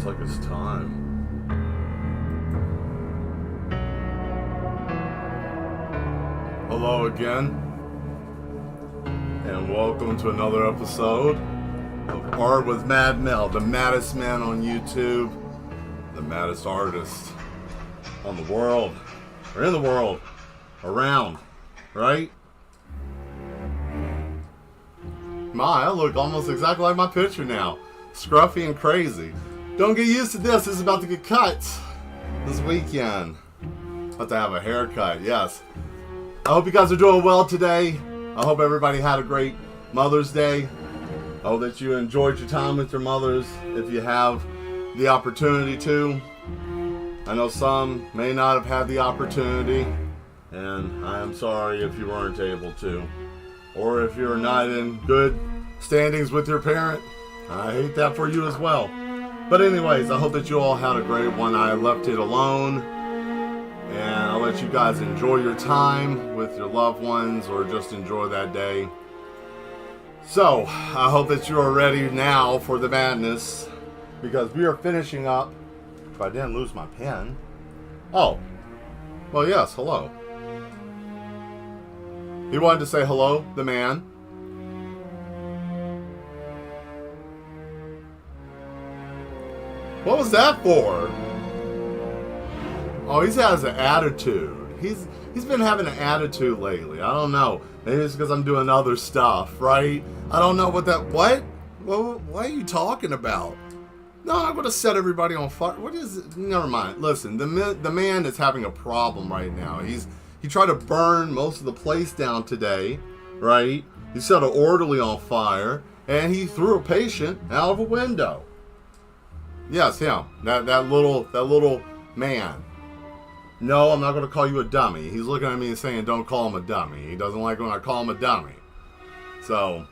looks like it's time. Hello again, and welcome to another episode of Art with Mad Mel, the maddest man on YouTube, the maddest artist on the world, or in the world, around, right? My, I look almost exactly like my picture now. Scruffy and crazy. Don't get used to this. This is about to get cut this weekend. About to have a haircut, yes. I hope you guys are doing well today. I hope everybody had a great Mother's Day. I hope that you enjoyed your time with your mothers if you have the opportunity to. I know some may not have had the opportunity, and I am sorry if you weren't able to. Or if you're not in good standings with your parent, I hate that for you as well. But anyways, I hope that you all had a great one. I left it alone, and I'll let you guys enjoy your time with your loved ones or just enjoy that day. So, I hope that you are ready now for the madness, because we are finishing up. If I didn't lose my pen. Oh, well, yes, hello. He wanted to say hello, the man. What was that for? Oh, he has an attitude. He's been having an attitude lately. I don't know. Maybe it's because I'm doing other stuff, right? I don't know what that... What? What are you talking about? No, I'm going to set everybody on fire. What is it? Never mind. Listen, the man is having a problem right now. He tried to burn most of the place down today, right? He set an orderly on fire, and he threw a patient out of a window. Yes, him. That little man. No, I'm not going to call you a dummy. He's looking at me and saying, don't call him a dummy. He doesn't like when I call him a dummy. So,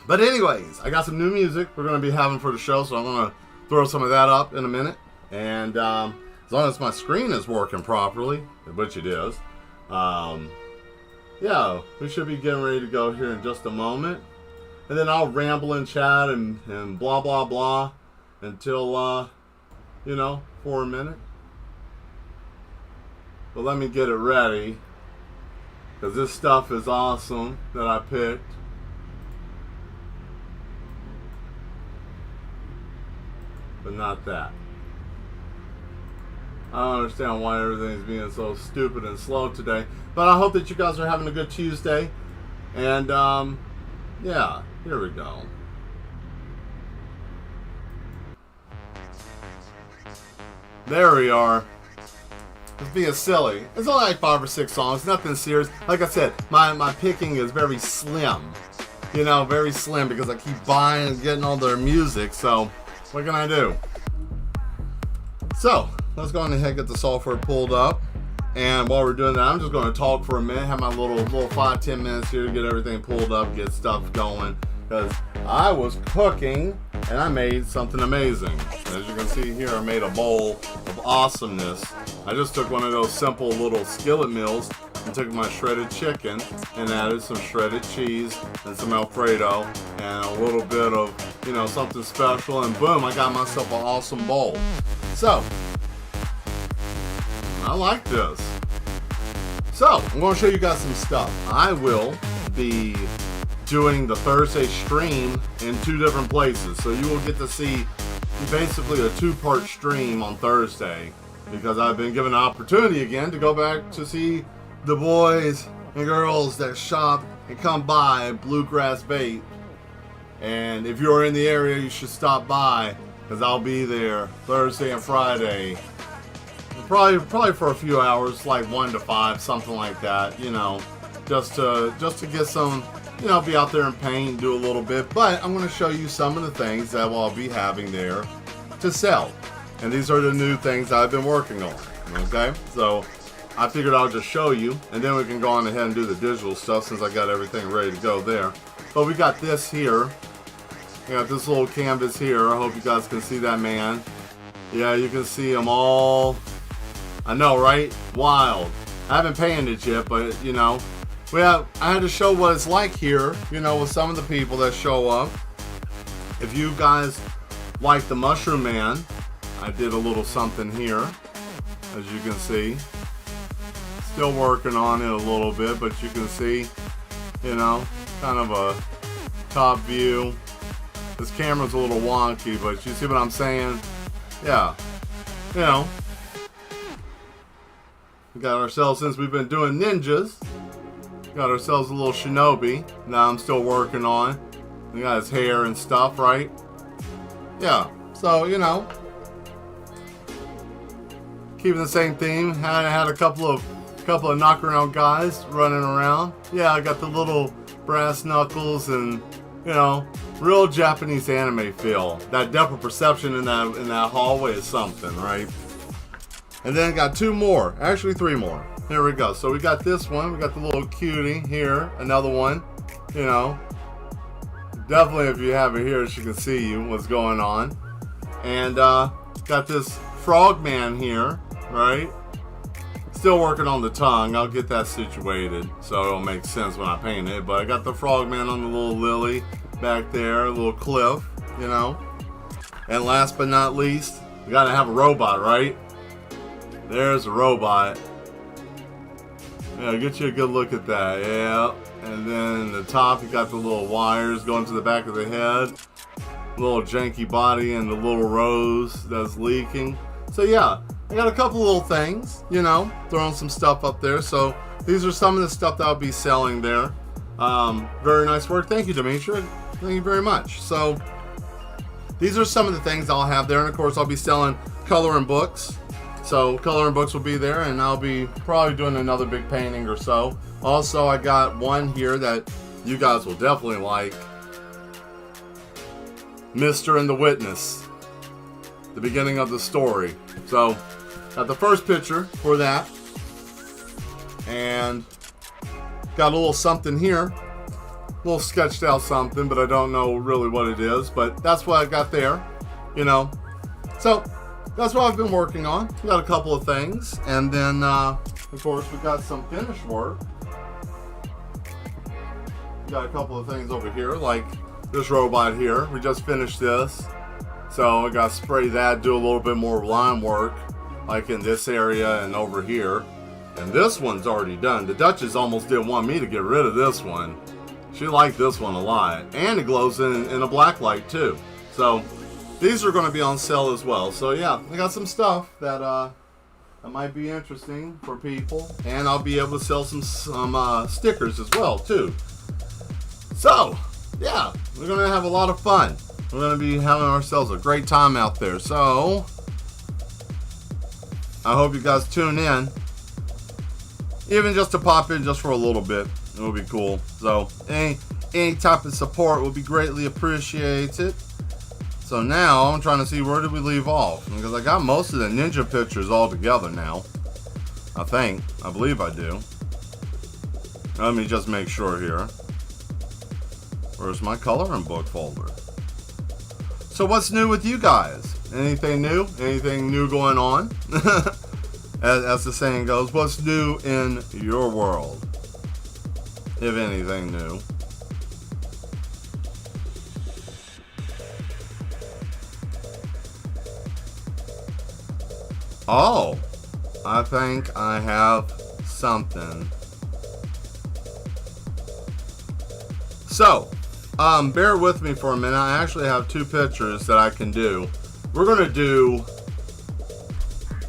but anyways, I got some new music we're going to be having for the show, so I'm going to throw some of that up in a minute. And as long as my screen is working properly, which it is, yeah, we should be getting ready to go here in just a moment. And then I'll ramble and chat and blah, blah, blah until, for a minute. But let me get it ready, because this stuff is awesome that I picked. But not that. I don't understand why everything's being so stupid and slow today. But I hope that you guys are having a good Tuesday. And, yeah, here we go. There we are. It's being silly. It's only like 5 or 6 songs, nothing serious. Like I said, my picking is very slim. Very slim, because I keep buying and getting all their music. So, what can I do? So, let's go on ahead and get the software pulled up. And while we're doing that, I'm just going to talk for a minute, have my little 5-10 minutes here to get everything pulled up, get stuff going. Because I was cooking and I made something amazing. As you can see here, I made a bowl of awesomeness. I just took one of those simple little skillet meals and took my shredded chicken and added some shredded cheese and some Alfredo and a little bit of, something special, and boom, I got myself an awesome bowl. So, I like this. So, I'm going to show you guys some stuff. I will be doing the Thursday stream in 2 different places. So you will get to see basically a 2-part stream on Thursday, because I've been given an opportunity again to go back to see the boys and girls that shop and come by Bluegrass Bait. And if you're in the area, you should stop by, because I'll be there Thursday and Friday. Probably for a few hours, like 1 to 5, something like that, just to get some, be out there and paint, do a little bit. But I'm going to show you some of the things that I'll be having there to sell. And these are the new things I've been working on, okay? So I figured I'll just show you, and then we can go on ahead and do the digital stuff, since I got everything ready to go there. But we got this here. We got this little canvas here. I hope you guys can see that man. Yeah, you can see them all. I know, right? Wild. I haven't painted it yet, but, I had to show what it's like here, with some of the people that show up. If you guys like the Mushroom Man, I did a little something here, as you can see. Still working on it a little bit, but you can see, you know, kind of a top view. This camera's a little wonky, but you see what I'm saying? Yeah, you know, we got ourselves, since we've been doing ninjas, got ourselves a little shinobi. Now I'm still working on. We got his hair and stuff, right? Yeah, so, you know, keeping the same theme. Had a couple of knockaround guys running around. Yeah, I got the little brass knuckles and, you know, real Japanese anime feel. That depth of perception in that hallway is something, right? And then got two more, actually three more. Here we go. So we got this one. We got the little cutie here. Another one. You know, definitely if you have it here, she can see you what's going on. And got this frogman here, right? Still working on the tongue. I'll get that situated so it'll make sense when I paint it. But I got the frogman on the little lily back there, a little cliff, you know. And last but not least, we gotta have a robot, right? There's a robot. Yeah, get you a good look at that. Yeah. And then the top, you got the little wires going to the back of the head. Little janky body and the little rose that's leaking. So yeah, I got a couple little things, you know, throwing some stuff up there. So these are some of the stuff that I'll be selling there. Very nice work. Thank you, Demetria. Thank you very much. So these are some of the things I'll have there. And of course, I'll be selling coloring books. So coloring books will be there, and I'll be probably doing another big painting or so. Also, I got one here that you guys will definitely like. Mr. and the Witness. The beginning of the story. So, got the first picture for that. And got a little something here. A little sketched out something, but I don't know really what it is. But that's what I got there. You know. So, that's what I've been working on. We got a couple of things. And then, of course, we got some finished work. We got a couple of things over here, like this robot here. We just finished this. So I got to spray that, do a little bit more line work, like in this area and over here. And this one's already done. The Duchess almost didn't want me to get rid of this one. She liked this one a lot. And it glows in a black light too. So these are going to be on sale as well. So yeah, I got some stuff that that might be interesting for people. And I'll be able to sell some stickers as well too. So yeah, we're going to have a lot of fun. We're going to be having ourselves a great time out there. So I hope you guys tune in. Even just to pop in just for a little bit. It will be cool. So any type of support will be greatly appreciated. So now I'm trying to see, where did we leave off? Because I got most of the ninja pictures all together now. I believe I do. Let me just make sure here. Where's my coloring book folder? So what's new with you guys? Anything new? Anything new going on? as the saying goes, what's new in your world? If anything new. Oh, I think I have something. So, bear with me for a minute. I actually have two pictures that I can do. We're going to do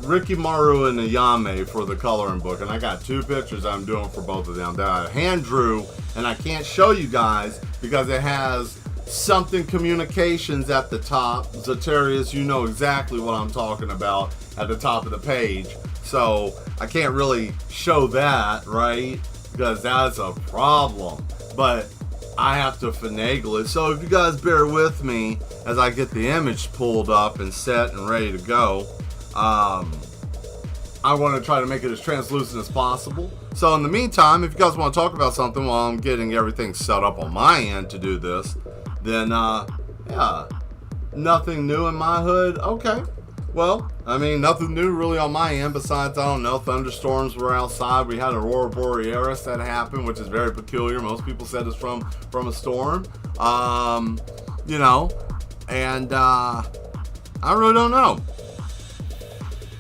Rikimaru and Ayame for the coloring book. And I got two pictures I'm doing for both of them that I hand drew. And I can't show you guys because it has something communications at the top. Zatarius, you know exactly what I'm talking about at the top of the page. So I can't really show that, right? Because that's a problem. But I have to finagle it. So if you guys bear with me as I get the image pulled up and set and ready to go, I want to try to make it as translucent as possible. So in the meantime, if you guys want to talk about something while I'm getting everything set up on my end to do this, then yeah, nothing new in my hood. Okay. Well, I mean, nothing new really on my end besides, I don't know, thunderstorms were outside. We had Aurora Borealis that happened, which is very peculiar. Most people said it's from a storm. You know, And I really don't know.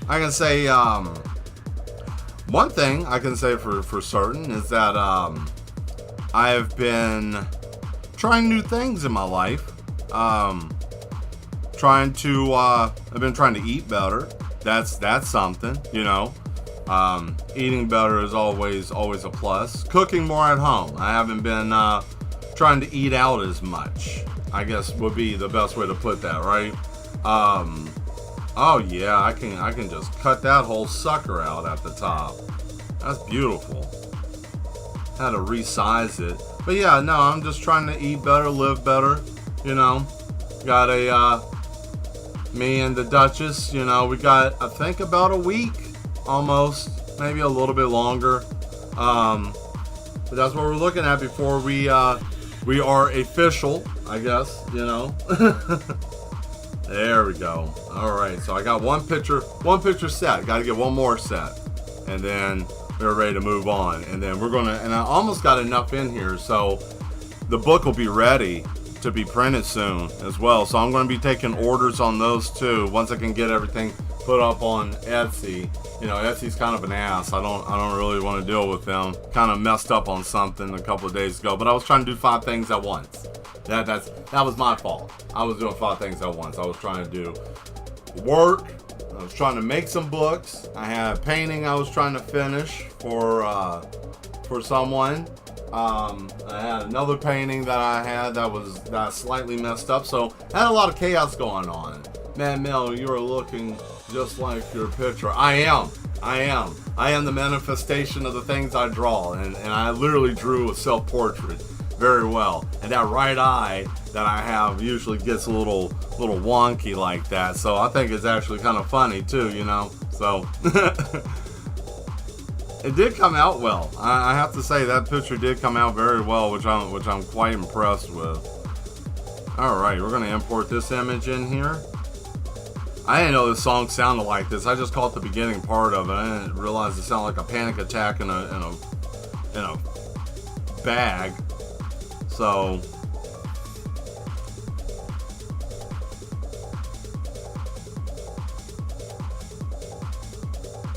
I can say one thing I can say for certain is that I have been trying new things in my life. I've been trying to eat better. That's something, you know. Eating better is always a plus. Cooking more at home. I haven't been trying to eat out as much, I guess would be the best way to put that, right? Oh yeah, I can just cut that whole sucker out at the top. That's beautiful. Had to resize it. But yeah, no, I'm just trying to eat better, live better, you know. Got me and the Duchess, you know, we got, I think, about a week, almost, maybe a little bit longer. But that's what we're looking at before we are official, I guess, you know. There we go. All right, so I got one picture set. Got to get one more set, and then we're ready to move on. And then and I almost got enough in here, so the book will be ready to be printed soon as well. So I'm going to be taking orders on those too once I can get everything put up on Etsy. You know, Etsy's kind of an ass. I don't really want to deal with them. Kind of messed up on something a couple of days ago, but I was trying to do 5 things at once. That was my fault. I was doing 5 things at once. I was trying to do work. I was trying to make some books. I had a painting I was trying to finish for someone. I had another painting that I had that slightly messed up. So I had a lot of chaos going on. Mad Mel, you are looking just like your picture. I am the manifestation of the things I draw, and I literally drew a self-portrait very well. And that right eye that I have usually gets a little wonky like that. So I think it's actually kind of funny too, you know. So it did come out well. I have to say that picture did come out very well, which I'm quite impressed with. All right, we're gonna import this image in here. I didn't know this song sounded like this. I just caught the beginning part of it. I didn't realize it sounded like a panic attack in a bag. So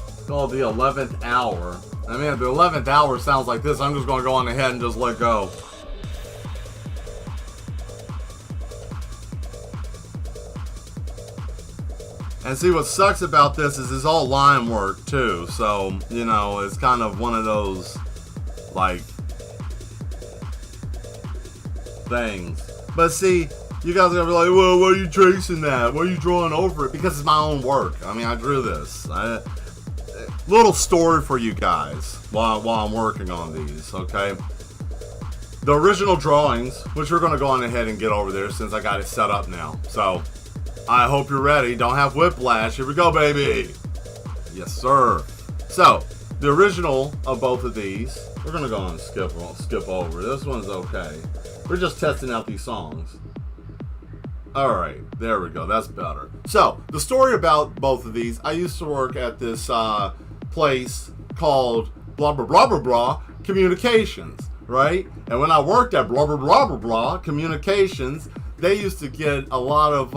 it's called the 11th hour. I mean, if the 11th hour sounds like this, I'm just going to go on ahead and just let go. And see, what sucks about this is it's all line work too. So, you know, it's kind of one of those, like, things. But see, you guys are going to be like, well, why are you tracing that? Why are you drawing over it? Because it's my own work. I mean, I drew this. Little story for you guys while I'm working on these, okay? The original drawings, which we're going to go on ahead and get over there since I got it set up now. So I hope you're ready. Don't have whiplash. Here we go, baby. Yes, sir. So the original of both of these, we're going to go and skip over. This one's okay. We're just testing out these songs. All right, there we go. That's better. So the story about both of these, I used to work at this place called blah, blah, blah, blah, blah, Communications, right? And when I worked at blah, blah, blah, blah, blah, Communications, they used to get a lot of,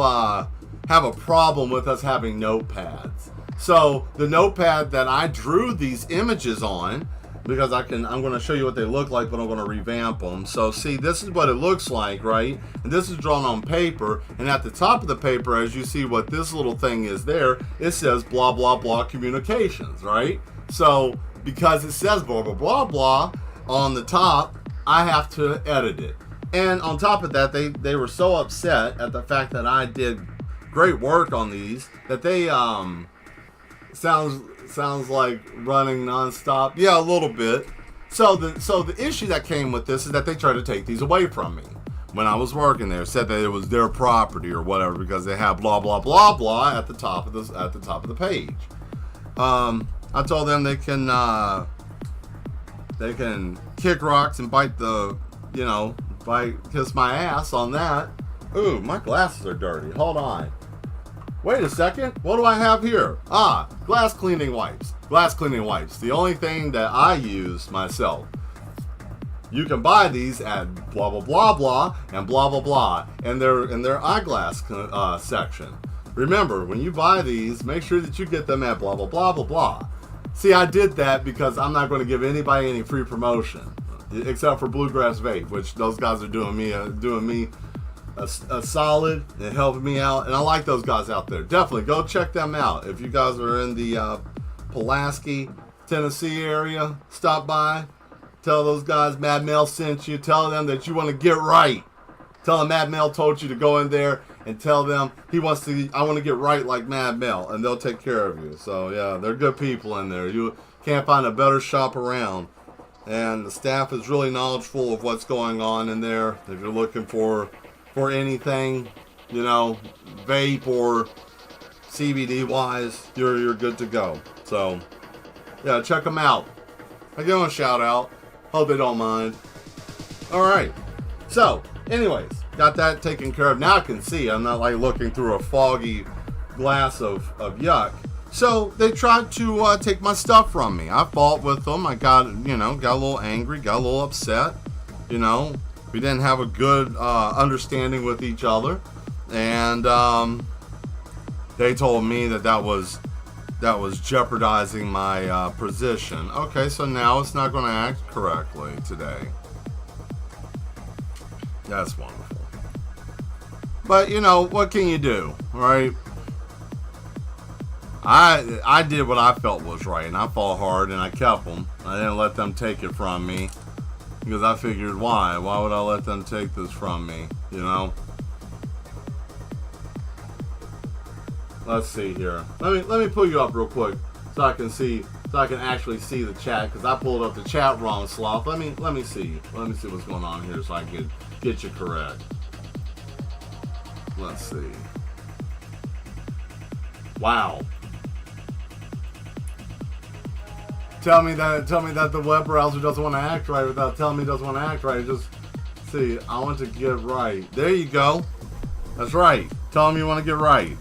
have a problem with us having notepads. So the notepad that I drew these images on, because I'm going to show you what they look like, but I'm going to revamp them. So see, this is what it looks like, right? And this is drawn on paper. And at the top of the paper, as you see what this little thing is there, it says blah, blah, blah, Communications, right? So because it says blah, blah, blah, blah on the top, I have to edit it. And on top of that, they were so upset at the fact that I did great work on these that they, sounds like running nonstop. Yeah, a little bit. So the issue that came with this is that they tried to take these away from me when I was working there. Said that it was their property or whatever because they have blah blah blah blah at the top of the page. I told them they can kick rocks and kiss my ass on that. Ooh, my glasses are dirty. Hold on. Wait a second, what do I have here? Glass cleaning wipes. Glass cleaning wipes. The only thing that I use myself. You can buy these at blah blah blah blah and blah blah blah in their eyeglass section. Remember, when you buy these, make sure that you get them at blah blah blah blah blah. See, I did that because I'm not going to give anybody any free promotion, except for Bluegrass Vape, which those guys are doing me a solid and helping me out, and I like those guys out there. Definitely go check them out. If you guys are in the Pulaski, Tennessee area, stop by. Tell those guys Mad Mel sent you. Tell them that you want to get right. Tell them Mad Mel told you to go in there and tell them I want to get right like Mad Mel, and they'll take care of you. So yeah, they're good people in there. You can't find a better shop around. And the staff is really knowledgeable of what's going on in there. If you're looking for anything, vape or CBD wise, you're good to go. So yeah, check them out. I give them a shout out. Hope they don't mind. Alright. So, anyways, got that taken care of. Now I can see. I'm not like looking through a foggy glass of yuck. So, they tried to take my stuff from me. I fought with them. I got a little angry, got a little upset. We didn't have a good understanding with each other. And they told me that was jeopardizing my position. Okay, so now it's not going to act correctly today. That's wonderful. But, what can you do, right? I did what I felt was right, and I fought hard, and I kept them. I didn't let them take it from me, because I figured, why? Why would I let them take this from me, Let's see here. Let me pull you up real quick so I can actually see the chat, because I pulled up the chat wrong, Sloth. Let me see. Let me see what's going on here so I can get you correct. Let's see. Wow. Tell me that the web browser doesn't want to act right without telling me it doesn't want to act right. Just see. I want to get right. There you go. That's right. Tell me you want to get right.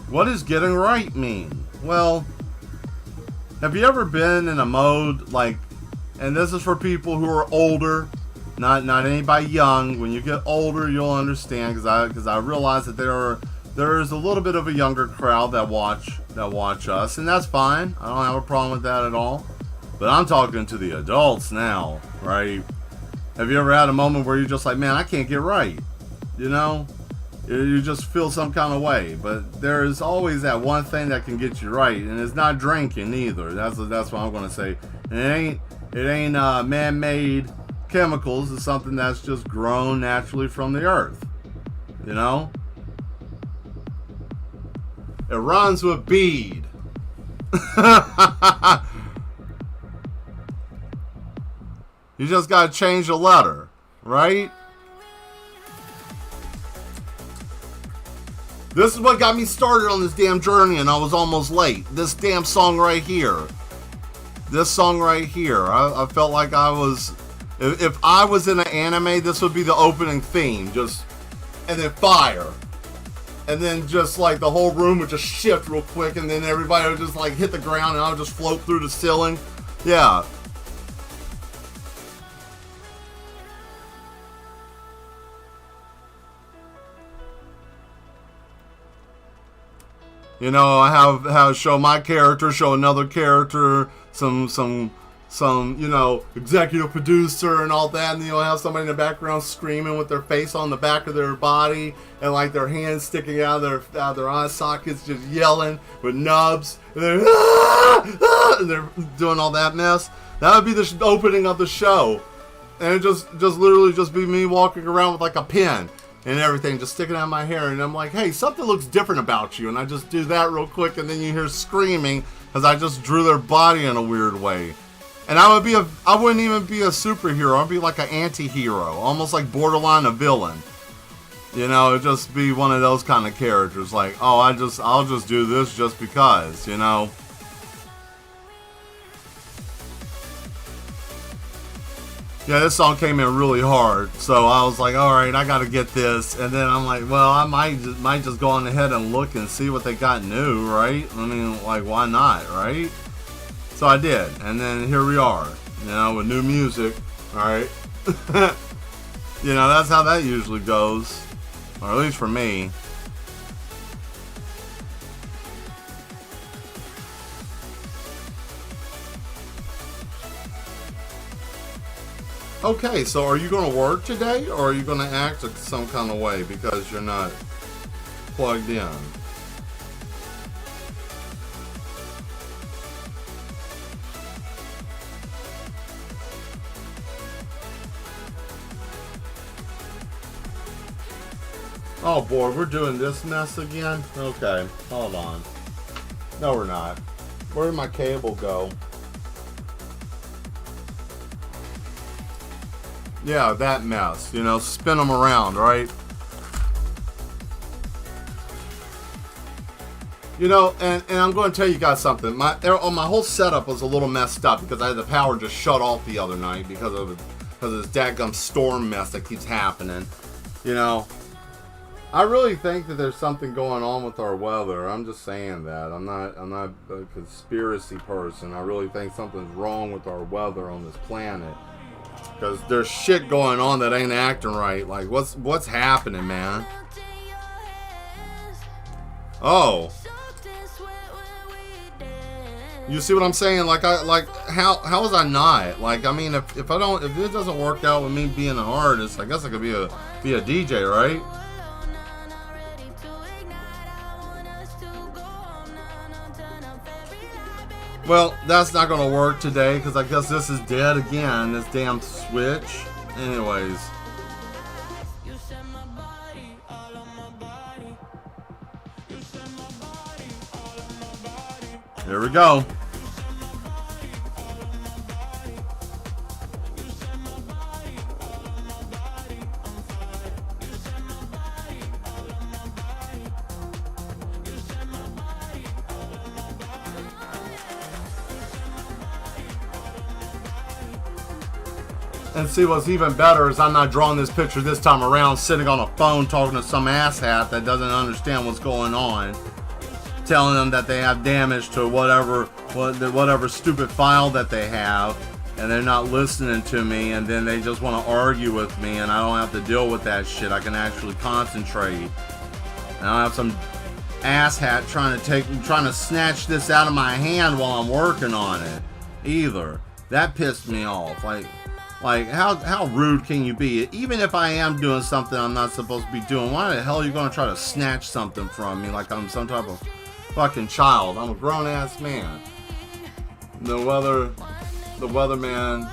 What does getting right mean? Well, have you ever been in a mode like, and this is for people who are older, not anybody young. When you get older, you'll understand, because I realize that there is a little bit of a younger crowd that watch us, and that's fine. I don't have a problem with that at all. But I'm talking to the adults now, right? Have you ever had a moment where you're just like, man, I can't get right? You just feel some kind of way, but there is always that one thing that can get you right, and it's not drinking either. That's what I'm going to say. It ain't man-made chemicals. It's something that's just grown naturally from the earth. It rhymes with bead. You just got to change the letter, right? This is what got me started on this damn journey, and I was almost late. This damn song right here. I felt like I was... If I was in an anime, this would be the opening theme. And then fire. And then just like the whole room would just shift real quick, and then everybody would just like hit the ground, and I would just float through the ceiling. Yeah. I have show my character, show another character, some executive producer and all that, and have somebody in the background screaming with their face on the back of their body and like their hands sticking out of their eye sockets, just yelling with nubs, and they're doing all that mess. That would be the opening of the show, and it just literally just be me walking around with like a pen and everything, just sticking out my hair, and I'm like, hey, something looks different about you, and I just do that real quick, and then you hear screaming because I just drew their body in a weird way. And I wouldn't even be a superhero. I'd be like an anti-hero, almost like borderline a villain. It'd just be one of those kind of characters, like, oh, I'll just do this just because, Yeah, this song came in really hard, so I was like, all right, I got to get this. And then I'm like, well, I might just go on ahead and look and see what they got new, right? I mean, like, why not, right? So I did, and then here we are. You know, with new music. Alright? You know, that's how that usually goes. Or at least for me. Okay, so are you going to work today, or are you going to act some kind of way because you're not plugged in? Oh boy, we're doing this mess again? Okay, hold on. No, we're not. Where did my cable go? Yeah, that mess. You know, spin them around, right? You know, and I'm going to tell you guys something. My whole setup was a little messed up because I had the power just shut off the other night because of this dadgum storm mess that keeps happening. You know, I really think that there's something going on with our weather. I'm just saying that. I'm not a conspiracy person. I really think something's wrong with our weather on this planet. Because there's shit going on that ain't acting right. Like, what's happening, man? Oh. You see what I'm saying? Like, how was I not? Like, I mean, if it doesn't work out with me being an artist, I guess I could be a DJ, right? Well, that's not going to work today because I guess this is dead again, this damn switch. Anyways. Here we go. And see, what's even better is I'm not drawing this picture this time around sitting on a phone talking to some asshat that doesn't understand what's going on, telling them that they have damage to whatever stupid file that they have, and they're not listening to me, and then they just want to argue with me, and I don't have to deal with that shit. I can actually concentrate. And I don't have some asshat trying to snatch this out of my hand while I'm working on it either. That pissed me off. Like, how rude can you be? Even if I am doing something I'm not supposed to be doing, why the hell are you going to try to snatch something from me like I'm some type of fucking child? I'm a grown-ass man. The weatherman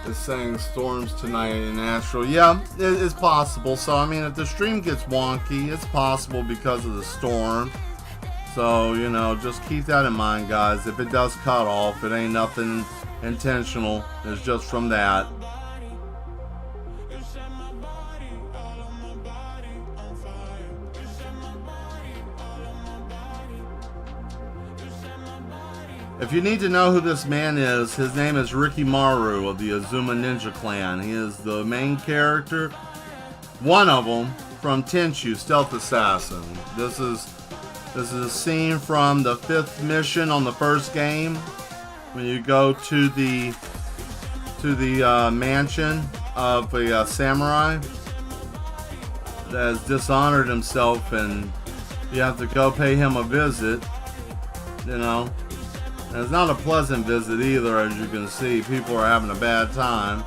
is saying storms tonight in Asheville. Yeah, it's possible. So, I mean, if the stream gets wonky, it's possible because of the storm. So, you know, just keep that in mind, guys. If it does cut off, it ain't nothing intentional. It's just from that. If you need to know who this man is, his name is Ricky Maru of the Azuma Ninja Clan. He is the main character, one of them, from Tenchu Stealth Assassin. This is a scene from the 5th mission on the first game. When you go to the mansion of a samurai that has dishonored himself, and you have to go pay him a visit, you know. And it's not a pleasant visit either, as you can see. People are having a bad time.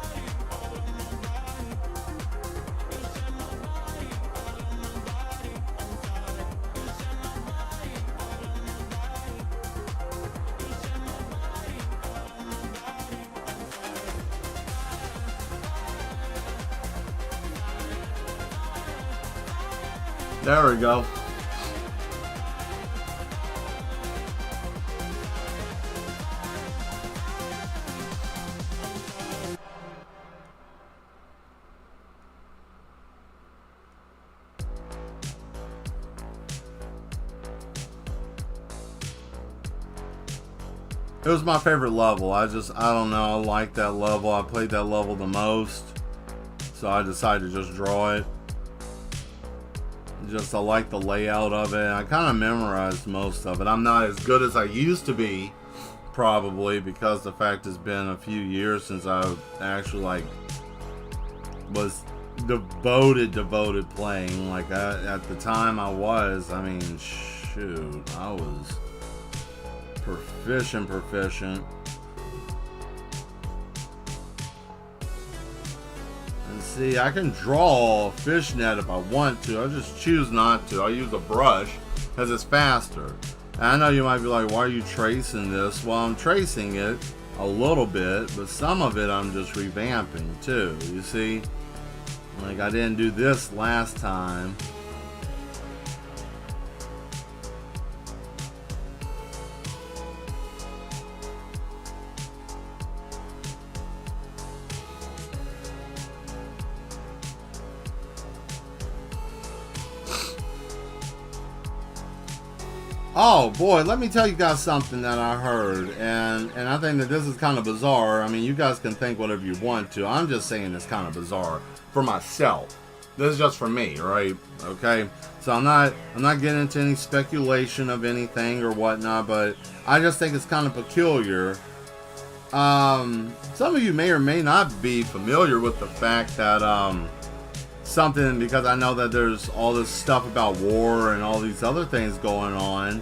There we go. It was my favorite level. I don't know, I like that level. I played that level the most. So I decided to just draw it. I like the layout of it. I kind of memorized most of it. I'm not as good as I used to be probably, because the fact has been a few years since I actually like was devoted playing. Like at the time I was, I mean, shoot, I was proficient. And see, I can draw a fishnet if I want to. I just choose not to. I use a brush because it's faster. And I know you might be like, why are you tracing this? Well, I'm tracing it a little bit, but some of it I'm just revamping too. You see? Like I didn't do this last time. Oh boy, let me tell you guys something that I heard, and I think that this is kind of bizarre. I mean, you guys can think whatever you want to. I'm just saying it's kind of bizarre for myself. This is just for me, right? Okay, so I'm not getting into any speculation of anything or whatnot, but I just think it's kind of peculiar. Some of you may or may not be familiar with the fact that something, because I know that there's all this stuff about war and all these other things going on.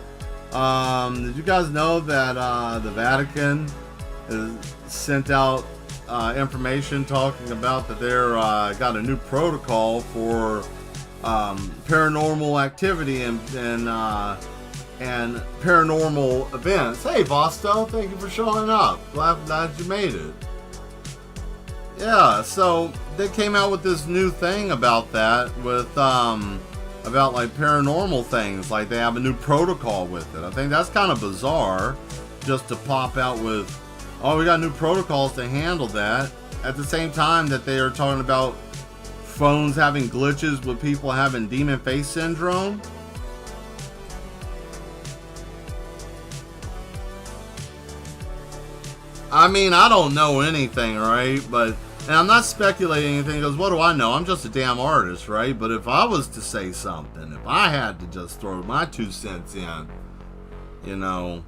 Did you guys know that the Vatican has sent out information talking about that they're got a new protocol for paranormal activity and paranormal events? Hey, Vosto, thank you for showing up. Glad you made it. Yeah, so they came out with this new thing about that, with about like paranormal things. Like they have a new protocol with it. I think that's kind of bizarre, just to pop out with, oh, we got new protocols to handle that, at the same time that they are talking about phones having glitches with people having demon face syndrome. I mean, I don't know anything, right? But, and I'm not speculating anything, because what do I know? I'm just a damn artist, right? But if I was to say something, if I had to just throw my 2 cents in, you know,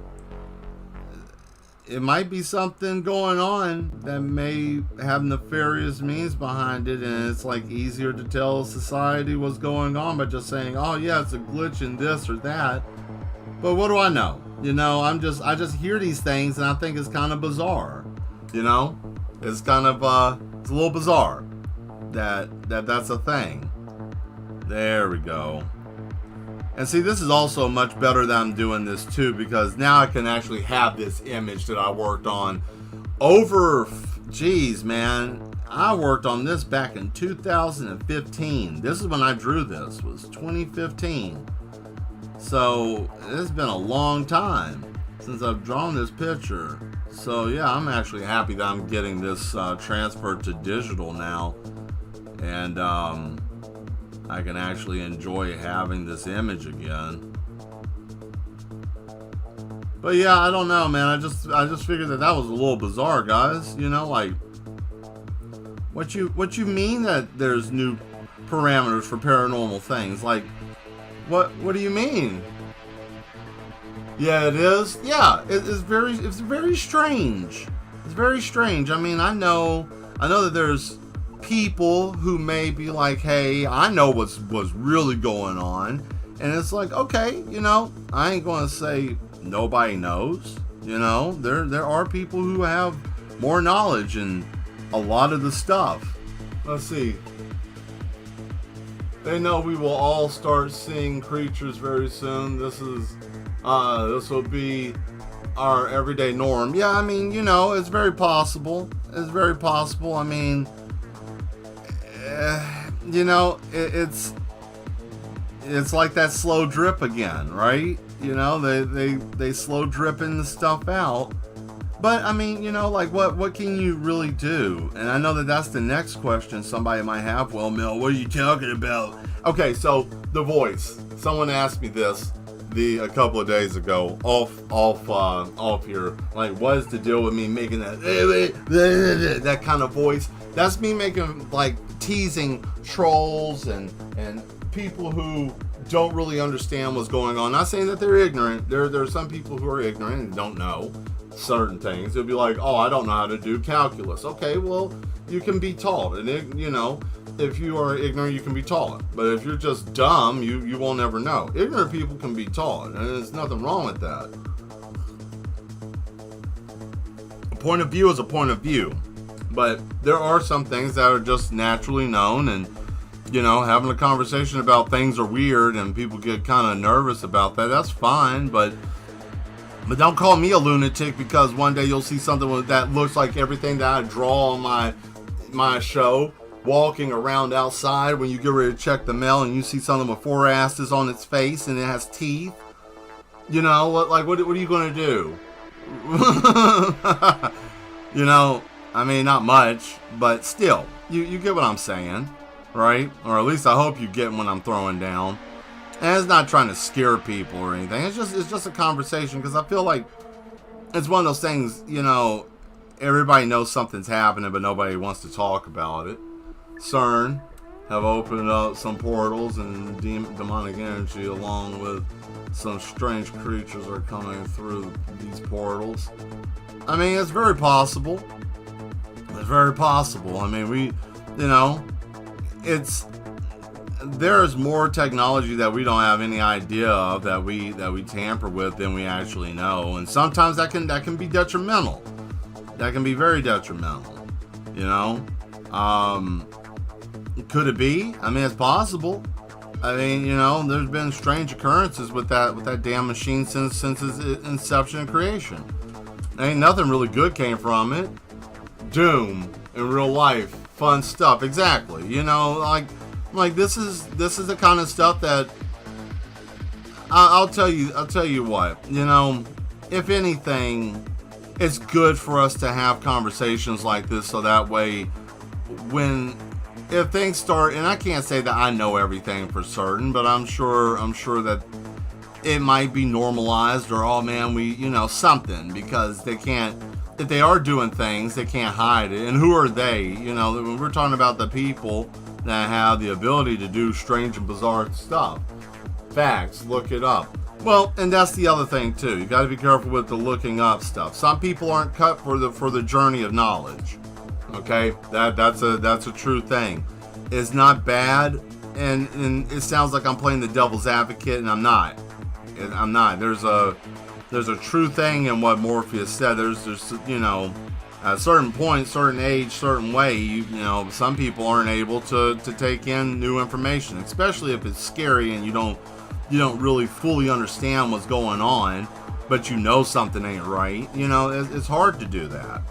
it might be something going on that may have nefarious means behind it, and it's like easier to tell society what's going on by just saying, oh yeah, it's a glitch in this or that. But what do I know? You know, I just hear these things and I think it's kind of bizarre. You know, it's kind of it's a little bizarre that's a thing. There we go. And see, this is also much better that I'm doing this too, because now I can actually have this image that I worked on over, geez, man, I worked on this back in 2015. This is when I drew this, was 2015. So it's been a long time since I've drawn this picture. So yeah, I'm actually happy that I'm getting this transferred to digital now, and I can actually enjoy having this image again. But yeah, I don't know, man. I just figured that was a little bizarre, guys. You know, like what you mean that there's new parameters for paranormal things? Like, what do you mean? Yeah, it is. Yeah, it's very strange. It's very strange. I mean, I know that there's people who may be like, hey, I know what's really going on, and it's like, okay, you know, I ain't gonna say nobody knows. You know, there are people who have more knowledge in a lot of the stuff. Let's see. They know we will all start seeing creatures very soon. This will be our everyday norm. Yeah, I mean, you know, it's very possible. It's very possible. I mean, you know, it's like that slow drip again, right? You know, they slow dripping the stuff out. But I mean, you know, like what can you really do? And I know that that's the next question somebody might have. Well, Mel, what are you talking about? Okay, so the voice. Someone asked me this a couple of days ago, off here. Like, what is the deal with me making that kind of voice? That's me making, like, teasing trolls and people who don't really understand what's going on. Not saying that they're ignorant. There are some people who are ignorant and don't know certain things. They'll be like, oh, I don't know how to do calculus. Okay, well, you can be taught. And, if you are ignorant, you can be taught. But if you're just dumb, you won't ever know. Ignorant people can be taught, and there's nothing wrong with that. A point of view is a point of view. But there are some things that are just naturally known, and having a conversation about things are weird and people get kind of nervous about that. That's fine, but don't call me a lunatic because one day you'll see something that looks like everything that I draw on my show, walking around outside when you get ready to check the mail and you see something with 4 asses on its face and it has teeth. What are you going to do? I mean, not much, but still, you get what I'm saying. Right? Or at least I hope you get what I'm throwing down. And it's not trying to scare people or anything. It's just a conversation, because I feel like it's one of those things, everybody knows something's happening, but nobody wants to talk about it. CERN have opened up some portals, and demonic energy along with some strange creatures are coming through these portals. I mean, it's very possible. It's very possible. I mean, there's more technology that we don't have any idea of that we tamper with than we actually know, and sometimes that can be detrimental. That can be very detrimental. Could it be? I mean, it's possible. I mean, there's been strange occurrences with that damn machine since its inception and creation. Ain't nothing really good came from it. Doom in real life. Fun stuff, exactly. Like this is the kind of stuff that I'll tell you what. If anything, it's good for us to have conversations like this, so that way, if things start, and I can't say that I know everything for certain, but I'm sure that it might be normalized, or oh man, something, because they can't. If they are doing things, they can't hide it. And who are they? When we're talking about the people that have the ability to do strange and bizarre stuff. Facts, look it up. Well, and that's the other thing too. You got to be careful with the looking up stuff. Some people aren't cut for the journey of knowledge. Okay, that's a true thing. It's not bad, and it sounds like I'm playing the devil's advocate, and I'm not. There's a true thing in what Morpheus said. There's at a certain point, certain age, certain way, some people aren't able to take in new information, especially if it's scary and you don't really fully understand what's going on, but something ain't right. It's hard to do that.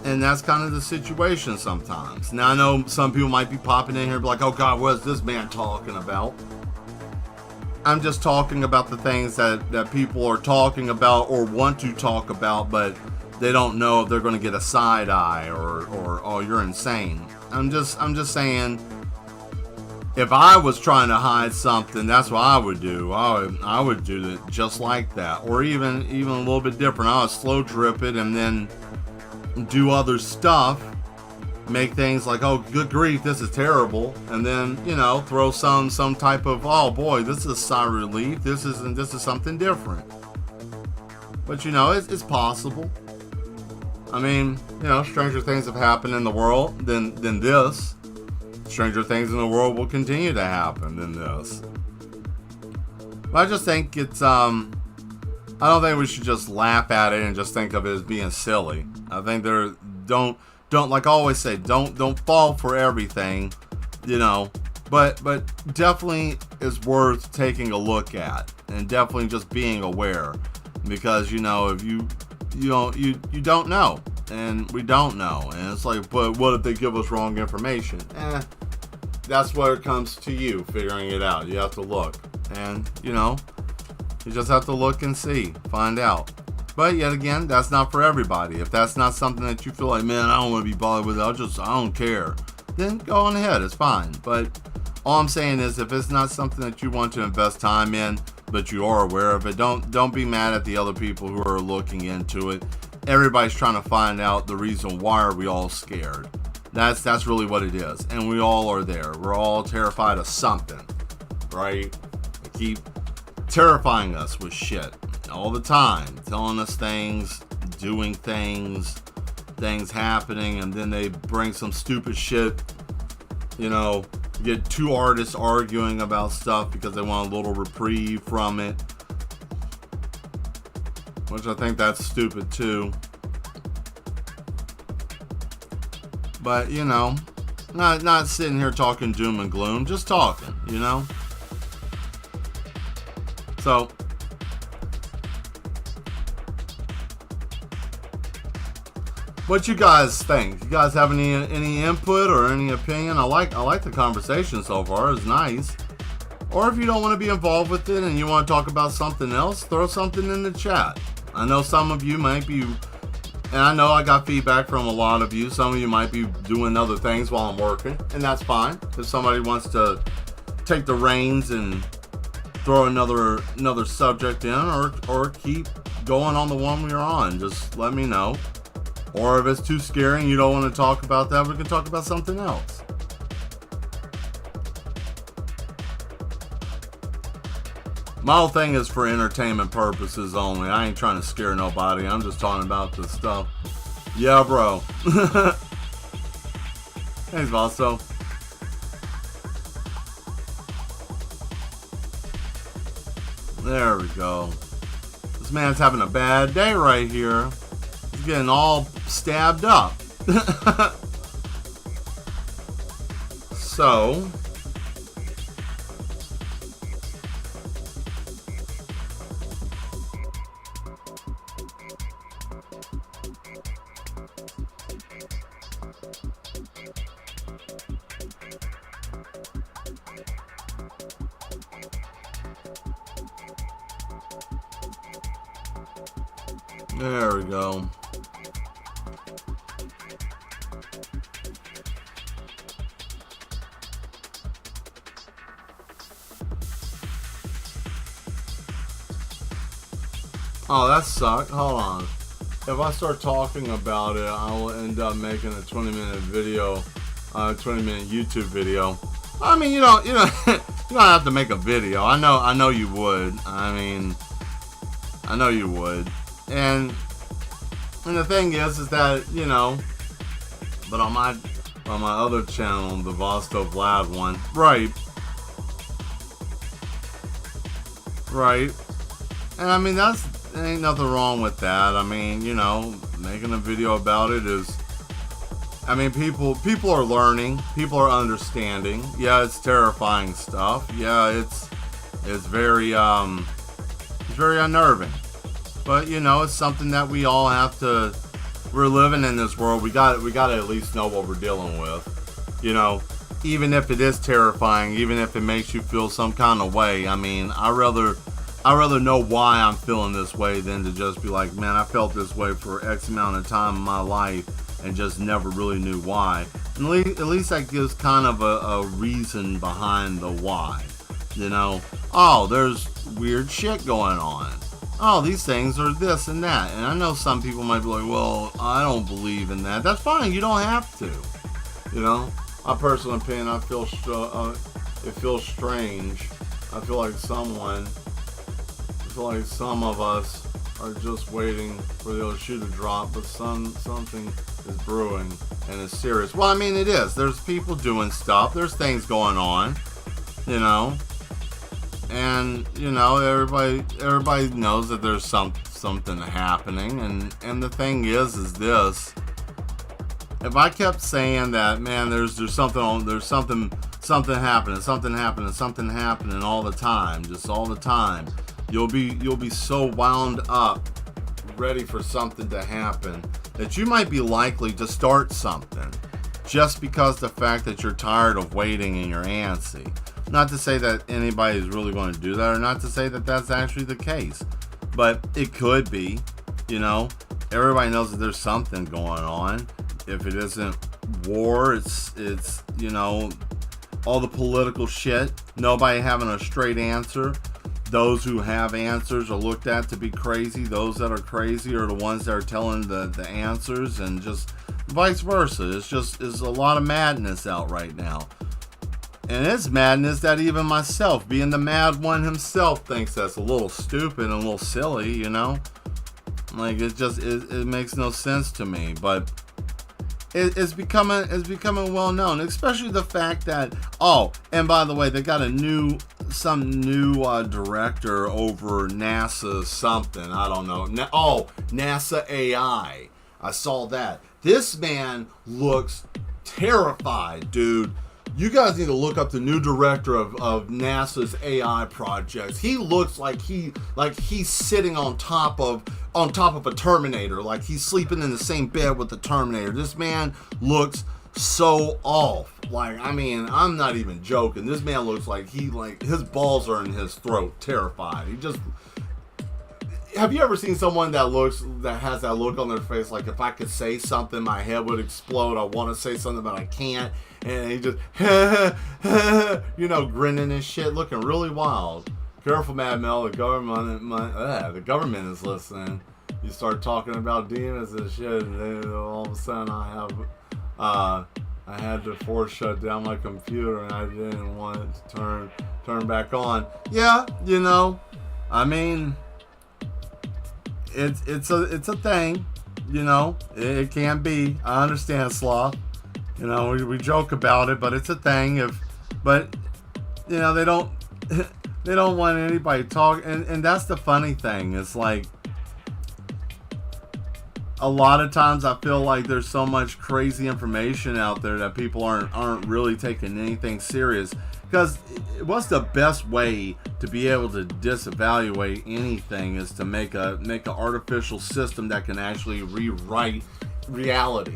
And that's kind of the situation sometimes. Now, I know some people might be popping in here and be like, oh God, what is this man talking about? I'm just talking about the things that people are talking about or want to talk about, but they don't know if they're going to get a side eye or oh, you're insane. I'm just saying, if I was trying to hide something, that's what I would do. I would do it just like that, or even a little bit different. I would slow drip it and then do other stuff. Make things like, oh, good grief, this is terrible, and then throw some type of, oh boy, this is a sigh of relief. This is something different. But it's possible. I mean, stranger things have happened in the world than this. Stranger things in the world will continue to happen than this. But I just think it's I don't think we should just laugh at it and just think of it as being silly. I think don't like I always say, don't fall for everything, but definitely is worth taking a look at, and definitely just being aware, because if you don't know, and we don't know, and it's like, but what if they give us wrong information? That's where it comes to you figuring it out. You have to look, and you just have to look and see, find out. But yet again, that's not for everybody. If that's not something that you feel like, man, I don't want to be bothered with it, I don't care, then go on ahead, it's fine. But all I'm saying is, if it's not something that you want to invest time in, but you are aware of it, don't be mad at the other people who are looking into it. Everybody's trying to find out the reason why are we all scared. That's really what it is. And we all are there. We're all terrified of something, right? keep terrifying us with shit all the time, telling us things, doing things happening, and then they bring some stupid shit, you know, get two artists arguing about stuff because they want a little reprieve from it, which I think that's stupid too. But, you know, not sitting here talking doom and gloom, just talking, you know. So, what you guys think? You guys have any input or any opinion? I like the conversation so far. It's nice. Or if you don't want to be involved with it and you want to talk about something else, throw something in the chat. I know some of you might be, and I know I got feedback from a lot of you. Some of you might be doing other things while I'm working, and that's fine. If somebody wants to take the reins and throw another subject in, or keep going on the one we're on, just let me know. Or if it's too scary and you don't want to talk about that, we can talk about something else. My whole thing is for entertainment purposes only. I ain't trying to scare nobody. I'm just talking about this stuff. Yeah, bro. Thanks, Vasto. There we go. This man's having a bad day right here. He's getting all stabbed up. So, there we go. Oh, that sucked. Hold on. If I start talking about it, I will end up making a 20-minute video, 20-minute YouTube video. I mean, you don't have to make a video. I know you would. I mean, I know you would. And the thing is that, you know, but on my other channel, the Vosto Vlad one, right. And I mean, there ain't nothing wrong with that. I mean, you know, making a video about it is, I mean, people are learning, people are understanding. Yeah, it's terrifying stuff. Yeah, it's very unnerving. But, you know, it's something that we all have to, we're living in this world. We got to at least know what we're dealing with. You know, even if it is terrifying, even if it makes you feel some kind of way. I mean, I rather know why I'm feeling this way than to just be like, man, I felt this way for X amount of time in my life and just never really knew why. And at least that gives kind of a reason behind the why. You know, oh, there's weird shit going on. Oh, these things are this and that. And I know some people might be like, well, I don't believe in that. That's fine. You don't have to. You know, my personal opinion, it feels strange. I feel like some of us are just waiting for the other shoe to drop, but something is brewing and it's serious. Well, I mean, it is. There's people doing stuff. There's things going on, you know. And, you know, everybody knows that there's something happening. And the thing is this. If I kept saying that, man, there's something happening all the time, just all the time, you'll be so wound up, ready for something to happen, that you might be likely to start something just because the fact that you're tired of waiting and you're antsy. Not to say that anybody is really going to do that, or not to say that that's actually the case, but it could be. You know, everybody knows that there's something going on. If it isn't war, it's you know, all the political shit, nobody having a straight answer. Those who have answers are looked at to be crazy. Those that are crazy are the ones that are telling the answers, and just vice versa. It's a lot of madness out right now. And it's madness that even myself, being the mad one himself, thinks that's a little stupid and a little silly, you know? Like, it makes no sense to me. But it's becoming well known, especially the fact that, oh, and by the way, they got some new director over NASA something, I don't know. NASA AI. I saw that. This man looks terrified, dude. You guys need to look up the new director of NASA's AI projects. He looks like he's sitting on top of a Terminator, like he's sleeping in the same bed with the Terminator. This man looks so off. Like, I mean, I'm not even joking. This man looks like his balls are in his throat, terrified. Have you ever seen someone that has that look on their face, like, if I could say something, my head would explode. I want to say something, but I can't. And he just, grinning and shit, looking really wild. Careful, Mad Mel. The government is listening. You start talking about demons and shit, and then all of a sudden I had to force shut down my computer, and I didn't want it to turn back on. Yeah, I mean, it's a thing, it can be. I understand, Sloth. We joke about it, but it's a thing. They don't want anybody talk, and that's the funny thing. It's like, a lot of times I feel like there's so much crazy information out there that people aren't really taking anything serious. Because what's the best way to be able to disevaluate anything is to make an artificial system that can actually rewrite reality.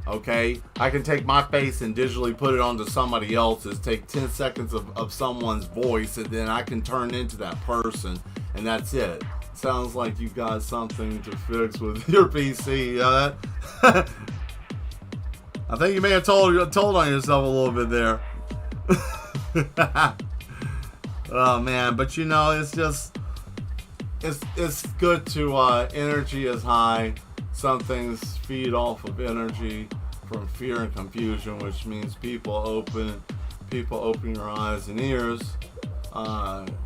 Okay, I can take my face and digitally put it onto somebody else's, take 10 seconds of someone's voice, and then I can turn into that person, and that's it. Sounds like you got something to fix with your PC. I think you may have told on yourself a little bit there. Oh man, but it's good to energy is high. Some things feed off of energy from fear and confusion, which means people open your eyes and ears.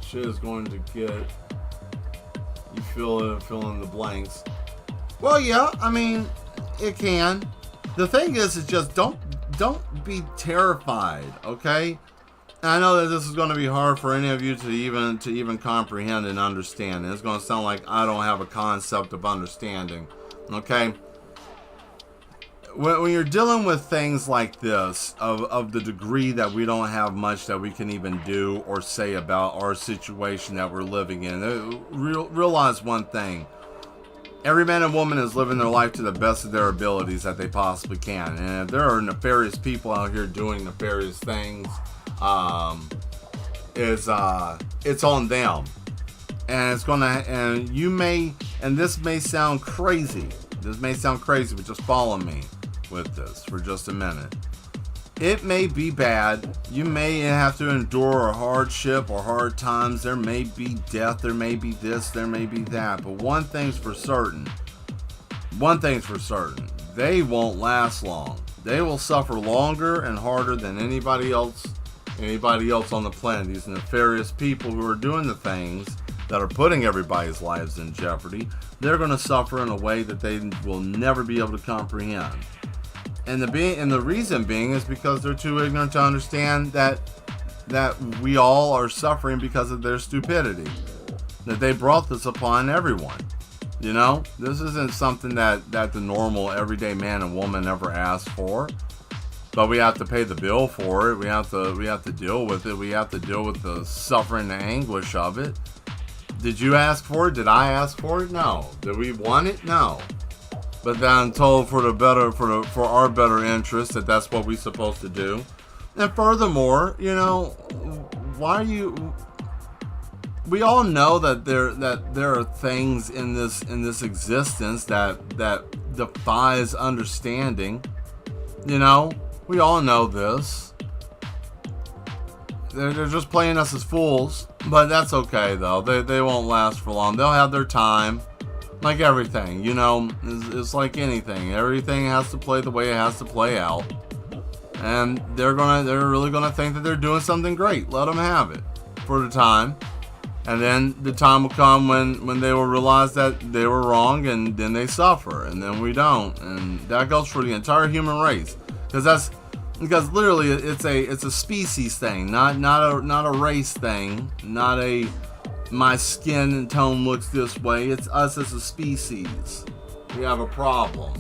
Shit is going to get you fill in the blanks. Well, yeah, I mean, it can. The thing is just don't be terrified, okay? And I know that this is going to be hard for any of you to even comprehend and understand. It's going to sound like I don't have a concept of understanding. Okay, when you're dealing with things like this, of the degree that we don't have much that we can even do or say about our situation that we're living in, realize one thing. Every man and woman is living their life to the best of their abilities that they possibly can. And if there are nefarious people out here doing nefarious things, it's on them. And this may sound crazy. But just follow me with this for just a minute. It may be bad. You may have to endure a hardship or hard times. There may be death. There may be this. There may be that. But one thing's for certain. They won't last long. They will suffer longer and harder than anybody else on the planet. These nefarious people who are doing the things that are putting everybody's lives in jeopardy, they're going to suffer in a way that they will never be able to comprehend. And the reason being is because they're too ignorant to understand that we all are suffering because of their stupidity. That they brought this upon everyone. This isn't something that the normal everyday man and woman ever asked for. But we have to pay the bill for it. We have to deal with it. We have to deal with the suffering and anguish of it. Did you ask for it? Did I ask for it? No. Did we want it? No. But then I'm told for our better interest that's what we're supposed to do. And furthermore, why are you? We all know that there are things in this existence that defies understanding. We all know this. They're just playing us as fools, but that's okay though. They won't last for long. They'll have their time, like everything. It's like anything. Everything has to play the way it has to play out, and they're really gonna think that they're doing something great. Let them have it for the time, and then the time will come when they will realize that they were wrong, and then they suffer, and then we don't, and that goes for the entire human race, because literally it's a species thing, not a race thing, not a my skin tone looks this way. It's us as a species. We have a problem.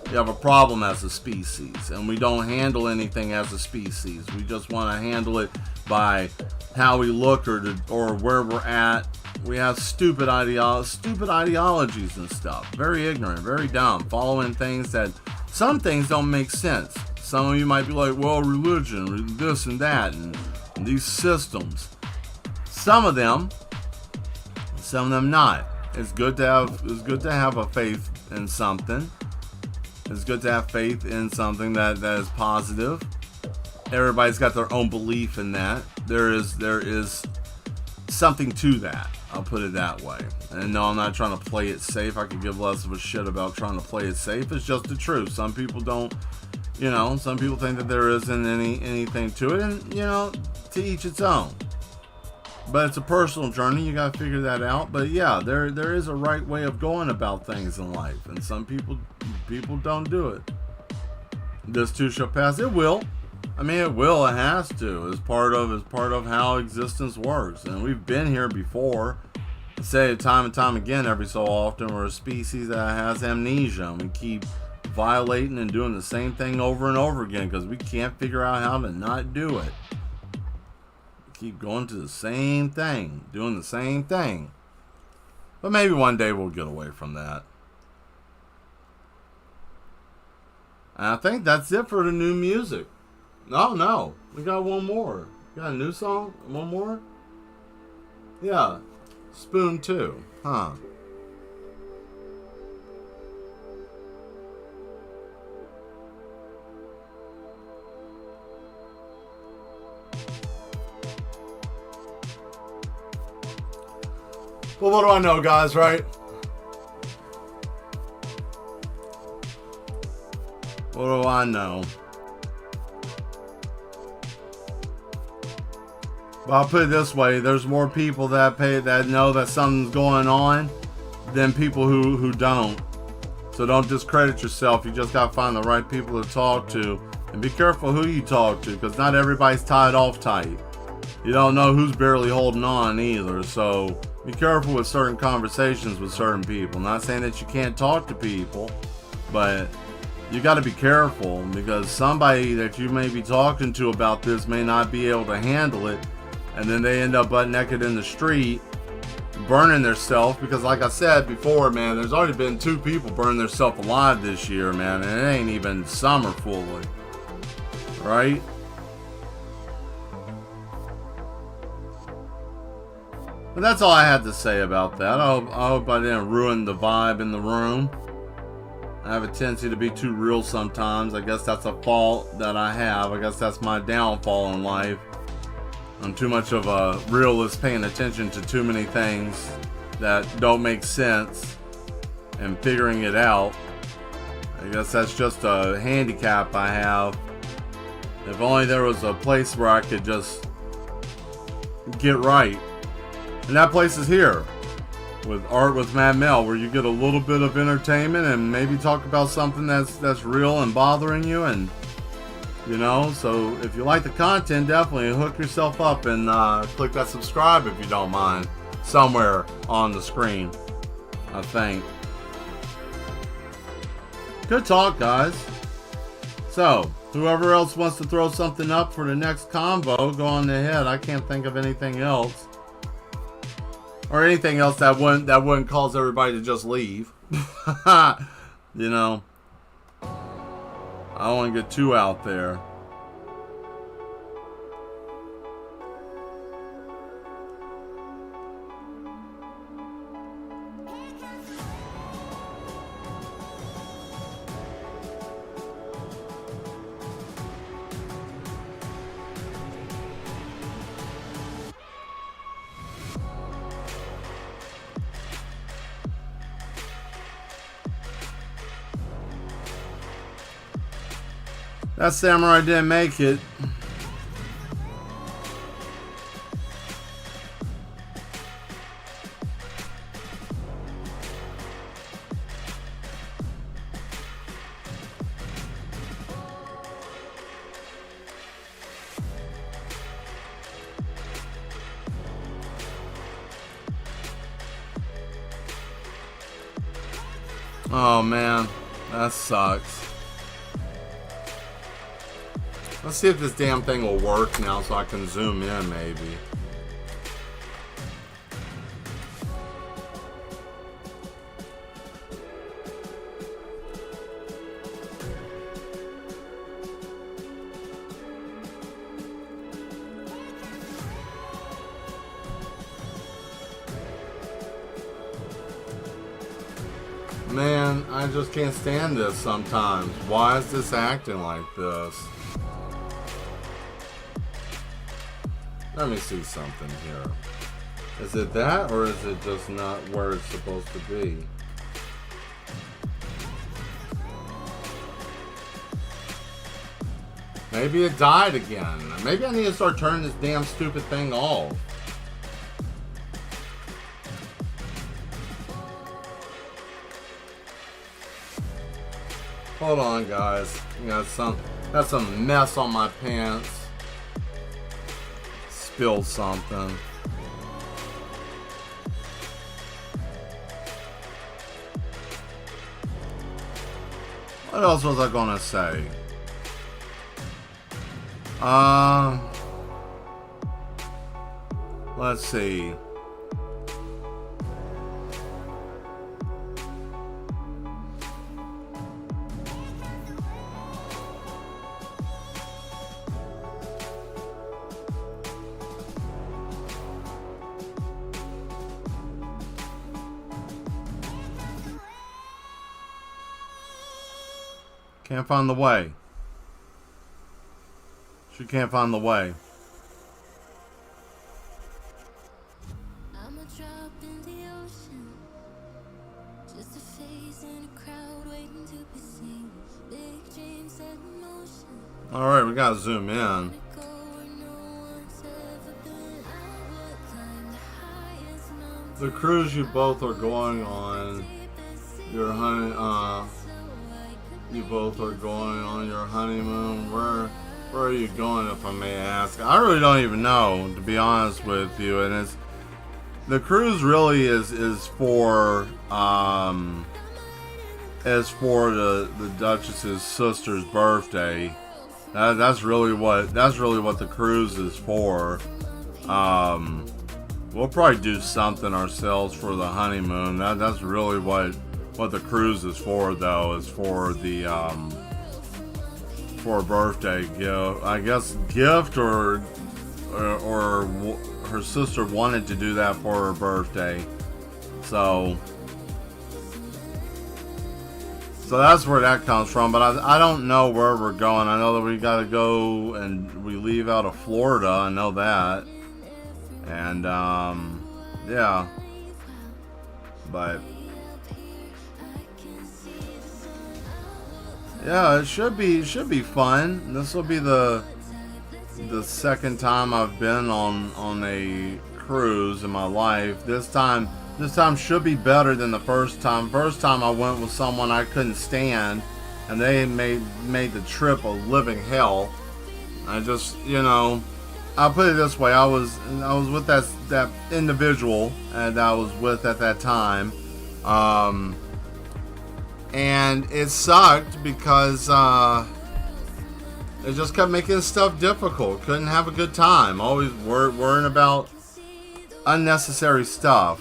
We have a problem as a species, and we don't handle anything as a species. We just want to handle it by how we look or where we're at. We have stupid ideologies and stuff. Very ignorant, very dumb, following things that some things don't make sense. Some of you might be like, well, religion, this and that, and these systems. Some of them not. It's good to have a faith in something. It's good to have faith in something that is positive. Everybody's got their own belief in that. There is something to that. I'll put it that way. And no, I'm not trying to play it safe. I could give less of a shit about trying to play it safe. It's just the truth. Some people don't, some people think that there isn't anything to it, and, to each its own. But it's a personal journey. You got to figure that out. But yeah, there is a right way of going about things in life, and some people don't do it. This too shall pass. It will. I mean, it will. It has to. It's part of how existence works. And we've been here before. I say it time and time again. Every so often, we're a species that has amnesia, and we keep violating and doing the same thing over and over again because we can't figure out how to not do it. Keep going to the same thing, doing the same thing. But maybe one day we'll get away from that. And I think that's it for the new music. No, we got one more. Got a new song? One more? Yeah, Spoon 2, huh? Well, what do I know, guys, right? What do I know? But I'll put it this way, there's more people that know that something's going on than people who don't. So don't discredit yourself. You just gotta find the right people to talk to. And be careful who you talk to, because not everybody's tied off tight. You don't know who's barely holding on either, so be careful with certain conversations with certain people. Not saying that you can't talk to people, but you got to be careful, because somebody that you may be talking to about this may not be able to handle it, and then they end up butt naked in the street burning themselves. Because like I said before, man, there's already been 2 people burning themselves alive this year, man, and it ain't even summer fully, right? But that's all I had to say about that. I hope I didn't ruin the vibe in the room. I have a tendency to be too real sometimes. I guess that's a fault that I have. I guess that's my downfall in life. I'm too much of a realist, paying attention to too many things that don't make sense and figuring it out. I guess that's just a handicap I have. If only there was a place where I could just get right. And that place is here, with Art with Mad Mel, where you get a little bit of entertainment and maybe talk about something that's real and bothering you, and so if you like the content, definitely hook yourself up and click that subscribe if you don't mind, somewhere on the screen, I think. Good talk, guys. So, whoever else wants to throw something up for the next convo, go on ahead. I can't think of anything else. Or anything else that wouldn't cause everybody to just leave. I don't want to get too out there. That samurai didn't make it. Oh man, that sucks. Let's see if this damn thing will work now so I can zoom in maybe. Man, I just can't stand this sometimes. Why is this acting like this? Let me see something here. Is it that, or is it just not where it's supposed to be? Maybe it died again. Maybe I need to start turning this damn stupid thing off. Hold on, guys. Got some mess on my pants. Spilled something. What else was I gonna say? Let's see. Can't find the way. She can't find the way. I'm a drop in the ocean, just a face in a crowd waiting to be seen. Big dreams set in motion. All right, we gotta zoom in. The cruise you both are going on, your honey, you both are going on your honeymoon. Where are you going, if I may ask? I really don't even know, to be honest with you. And it's the cruise really is for the Duchess's sister's birthday. That's really what the cruise is for. We'll probably do something ourselves for the honeymoon. That's really what the cruise is for, though, is for the for a birthday gift. I guess gift or her sister wanted to do that for her birthday, so that's where that comes from. But I don't know where we're going. I know that we got to go and we leave out of Florida. I know that, and yeah, but. Yeah, it should be fun. This will be the second time I've been on a cruise in my life. This time should be better than the first time. First time I went with someone I couldn't stand, and they made the trip a living hell. I just, I'll put it this way: I was with that individual that I was with at that time. And it sucked because it just kept making stuff difficult. Couldn't have a good time. Always worrying about unnecessary stuff,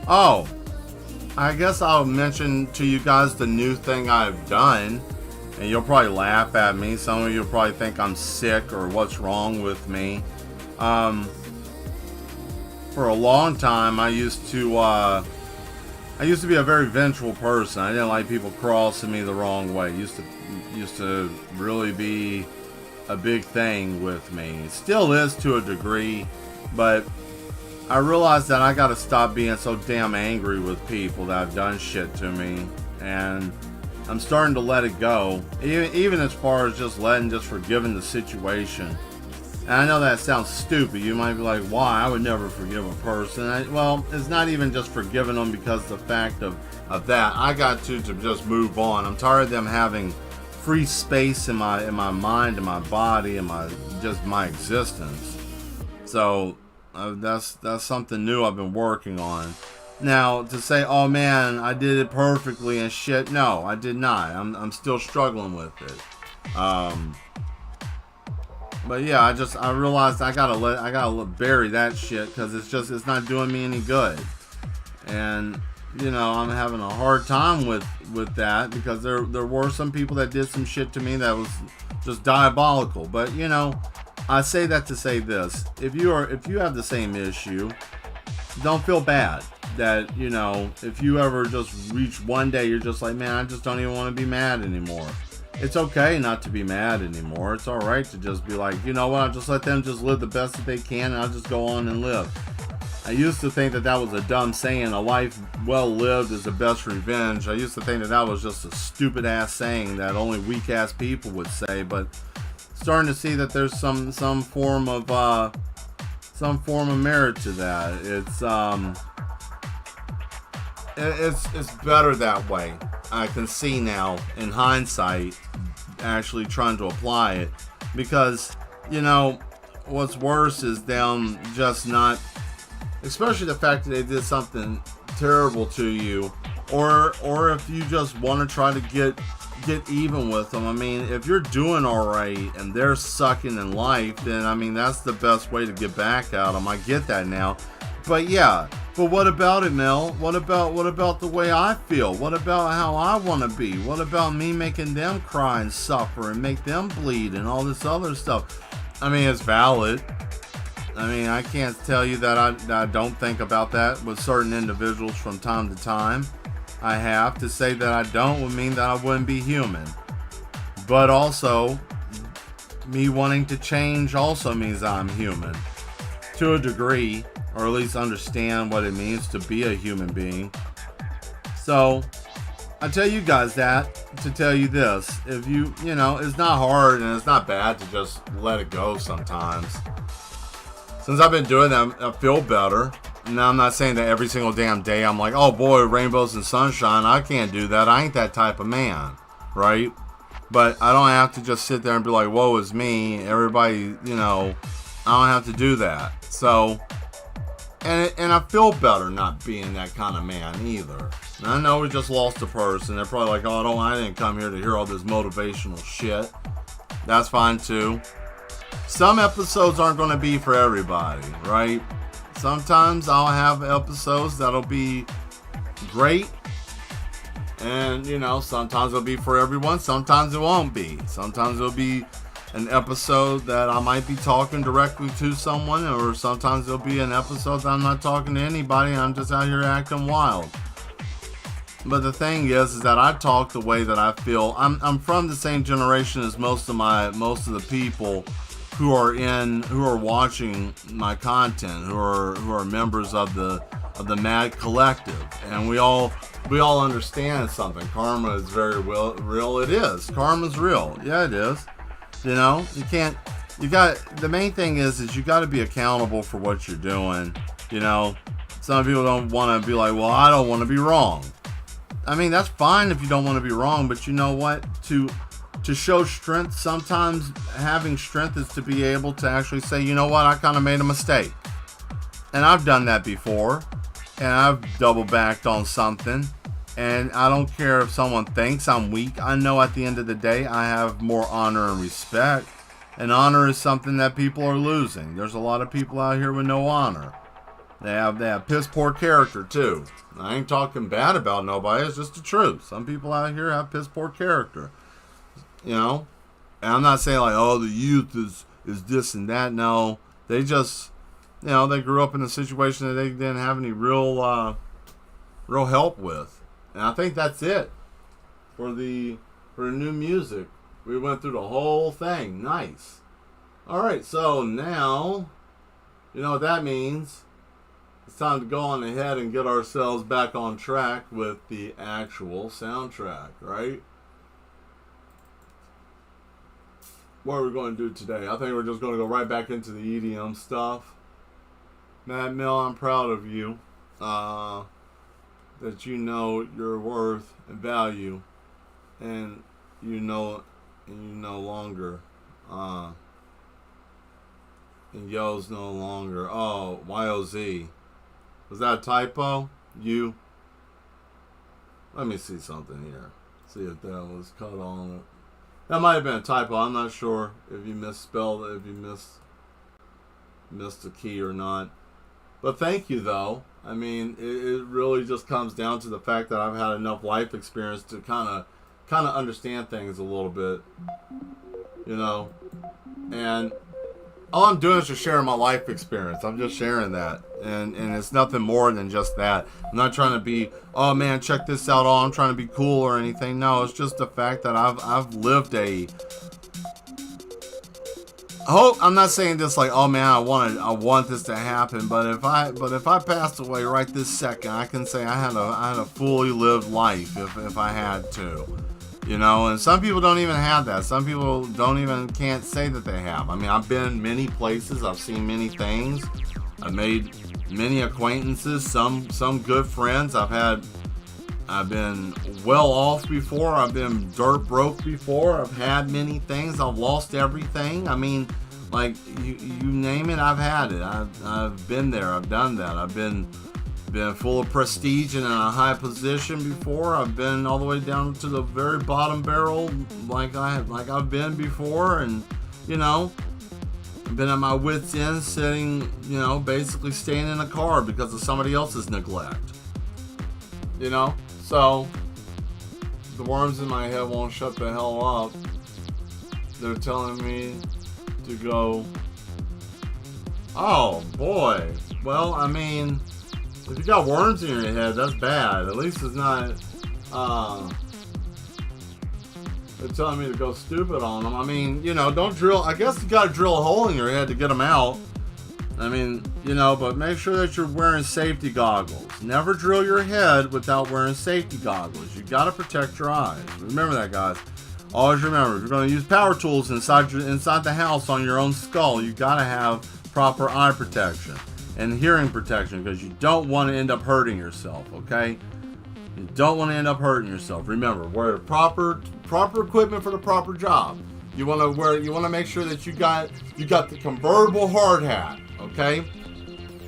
Oh, I guess I'll mention to you guys the new thing I've done. And you'll probably laugh at me. Some of you will probably think I'm sick or what's wrong with me. For a long time, I used to be a very vengeful person. I didn't like people crossing me the wrong way. Used to really be a big thing with me. It still is to a degree, but I realized that I gotta stop being so damn angry with people that have done shit to me, and I'm starting to let it go, even as far as just forgiving the situation. And I know that sounds stupid. You might be like, why? I would never forgive a person. Well, it's not even just forgiving them because the fact of that. I got to just move on. I'm tired of them having free space in my mind, in my body, in my existence. So that's something new I've been working on. Now, to say, oh man, I did it perfectly and shit, no, I did not. I'm still struggling with it. But yeah, I realized I gotta bury that shit because it's not doing me any good. And I'm having a hard time with that because there were some people that did some shit to me that was just diabolical. But I say that to say this: if you have the same issue, don't feel bad that if you ever just reach one day you're just like, man, I just don't even want to be mad anymore. It's okay not to be mad anymore. It's alright to just be like, you know what, I'll just let them just live the best that they can and I'll just go on and live. I used to think that was a dumb saying, a life well lived is the best revenge. I used to think that was just a stupid ass saying that only weak ass people would say, but starting to see that there's some form of merit to that. It's better that way. I can see now in hindsight actually trying to apply it, because what's worse is them just not, especially the fact that they did something terrible to you, or if you just want to try to get even with them. I mean, if you're doing alright and they're sucking in life, then that's the best way to get back at them. I get that now. But yeah, but what about it, Mel? What about the way I feel? What about how I want to be? What about me making them cry and suffer and make them bleed and all this other stuff? It's valid. I can't tell you that I don't think about that with certain individuals from time to time. I have to say that I don't would mean that I wouldn't be human. But also, me wanting to change also means I'm human. To a degree, or at least understand what it means to be a human being. So, I tell you guys that to tell you this. If it's not hard and it's not bad to just let it go sometimes. Since I've been doing that, I feel better. Now, I'm not saying that every single damn day I'm like, oh boy, rainbows and sunshine. I can't do that. I ain't that type of man, right? But I don't have to just sit there and be like, woe is me. Everybody, I don't have to do that. So, and I feel better not being that kind of man either. And I know we just lost a person. They're probably like, oh, I didn't come here to hear all this motivational shit. That's fine too. Some episodes aren't going to be for everybody, right? Sometimes I'll have episodes that'll be great. And, sometimes it'll be for everyone. Sometimes it won't be. Sometimes it'll be an episode that I might be talking directly to someone. Or sometimes it'll be an episode that I'm not talking to anybody and I'm just out here acting wild. But the thing is that I talk the way that I feel. I'm from the same generation as most of the people who are watching my content, who are members of the Mad Collective, and we all understand something. Karma is very real. It is. Karma's real. Yeah, it is. The main thing is you got to be accountable for what you're doing. Some people don't want to be like, well, I don't want to be wrong. That's fine if you don't want to be wrong, but you know what? To show strength, sometimes having strength is to be able to actually say, you know what, I kind of made a mistake. And I've done that before. And I've double backed on something. And I don't care if someone thinks I'm weak. I know at the end of the day, I have more honor and respect. And honor is something that people are losing. There's a lot of people out here with no honor. They have piss poor character too. I ain't talking bad about nobody. It's just the truth. Some people out here have piss poor character. And I'm not saying like, oh, the youth is this and that. No, they just, they grew up in a situation that they didn't have any real help with. And I think that's it for the new music. We went through the whole thing. Nice. Alright, so now, you know what that means. It's time to go on ahead and get ourselves back on track with the actual soundtrack, right? What are we going to do today? I think we're just going to go right back into the EDM stuff. Mad Mel, I'm proud of you. That you know your worth and value. And you know longer. And Yo's no longer. Oh, YOZ. Was that a typo? You? Let me see something here. See if that was cut on it. That might have been a typo. I'm not sure if you misspelled it, if you missed a key or not. But thank you, though. I mean, it really just comes down to the fact that I've had enough life experience to kind of understand things a little bit, you know. And all I'm doing is just sharing my life experience. I'm just sharing that, and it's nothing more than just that. I'm not trying to be, oh man, check this out. Oh, I'm trying to be cool or anything. No, it's just the fact that I've lived a. I'm not saying this like, oh man, I want this to happen. But if I passed away right this second, I can say I had a fully lived life if I had to. You know, and some people don't even have that. Some people can't say that they have. I mean, I've been many places. I've seen many things. I've made many acquaintances. Some good friends. I've been well off before. I've been dirt broke before. I've had many things. I've lost everything. I mean, like you name it, I've had it. I've been there. I've done that. I've been full of prestige and in a high position before. I've been all the way down to the very bottom barrel, like I've been before, and you know, I've been at my wits' end, sitting, you know, basically staying in a car because of somebody else's neglect. You know, so the worms in my head won't shut the hell up. They're telling me to go. Oh boy. Well, I mean, if you got worms in your head, that's bad. At least it's not, they're telling me to go stupid on them. I mean, you know, don't drill. I guess you got to drill a hole in your head to get them out. I mean, you know, but make sure that you're wearing safety goggles. Never drill your head without wearing safety goggles. You got to protect your eyes. Remember that, guys. Always remember, if you're going to use power tools inside the house on your own skull, you got to have proper eye protection and hearing protection, because you don't want to end up hurting yourself, okay? You don't want to end up hurting yourself. Remember, wear proper equipment for the proper job. You want to make sure that you got the convertible hard hat, okay?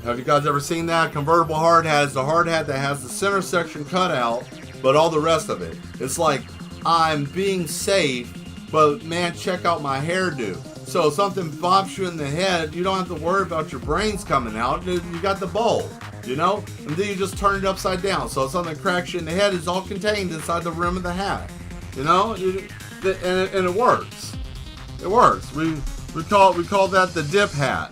Have you guys ever seen that? Convertible hard hat is the hard hat that has the center section cut out, but all the rest of it. It's like, I'm being safe, but man, check out my hairdo. So if something bops you in the head, you don't have to worry about your brains coming out. You got the bowl, you know? And then you just turn it upside down. So if something cracks you in the head, it's all contained inside the rim of the hat. You know? And it works. It works. We call that the dip hat.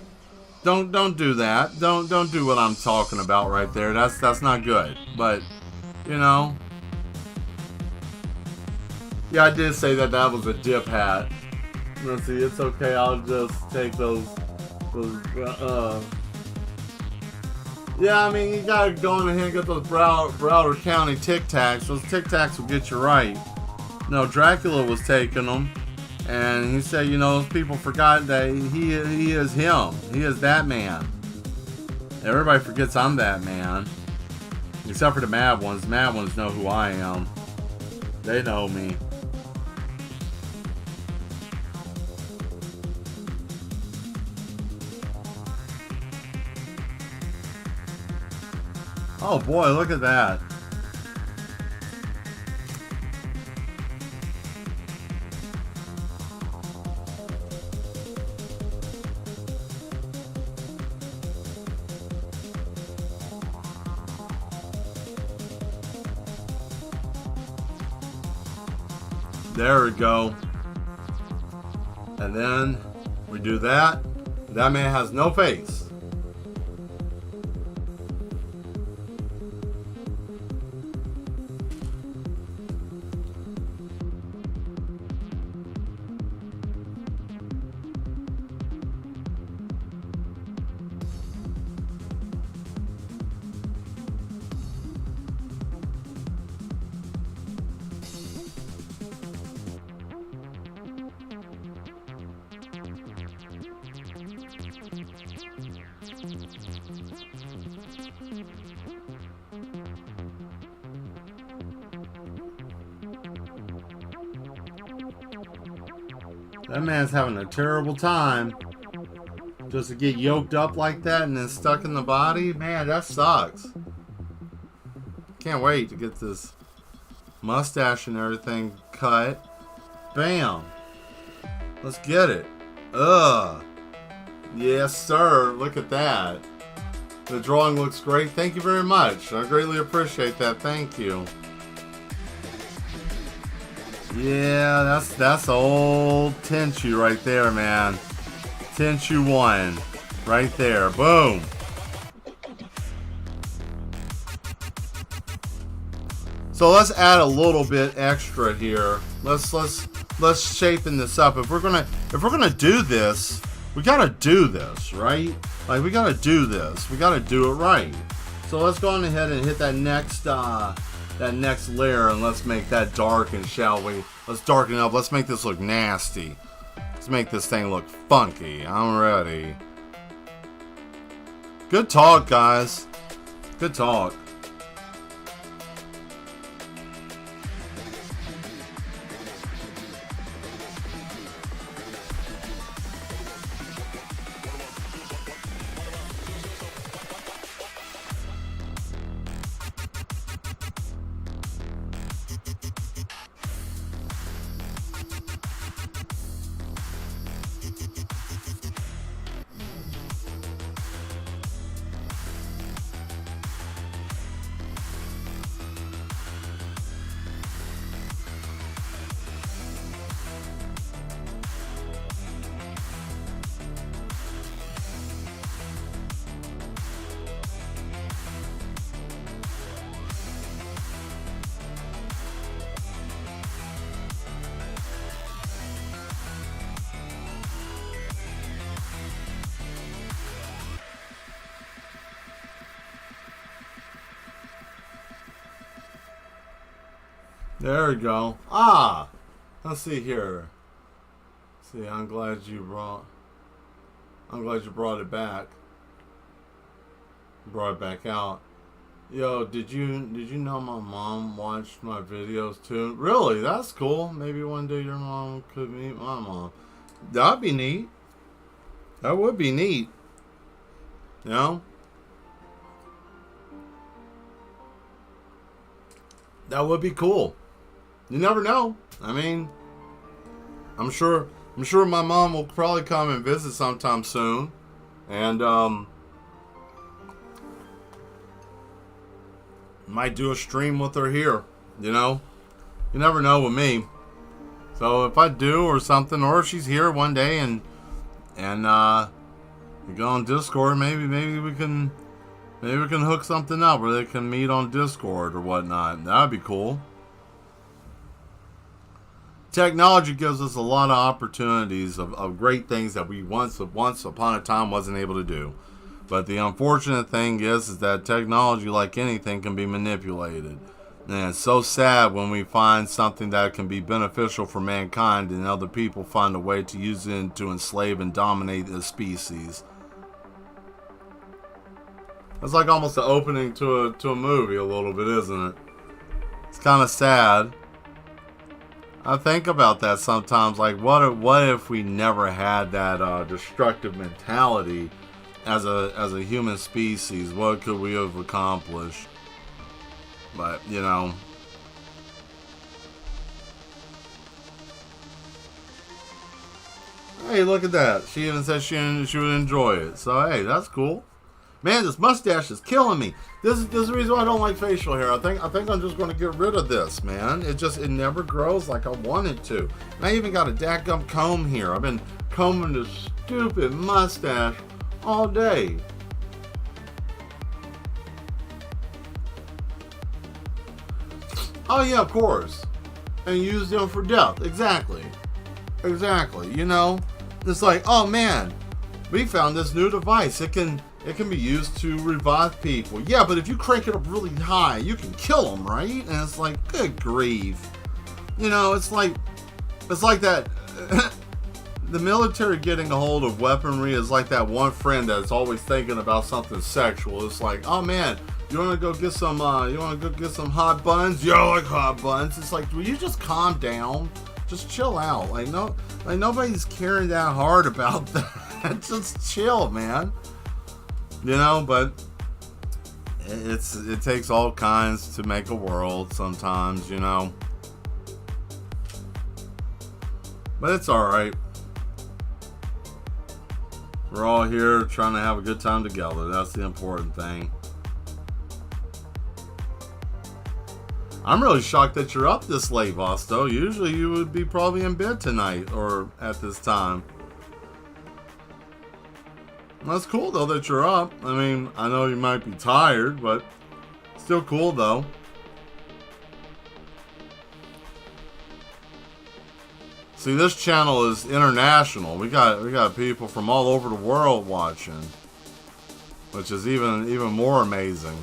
Don't do that. Don't do what I'm talking about right there. That's not good. But, you know. Yeah, I did say that was a dip hat. Let's see, it's okay, I'll just take those yeah, I mean, you gotta go on ahead and get those Broward County Tic Tacs. Those Tic Tacs will get you right. No, Dracula was taking them, and he said, you know, those people forgot that he is him. He is that man. Everybody forgets I'm that man. Except for the mad ones. The mad ones know who I am. They know me. Oh boy, look at that. There we go. And then we do that. That man has no face. That man's having a terrible time. Just to get yoked up like that and then stuck in the body. Man, that sucks. Can't wait to get this mustache and everything cut. Bam. Let's get it. Ugh. Yes, sir. Look at that. The drawing looks great. Thank you very much. I greatly appreciate that. Thank you. Yeah, that's old Tenchu right there, man. Tenchu 1. Right there. Boom. So let's add a little bit extra here. Let's shapen this up. If we're gonna do this, we gotta do this, right? Like, we gotta do this. We gotta do it right. So let's go on ahead and hit that next layer, and let's make that darken, shall we? Let's darken it up. Let's make this look nasty. Let's make this thing look funky. I'm ready. Good talk, guys. Good talk. There we go. Ah, let's see here. See, I'm glad you brought it back. Brought it back out. Yo, did you know my mom watched my videos too? Really? That's cool. Maybe one day your mom could meet my mom. That'd be neat. That would be neat. You know? That would be cool. You never know. I mean, I'm sure my mom will probably come and visit sometime soon, and might do a stream with her here. You know, you never know with me. So if I do or something, or if she's here one day and we go on Discord, maybe we can hook something up where they can meet on Discord or whatnot. That'd be cool. Technology gives us a lot of opportunities of great things that we once upon a time wasn't able to do. But the unfortunate thing is that technology, like anything, can be manipulated. And it's so sad when we find something that can be beneficial for mankind and other people find a way to use it to enslave and dominate the species. It's like almost the opening to a movie a little bit, isn't it? It's kind of sad. I think about that sometimes, like what if we never had that destructive mentality as a human species? What could we have accomplished? But you know, hey, look at that. She even said she would enjoy it. So hey, that's cool. Man, this mustache is killing me. This is the reason why I don't like facial hair. I think I'm just going to get rid of this, man. It never grows like I want it to. And I even got a dadgum comb here. I've been combing this stupid mustache all day. Oh yeah, of course. And use them for death. Exactly. You know, it's like, oh man, we found this new device. It can be used to revive people. Yeah, but if you crank it up really high, you can kill them, right? And it's like, good grief. You know, it's like that. The military getting a hold of weaponry is like that one friend that's always thinking about something sexual. It's like, oh man, you want to go get some hot buns? Yeah, I like hot buns. It's like, will you just calm down? Just chill out. Like nobody's caring that hard about that. Just chill, man. You know, but it takes all kinds to make a world sometimes, you know. But it's alright. We're all here trying to have a good time together. That's the important thing. I'm really shocked that you're up this late, Vosto. Usually you would be probably in bed tonight or at this time. That's cool though that you're up. I mean, I know you might be tired, but still cool though. See, this channel is international. We got people from all over the world watching, which is even more amazing.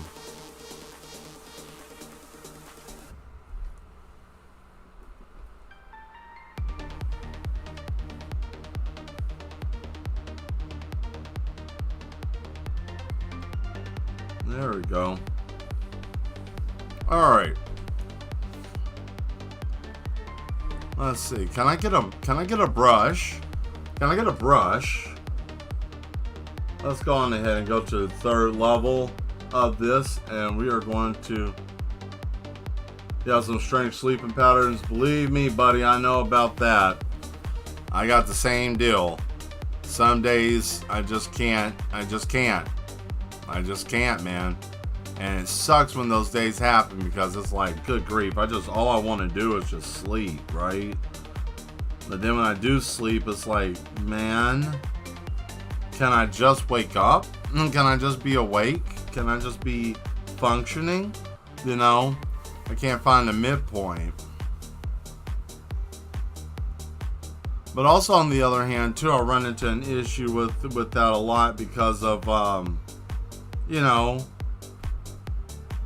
There we go. All right. Let's see. Can I get a brush? Can I get a brush? Let's go on ahead and go to the third level of this, and we are going to. You have some strange sleeping patterns. Believe me, buddy, I know about that. I got the same deal. Some days I just can't. I just can't, man. And it sucks when those days happen because it's like, good grief, all I want to do is just sleep, right? But then when I do sleep, it's like, man, can I just wake up? Can I just be awake? Can I just be functioning? You know, I can't find a midpoint. But also on the other hand, too, I run into an issue with that a lot because of, you know,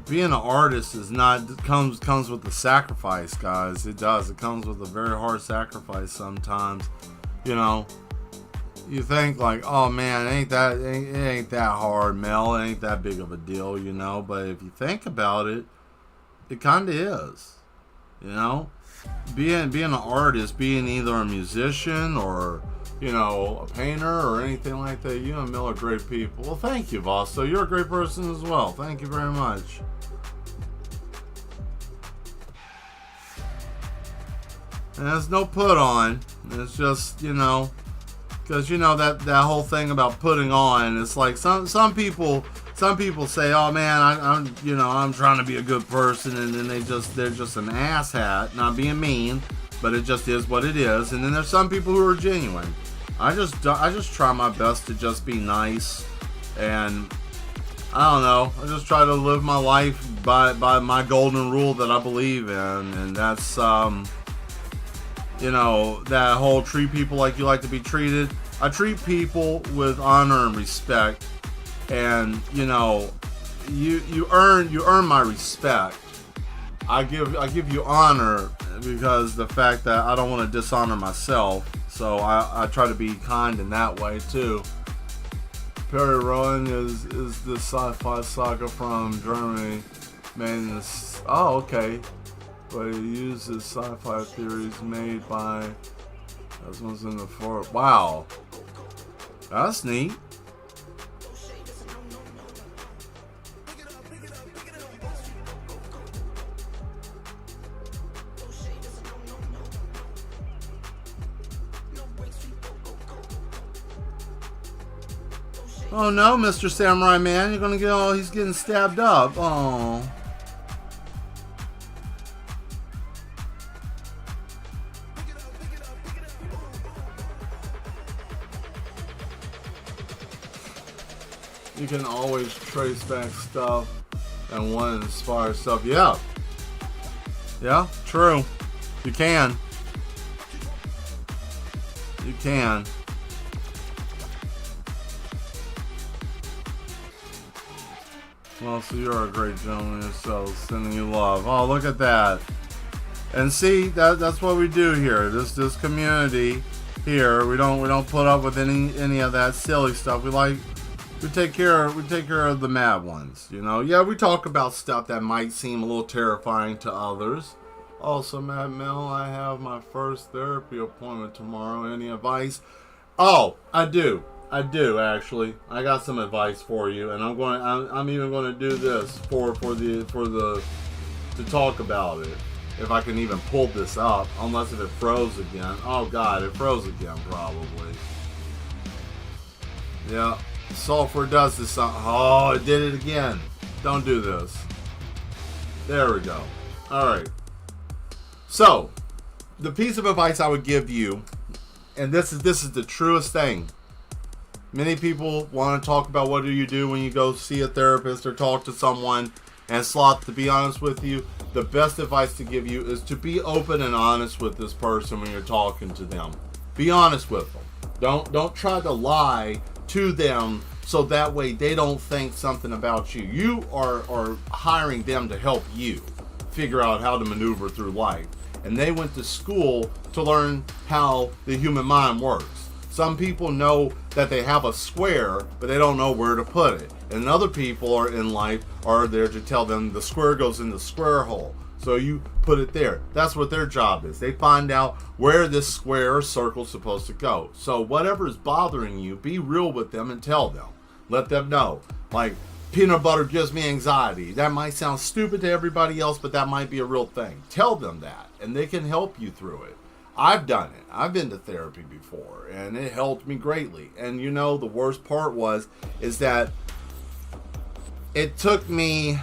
being an artist is not comes with the sacrifice, guys. It does. It comes with a very hard sacrifice sometimes. You know, you think like, oh man, it ain't that hard, Mel. It ain't that big of a deal, you know. But if you think about it, it kind of is. You know, being an artist, being either a musician or, you know, a painter or anything like that. You and Mel are great people. Well, thank you, boss. So you're a great person as well. Thank you very much. And there's no put on. It's just, you know, because you know that whole thing about putting on. It's like some people say, oh man, I'm trying to be a good person, and then they're just an asshat. Not being mean, but it just is what it is. And then there's some people who are genuine. I just try my best to just be nice, and I don't know. I just try to live my life by my golden rule that I believe in, and that's you know, that whole treat people like you like to be treated. I treat people with honor and respect, and you know, you earn my respect. I give you honor because the fact that I don't want to dishonor myself. So I try to be kind in that way too. Perry Rowan is the sci-fi saga from Germany. Man, oh okay. But he uses sci-fi theories made by this one's in the fort. Wow, that's neat. Oh no, Mr. Samurai Man, you're gonna get he's getting stabbed up. Oh. You can always trace back stuff and want to inspire stuff. Yeah. Yeah, true. You can. You can. Well, so you're a great gentleman yourself, sending you love. Oh, look at that. And see, that's what we do here. This community here, we don't put up with any of that silly stuff. We take care of the mad ones, you know. Yeah, we talk about stuff that might seem a little terrifying to others. Also, Mad Mel, I have my first therapy appointment tomorrow. Any advice? Oh, I do actually. I got some advice for you, and I'm even going to do this for the to talk about it. If I can even pull this up, unless if it froze again. Oh God, it froze again probably. Yeah, software does this. Oh, it did it again. Don't do this. There we go. All right. So, the piece of advice I would give you, and this is the truest thing. Many people want to talk about what do you do when you go see a therapist or talk to someone. And Sloth, to be honest with you, the best advice to give you is to be open and honest with this person when you're talking to them. Be honest with them. Don't try to lie to them so that way they don't think something about you. You are hiring them to help you figure out how to maneuver through life. And they went to school to learn how the human mind works. Some people know that they have a square, but they don't know where to put it. And other people are in life are there to tell them the square goes in the square hole. So you put it there. That's what their job is. They find out where this square or circle is supposed to go. So whatever is bothering you, be real with them and tell them. Let them know. Like, peanut butter gives me anxiety. That might sound stupid to everybody else, but that might be a real thing. Tell them that, and they can help you through it. I've done it. I've been to therapy before, and it helped me greatly. And you know, the worst part is that it took me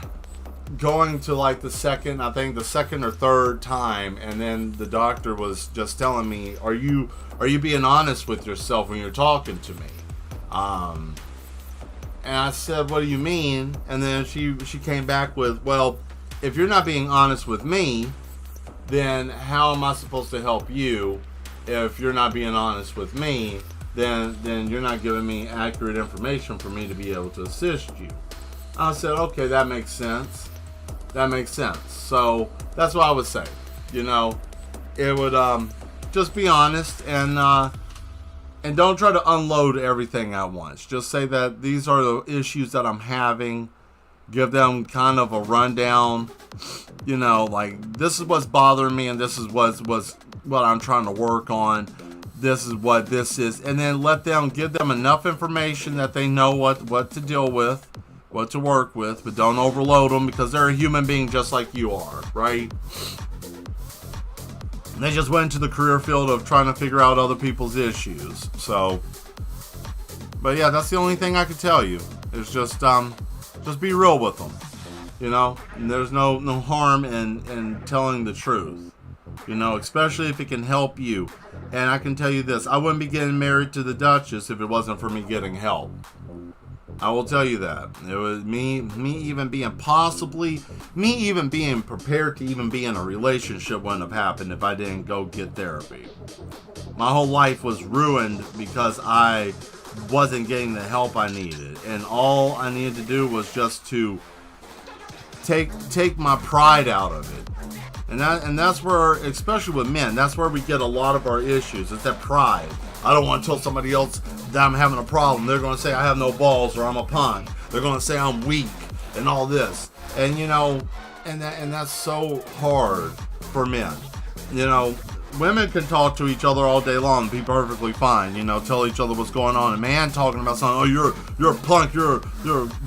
going to like the second or third time, and then the doctor was just telling me, are you being honest with yourself when you're talking to me? And I said, what do you mean? And then she came back with, well, if you're not being honest with me, then how am I supposed to help you? If you're not being honest with me, then you're not giving me accurate information for me to be able to assist you. I said, okay, that makes sense. So that's what I would say. You know, it would just be honest and don't try to unload everything at once. Just say that these are the issues that I'm having. Give them kind of a rundown. You know, like, this is what's bothering me, and this is what I'm trying to work on. This is what this is, and then give them enough information that they know what to deal with, what to work with, but don't overload them because they're a human being just like you are, right? And they just went into the career field of trying to figure out other people's issues. So, but yeah, that's the only thing I could tell you. Is just be real with them. You know, and there's no harm in telling the truth. You know, especially if it can help you. And I can tell you this, I wouldn't be getting married to the Duchess if it wasn't for me getting help. I will tell you that. It was me even being prepared to even be in a relationship wouldn't have happened if I didn't go get therapy. My whole life was ruined because I wasn't getting the help I needed. And all I needed to do was just to take my pride out of it. And that's where, especially with men, that's where we get a lot of our issues. It's that pride. I don't want to tell somebody else that I'm having a problem. They're going to say I have no balls or I'm a punk. They're going to say I'm weak and all this. And you know, and that's so hard for men. You know, women can talk to each other all day long and be perfectly fine. You know, tell each other what's going on. A man talking about something, oh, you're a punk, you're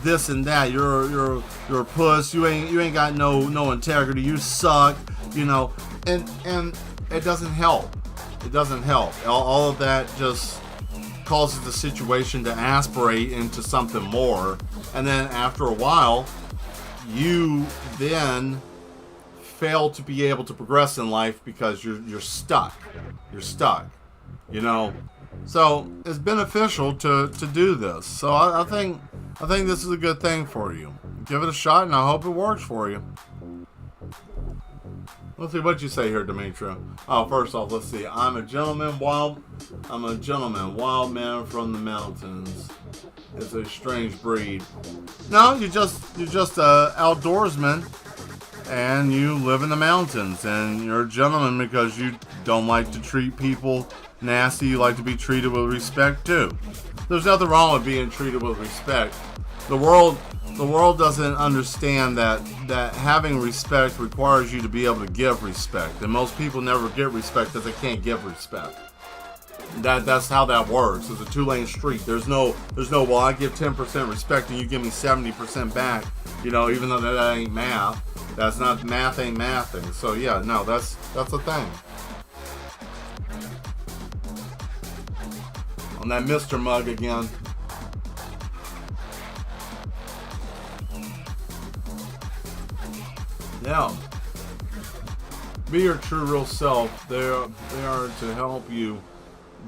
this and that, you're a puss, you ain't got no integrity, you suck. You know, and it doesn't help. It doesn't help. All of that just causes the situation to aspirate into something more. And then after a while, you then fail to be able to progress in life because you're stuck. You're stuck. You know. So it's beneficial to do this. So I think this is a good thing for you. Give it a shot, and I hope it works for you. Let's see what you say here, Demetria. Oh, first off, let's see. I'm a gentleman, wild man from the mountains. It's a strange breed. No, you're just a outdoorsman, and you live in the mountains, and you're a gentleman because you don't like to treat people nasty. You like to be treated with respect too. There's nothing wrong with being treated with respect. The world the world doesn't understand that having respect requires you to be able to give respect, and most people never get respect because they can't give respect. That's how that works. It's a two-lane street. There's no well, I give 10% respect and you give me 70% back, even though that ain't math. That's not math, ain't mathing. So yeah, no, that's a thing. On that Mr. Mug again. Yeah. Be your true real self. They are to help you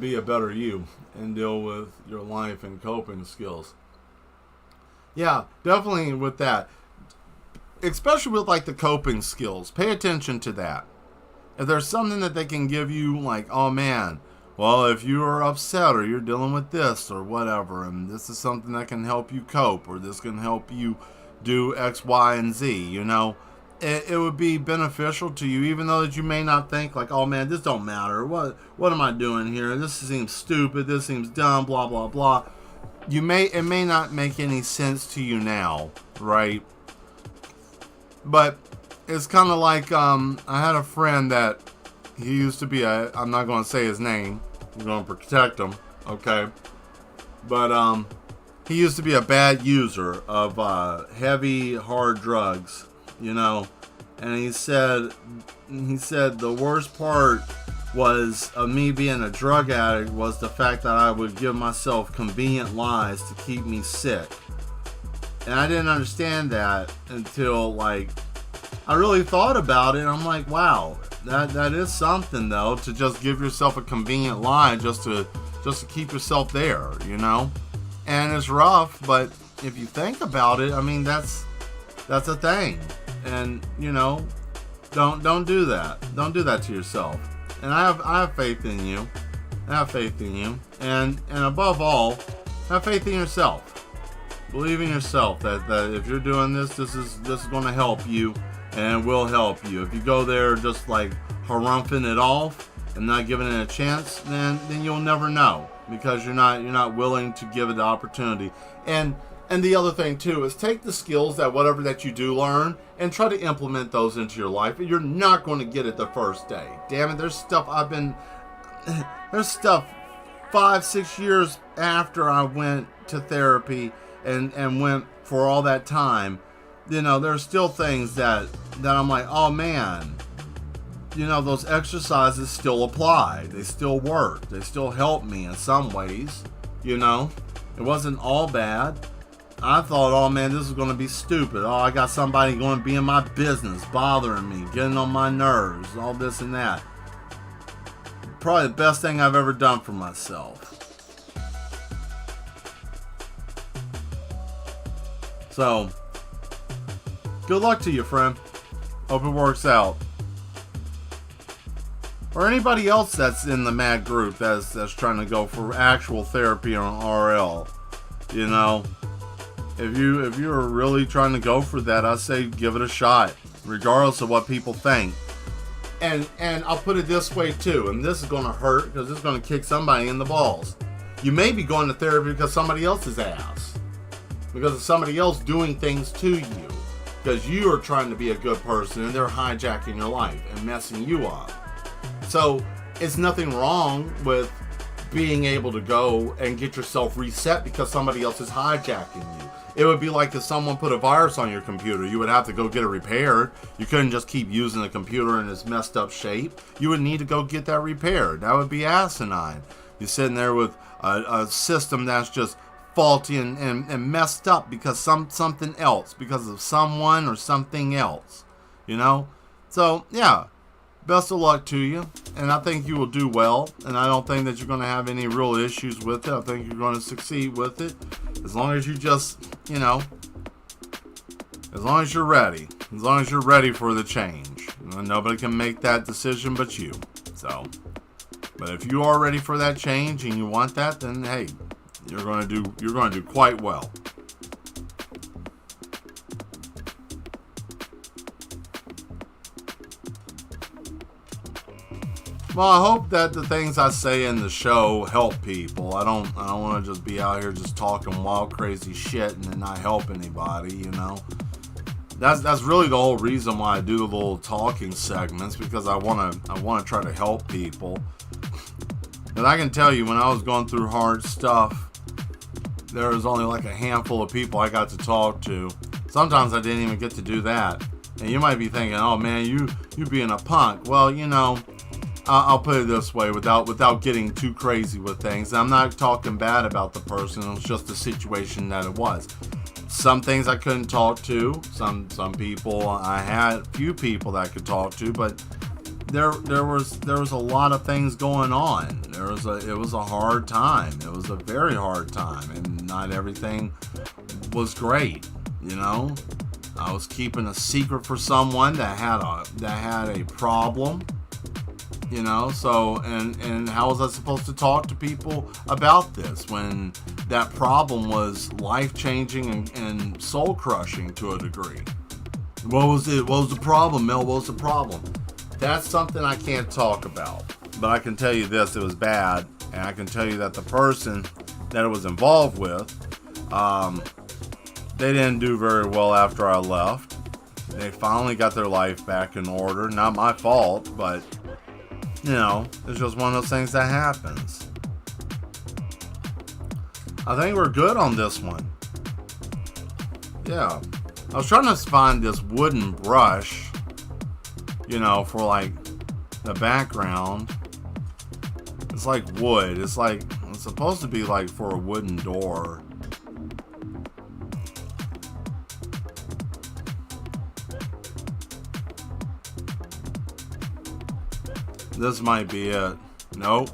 be a better you and deal with your life and coping skills. Yeah, definitely with that. Especially with like the coping skills. Pay attention to that. If there's something that they can give you, like, oh man, well, if you are upset or you're dealing with this or whatever, and this is something that can help you cope, or this can help you do X, Y, and Z, it would be beneficial to you, even though that you may not think like, oh man, this don't matter. What am I doing here? This seems stupid. This seems dumb. Blah blah blah. It may not make any sense to you now, right? But it's kind of like I had a friend that he used to be I'm not going to say his name. I'm going to protect him, okay? But he used to be a bad user of heavy, hard drugs. And he said the worst part was of me being a drug addict was the fact that I would give myself convenient lies to keep me sick. And I didn't understand that until like I really thought about it, and I'm like, wow, that is something though, to just give yourself a convenient lie just to keep yourself there, And it's rough, but if you think about it, I mean that's a thing. And don't do that. Don't do that to yourself. And I have faith in you. And above all, have faith in yourself. Believe in yourself that if you're doing this is going to help you, and it will help you. If you go there just like harumphing it off and not giving it a chance, then you'll never know, because you're not willing to give it the opportunity. And the other thing too is take the skills whatever that you do learn and try to implement those into your life. You're not going to get it the first day. Damn it, there's stuff 5-6 years after I went to therapy and went for all that time. There's still things that I'm like, oh man, those exercises still apply. They still work. They still help me in some ways. It wasn't all bad. I thought, oh man, this is going to be stupid. Oh, I got somebody going to be in my business, bothering me, getting on my nerves, all this and that. Probably the best thing I've ever done for myself. So, good luck to you, friend. Hope it works out. Or anybody else that's in the MAD group that's trying to go for actual therapy on RL. If you're really trying to go for that, I say give it a shot, regardless of what people think. And I'll put it this way too, and this is going to hurt because it's going to kick somebody in the balls. You may be going to therapy because somebody else is ass, because of somebody else doing things to you, because you are trying to be a good person and they're hijacking your life and messing you up. So it's nothing wrong with being able to go and get yourself reset because somebody else is hijacking you. It would be like if someone put a virus on your computer. You would have to go get it repaired. You couldn't just keep using the computer in its messed up shape. You would need to go get that repaired. That would be asinine. You're sitting there with a system that's just faulty and messed up because something else, because of someone or something else. So yeah, best of luck to you, and I think you will do well, and I don't think that you're going to have any real issues with it. I think you're going to succeed with it, as long as you just, as long as you're ready for the change. Nobody can make that decision but you. So, but if you are ready for that change and you want that, then hey, you're going to do quite well. Well, I hope that the things I say in the show help people. I don't want to just be out here just talking wild, crazy shit and then not help anybody. You know, that's really the whole reason why I do the little talking segments, because I want to try to help people. And I can tell you, when I was going through hard stuff, there was only like a handful of people I got to talk to. Sometimes I didn't even get to do that. And you might be thinking, oh man, you being a punk. Well, you know, I'll put it this way, without getting too crazy with things. I'm not talking bad about the person. It was just the situation that it was. Some things I couldn't talk to. Some people, I had few people that I could talk to, but there was a lot of things going on. It was a hard time. It was a very hard time, and not everything was great. You know, I was keeping a secret for someone that had a problem. You know, so and how was I supposed to talk to people about this when that problem was life-changing and soul-crushing to a degree? What was it? What was the problem, Mel? What was the problem? That's something I can't talk about. But I can tell you this, it was bad. And I can tell you that the person that it was involved with, they didn't do very well after I left. They finally got their life back in order. Not my fault, but, you know, it's just one of those things that happens. I think we're good on this one. Yeah. I was trying to find this wooden brush, you know, for like the background. It's like wood. It's supposed to be like for a wooden door. This might be it. Nope.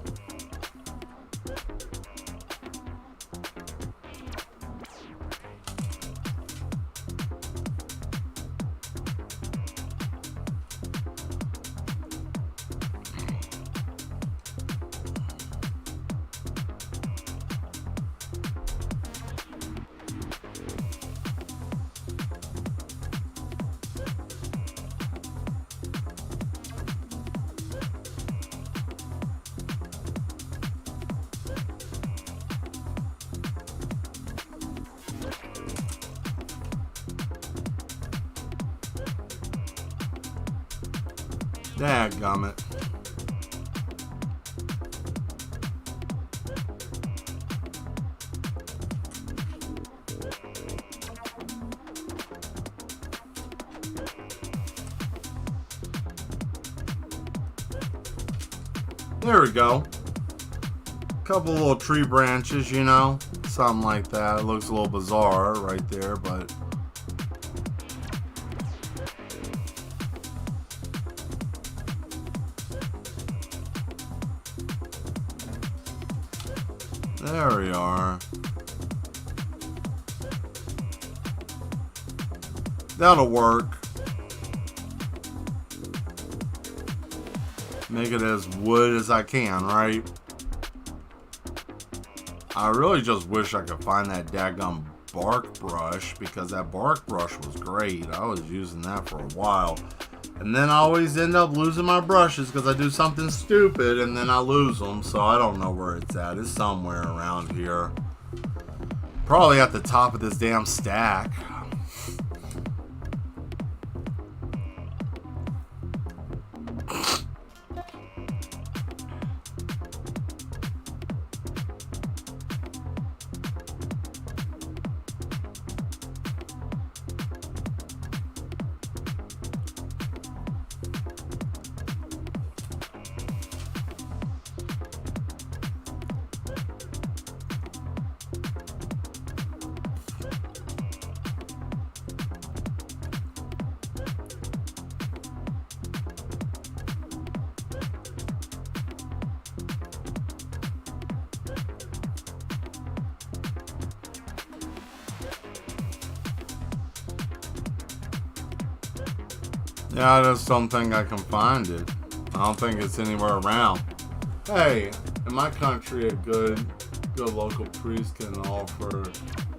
Dadgummit. There we go. Couple little tree branches, you know, something like that. It looks a little bizarre right there, but there we are. That'll work. Make it as wood as I can, right? I really just wish I could find that daggum bark brush, because that bark brush was great. I was using that for a while. And then I always end up losing my brushes because I do something stupid and then I lose them. So I don't know where it's at. It's somewhere around here. Probably at the top of this damn stack. Yeah, I just don't think I can find it. I don't think it's anywhere around. Hey, in my country, a good local priest can offer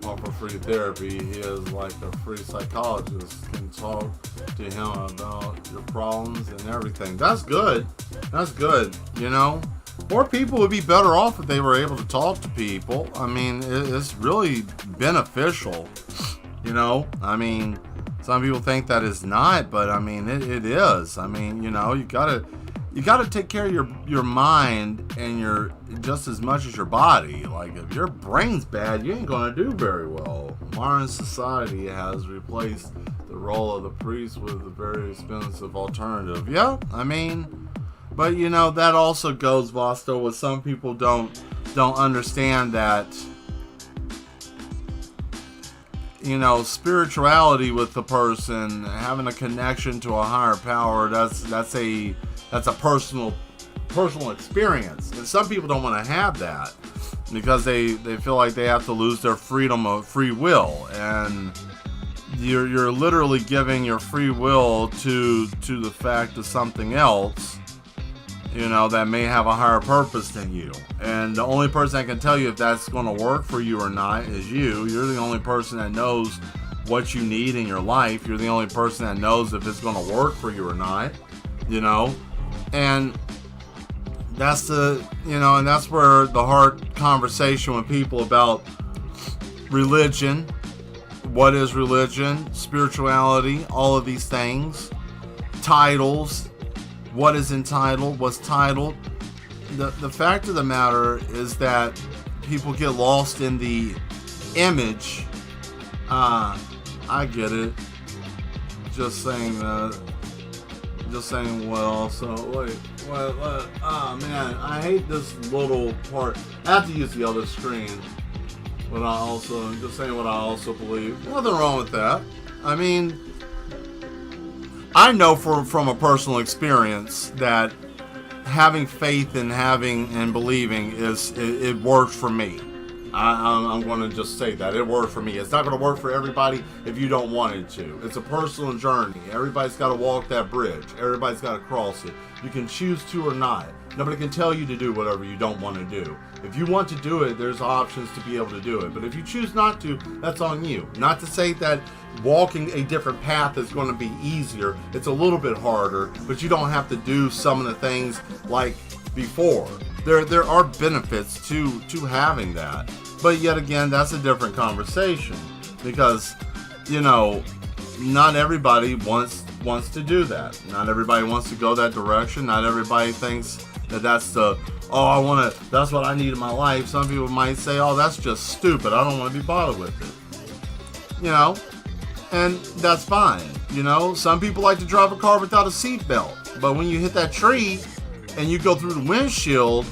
offer free therapy. He is like a free psychologist. Can talk to him about your problems and everything. That's good. That's good. You know, more people would be better off if they were able to talk to people. I mean, it's really beneficial. You know, I mean, some people think that it's not, but I mean, it is. I mean, you know, you gotta take care of your mind and your just as much as your body. Like, if your brain's bad, you ain't gonna do very well. Modern society has replaced the role of the priest with a very expensive alternative. Yeah, I mean, but you know, that also goes, Vosto, with some people don't understand that, you know, spirituality with the person, having a connection to a higher power, that's a personal experience. And some people don't want to have that because they feel like they have to lose their freedom of free will. And you're literally giving your free will to the fact of something else, you know, that may have a higher purpose than you. And the only person that can tell you if that's going to work for you or not is you. You're the only person that knows what you need in your life. You're the only person that knows if it's going to work for you or not, you know. And that's and that's where the hard conversation with people about religion, what is religion, spirituality, all of these things, titles, what is entitled, what's titled. The fact of the matter is that people get lost in the image. I get it. Just saying well, so wait, oh man, I hate this little part. I have to use the other screen. But I'm just saying what I also believe. Nothing wrong with that. I mean, I know from a personal experience that having faith and believing it works for me. I'm going to just say that it worked for me. It's not going to work for everybody if you don't want it to. It's a personal journey. Everybody's got to walk that bridge. Everybody's got to cross it. You can choose to or not. Nobody can tell you to do whatever you don't want to do. If you want to do it, there's options to be able to do it. But if you choose not to, that's on you. Not to say that walking a different path is going to be easier. It's a little bit harder, but you don't have to do some of the things like before. There are benefits to having that. But yet again, that's a different conversation because, you know, not everybody wants to do that. Not everybody wants to go that direction. Not everybody thinks that's that's what I need in my life. Some people might say, oh, that's just stupid. I don't want to be bothered with it. You know, and that's fine. You know, some people like to drive a car without a seatbelt. But when you hit that tree and you go through the windshield,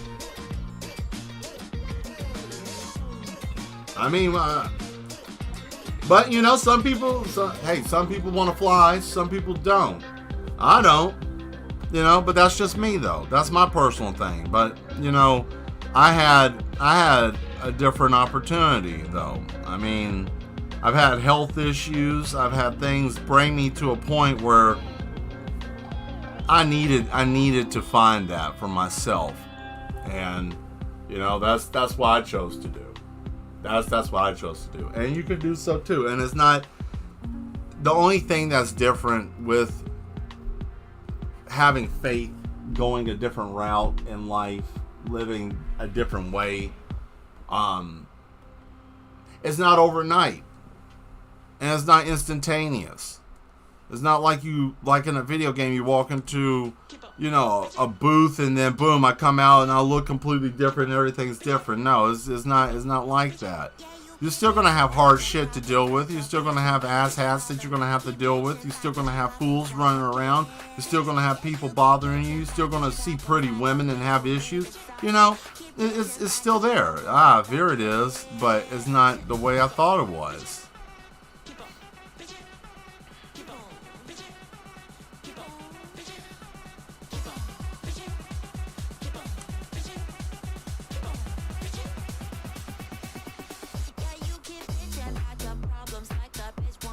I mean, but you know, some people want to fly, some people don't. I don't, you know, but that's just me though. That's my personal thing. But you know, I had a different opportunity though. I mean, I've had health issues. I've had things bring me to a point where I needed to find that for myself, and you know, that's what I chose to do. That's what I chose to do. And you can do so too. And it's not the only thing that's different with having faith, going a different route in life, living a different way. It's not overnight. And it's not instantaneous. It's not like in a video game, you walk into, you know, a booth and then boom, I come out and I look completely different and everything's different. No, it's not like that. You're still going to have hard shit to deal with. You're still going to have asshats that you're going to have to deal with. You're still going to have fools running around. You're still going to have people bothering you. You're still going to see pretty women and have issues. You know, it's still there. There it is, but it's not the way I thought it was.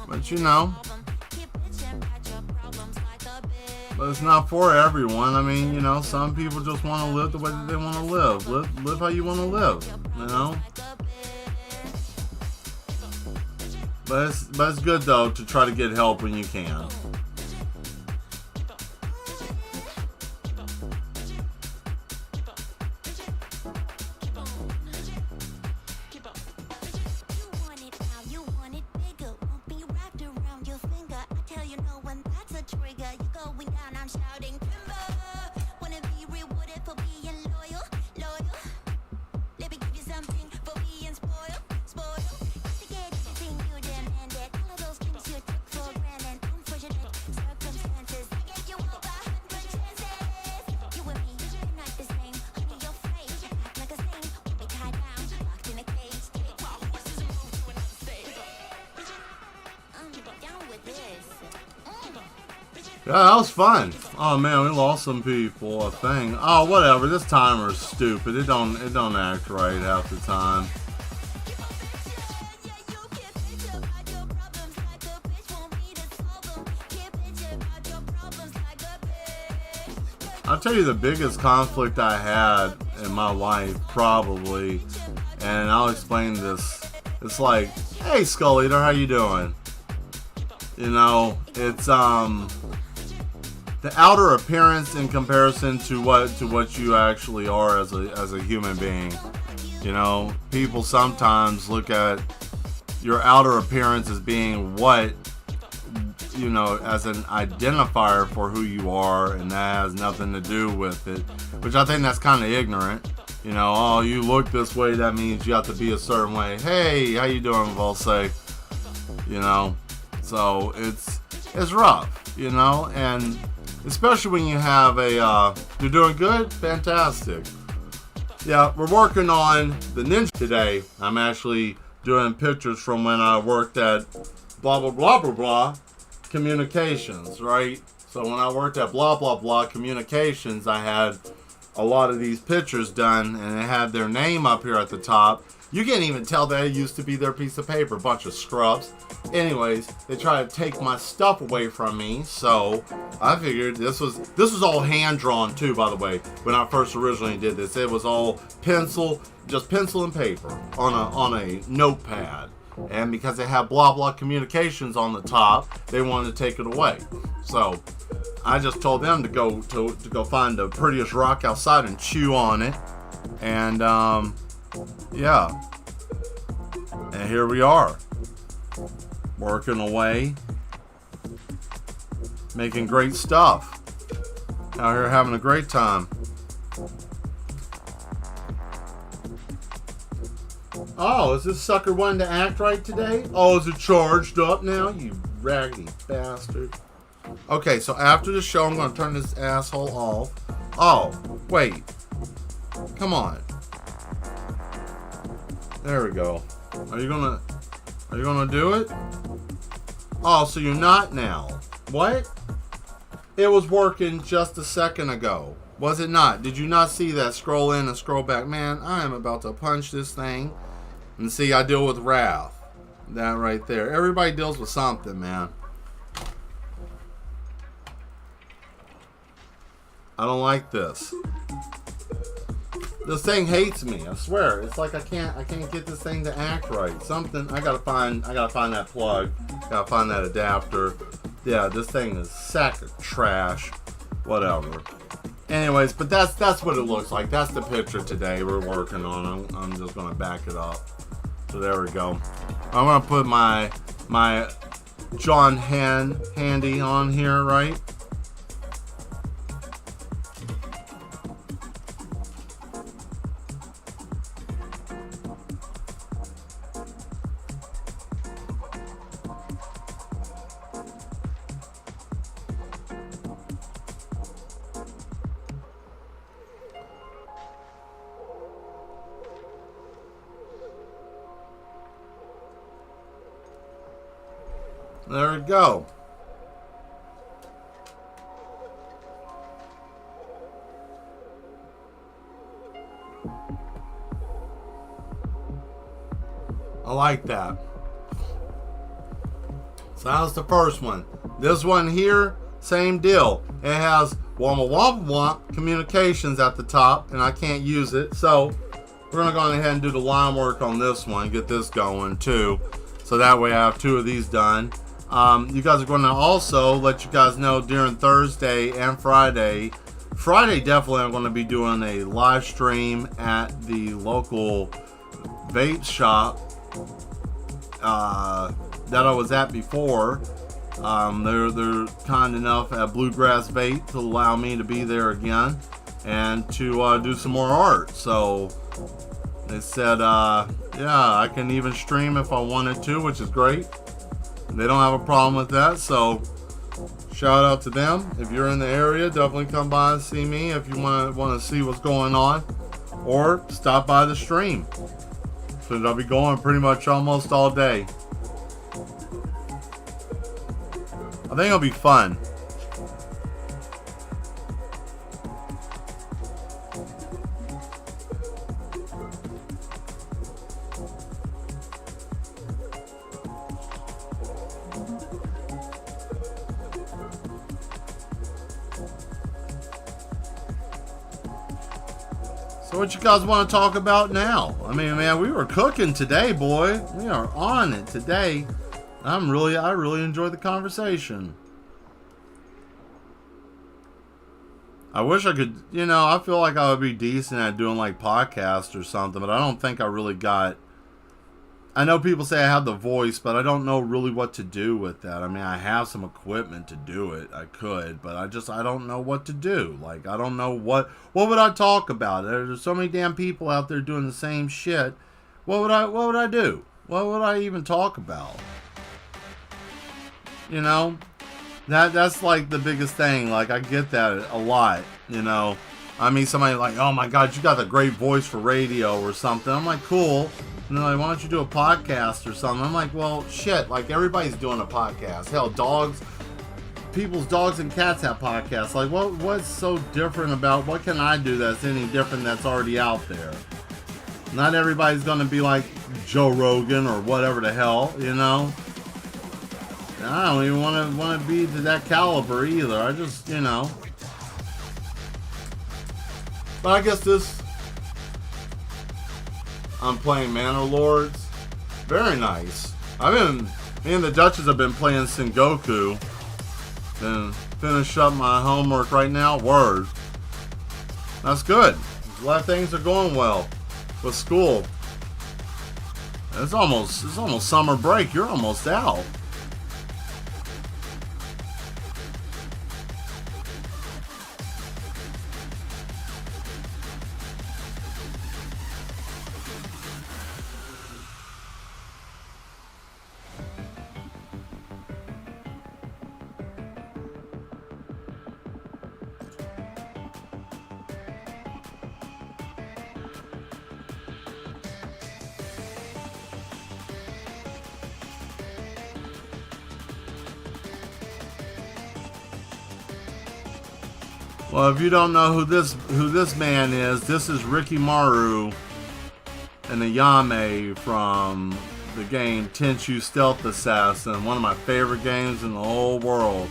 But you know, but it's not for everyone. I mean, you know, some people just want to live the way that they want to live. Live how you want to live, you know? But it's good though to try to get help when you can. Yeah, that was fun. Oh man, we lost some people, I think. Oh, whatever. This timer's stupid. It don't act right half the time. I'll tell you the biggest conflict I had in my life, probably, and I'll explain this. It's like, hey, Skull Eater, how you doing? You know, it's the outer appearance in comparison to what you actually are as a human being. You know, people sometimes look at your outer appearance as being what, you know, as an identifier for who you are, and that has nothing to do with it, which I think that's kind of ignorant. You know, oh, you look this way, that means you have to be a certain way. Hey, how you doing, Volse? You know, so it's rough, you know, and especially when you have you're doing good? Fantastic. Yeah, we're working on the Ninja today. I'm actually doing pictures from when I worked at blah, blah, blah, blah, blah, communications, right? So when I worked at blah, blah, blah, communications, I had a lot of these pictures done, and it had their name up here at the top. You can't even tell that it used to be their piece of paper, bunch of scrubs. Anyways, they try to take my stuff away from me, so I figured this was all hand drawn too, by the way. When I first originally did this, it was all just pencil and paper on a notepad. And because they had blah blah communications on the top, they wanted to take it away. So I just told them to go find the prettiest rock outside and chew on it. And yeah. And here we are. Working away. Making great stuff. Out here having a great time. Oh, is this sucker wanting to act right today? Oh, is it charged up now? You raggedy bastard. Okay, so after the show, I'm going to turn this asshole off. Oh, wait. Come on. There we go. Are you gonna do it? Oh, so you're not now. What? It was working just a second ago. Was it not? Did you not see that? Scroll in and scroll back. Man, I am about to punch this thing. And see, I deal with wrath. That right there. Everybody deals with something, man. I don't like this. This thing hates me. I swear. It's like I can't get this thing to act right. Something. I gotta find that plug. Gotta find that adapter. Yeah, this thing is a sack of trash. Whatever. Anyways, but that's what it looks like. That's the picture today we're working on. I'm just gonna back it up. So there we go. I'm gonna put my John Handy on here, right? There we go. I like that. So that was the first one. This one here, same deal. It has womp womp womp communications at the top, and I can't use it. So we're gonna go ahead and do the line work on this one, get this going too. So that way I have 2 of these done. You guys are going to also let you guys know during Thursday and Friday. Friday, definitely I'm going to be doing a live stream at the local vape shop that I was at before. They're kind enough at Bluegrass Vape to allow me to be there again and to do some more art. So they said, yeah, I can even stream if I wanted to, which is great. They don't have a problem with that, so shout out to them. If you're in the area, definitely come by and see me if you want to see what's going on, or stop by the stream. So I'll be going pretty much almost all day. I think it'll be fun. So what you guys want to talk about now? I mean, man, we were cooking today, boy. We are on it today. I really enjoyed the conversation. I wish I could, I feel like I would be decent at doing like podcasts or something, but I don't think I really got. I know people say I have the voice, but I don't know really what to do with that. I mean, I have some equipment to do it. I could, but I don't know what to do. Like, I don't know what would I talk about? There's so many damn people out there doing the same shit. What would I do? What would I even talk about? That's like the biggest thing. Like, I get that a lot, I mean, somebody like, oh my God, you got a great voice for radio or something. I'm like, cool. And they're like, why don't you do a podcast or something? I'm like, well, shit, like everybody's doing a podcast. Hell, people's dogs and cats have podcasts. Like, what's so different about, what can I do that's any different that's already out there? Not everybody's going to be like Joe Rogan or whatever the hell, I don't even want to be to that caliber either. I just, But I guess I'm playing Manor Lords. Very nice. Me and the Duchess have been playing Sengoku. Then finish up my homework right now. Word. That's good. A lot of things are going well with school. It's almost summer break. You're almost out. Well, if you don't know who this man is, this is Ricky Maru and the Yame from the game Tenchu Stealth Assassin, one of my favorite games in the whole world.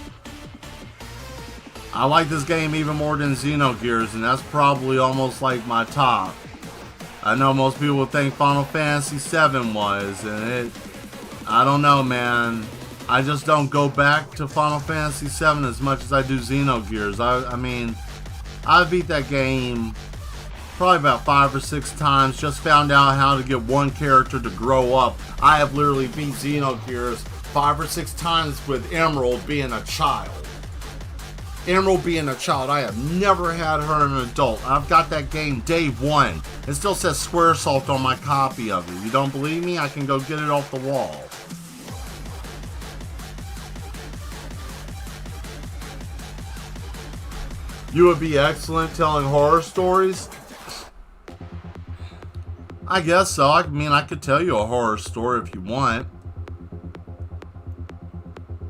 I like this game even more than Xenogears, and that's probably almost like my top. I know most people would think Final Fantasy VII was, and I don't know, man. I just don't go back to Final Fantasy VII as much as I do Xenogears. I mean, I beat that game probably about 5 or 6 times. Just found out how to get one character to grow up. I have literally beat Xenogears 5 or 6 times with Emerald being a child. Emerald being a child. I have never had her an adult. I've got that game day one. It still says Squaresoft on my copy of it. You don't believe me? I can go get it off the wall. You would be excellent telling horror stories? I guess so. I mean, I could tell you a horror story if you want.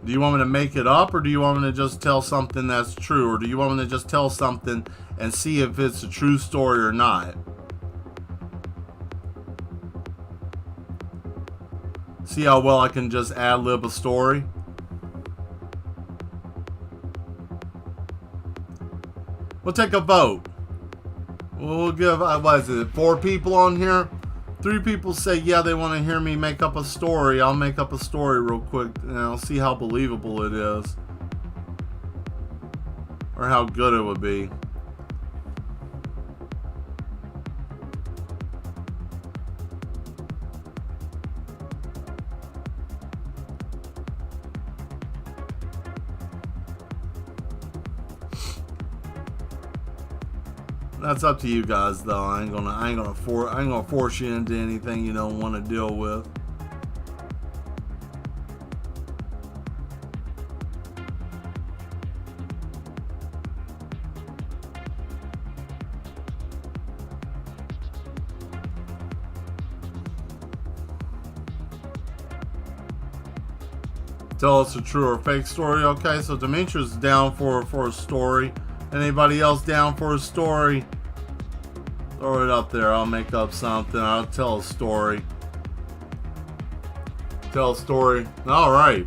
Do you want me to make it up, or do you want me to just tell something that's true? Or do you want me to just tell something and see if it's a true story or not? See how well I can just ad-lib a story? We'll take a vote. We'll give, what is it, 4 people on here? 3 people say, yeah, they want to hear me make up a story. I'll make up a story real quick and I'll see how believable it is. Or how good it would be. That's up to you guys, though. I ain't gonna force you into anything you don't want to deal with. Tell us a true or fake story. Okay, so Demetrius is down for a story. Anybody else down for a story? Throw it up there. I'll make up something. I'll tell a story. Tell a story. All right.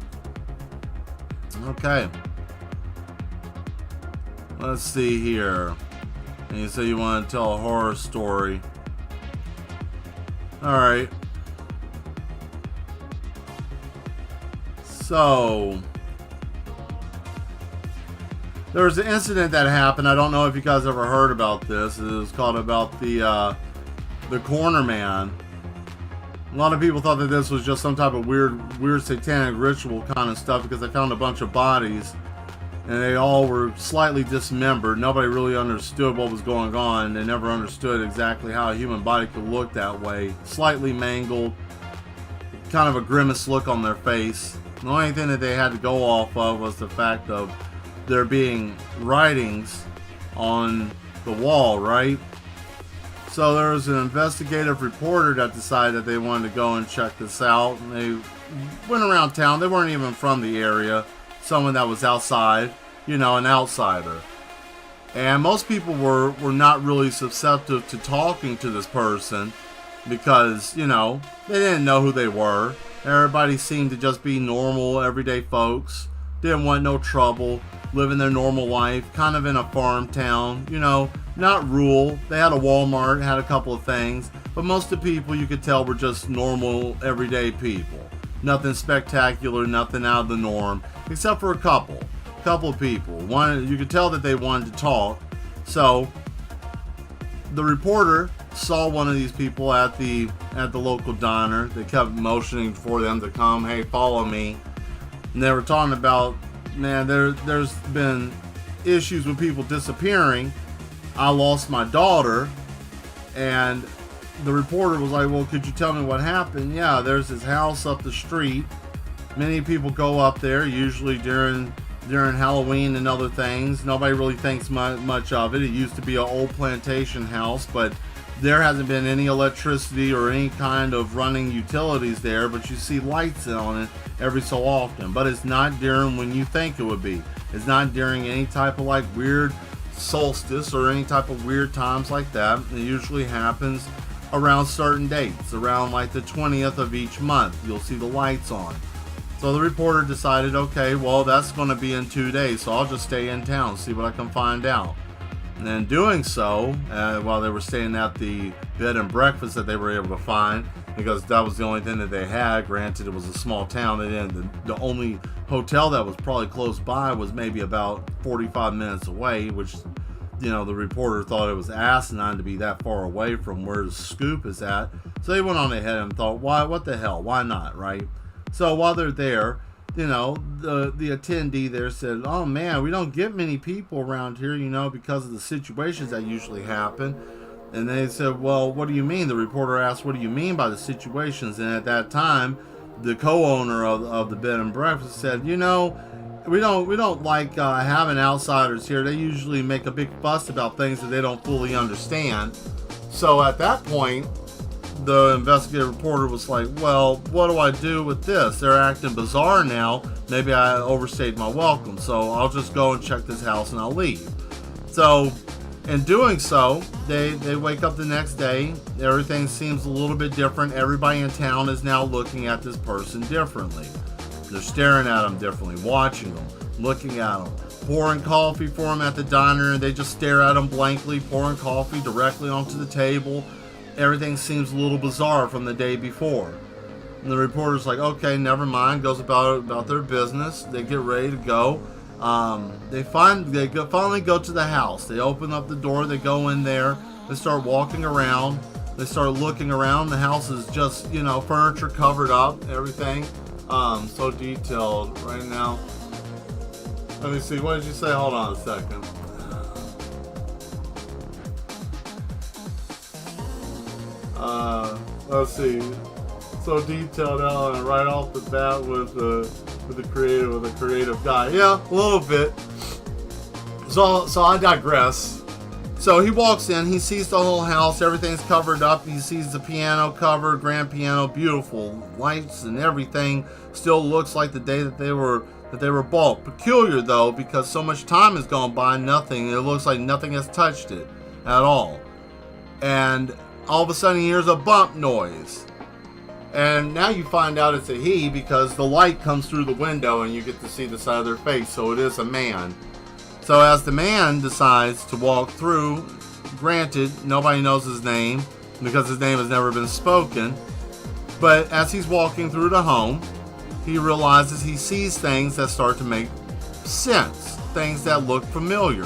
Okay. Let's see here. And you say you want to tell a horror story. All right. So, there was an incident that happened. I don't know if you guys ever heard about this. It was called about the corner man. A lot of people thought that this was just some type of weird satanic ritual kind of stuff because they found a bunch of bodies and they all were slightly dismembered. Nobody really understood what was going on. They never understood exactly how a human body could look that way. Slightly mangled, kind of a grimace look on their face. The only thing that they had to go off of was the fact of there being writings on the wall, right? So there was an investigative reporter that decided that they wanted to go and check this out. And they went around town. They weren't even from the area. Someone that was outside, an outsider. And most people were not really susceptible to talking to this person because, they didn't know who they were. Everybody seemed to just be normal, everyday folks. Didn't want no trouble, living their normal life, kind of in a farm town, not rural. They had a Walmart, had a couple of things, but most of the people you could tell were just normal, everyday people. Nothing spectacular, nothing out of the norm, except for a couple of people. One, you could tell that they wanted to talk. So the reporter saw one of these people at the local diner. They kept motioning for them to come. Hey, follow me. And they were talking about, man, there's been issues with people disappearing. I lost my daughter. And the reporter was like, well, could you tell me what happened? Yeah, there's this house up the street. Many people go up there, usually during Halloween and other things. Nobody really thinks much of it. It used to be an old plantation house, but there hasn't been any electricity or any kind of running utilities there, but you see lights on it every so often. But it's not during when you think it would be. It's not during any type of weird solstice or any type of weird times like that. It usually happens around certain dates, around the 20th of each month. You'll see the lights on. So the reporter decided, okay, well, that's going to be in 2 days, so I'll just stay in town, see what I can find out. And in doing so, while they were staying at the bed and breakfast that they were able to find, because that was the only thing that they had. Granted, it was a small town. The only hotel that was probably close by was maybe about 45 minutes away, which, the reporter thought it was asinine to be that far away from where the scoop is at. So they went on ahead and thought, what the hell? Why not, right? So while they're there, the attendee there said, oh man, we don't get many people around here, because of the situations that usually happen. And they said, well, what do you mean? The reporter asked, what do you mean by the situations? And at that time, the co-owner of the bed and breakfast said, we don't like having outsiders here. They usually make a big fuss about things that they don't fully understand. So at that point, the investigative reporter was like, well, what do I do with this? They're acting bizarre now. Maybe I overstayed my welcome. So I'll just go and check this house and I'll leave. So in doing so, they wake up the next day. Everything seems a little bit different. Everybody in town is now looking at this person differently. They're staring at them differently, watching them, looking at them, pouring coffee for them at the diner, and they just stare at them blankly, pouring coffee directly onto the table. everything seems a little bizarre from the day before. And the reporter's like, okay, never mind, goes about their business. They get ready to go. They finally go to the house. They open up the door, they go in there, they start walking around, they start looking around. The house is just, furniture covered up, everything. So detailed right now. Let me see, what did you say? Hold on a second. Let's see. So detailed out right off the bat with the creative guy. Yeah, a little bit. So I digress. So he walks in, he sees the whole house, everything's covered up. He sees the piano cover, grand piano, beautiful lights and everything. Still looks like the day that they were bought. Peculiar though, because so much time has gone by, nothing. It looks like nothing has touched it at all. And all of a sudden he hears a bump noise. And now you find out it's a he because the light comes through the window and you get to see the side of their face. So it is a man. So as the man decides to walk through, granted, nobody knows his name because his name has never been spoken. But as he's walking through the home, he realizes he sees things that start to make sense. Things that look familiar.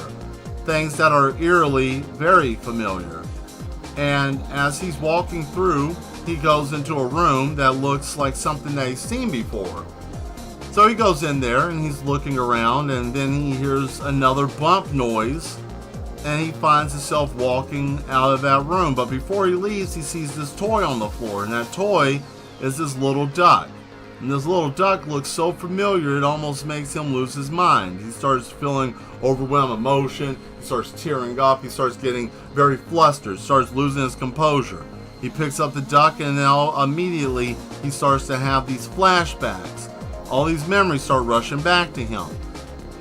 Things that are eerily very familiar. And as he's walking through, he goes into a room that looks like something that he's seen before. So he goes in there and he's looking around, and then he hears another bump noise and he finds himself walking out of that room. But before he leaves, he sees this toy on the floor, and that toy is this little duck. And this little duck looks so familiar it almost makes him lose his mind. He starts feeling overwhelmed emotion, he starts tearing up, he starts getting very flustered, starts losing his composure. He picks up the duck, and now immediately he starts to have these flashbacks. All these memories start rushing back to him.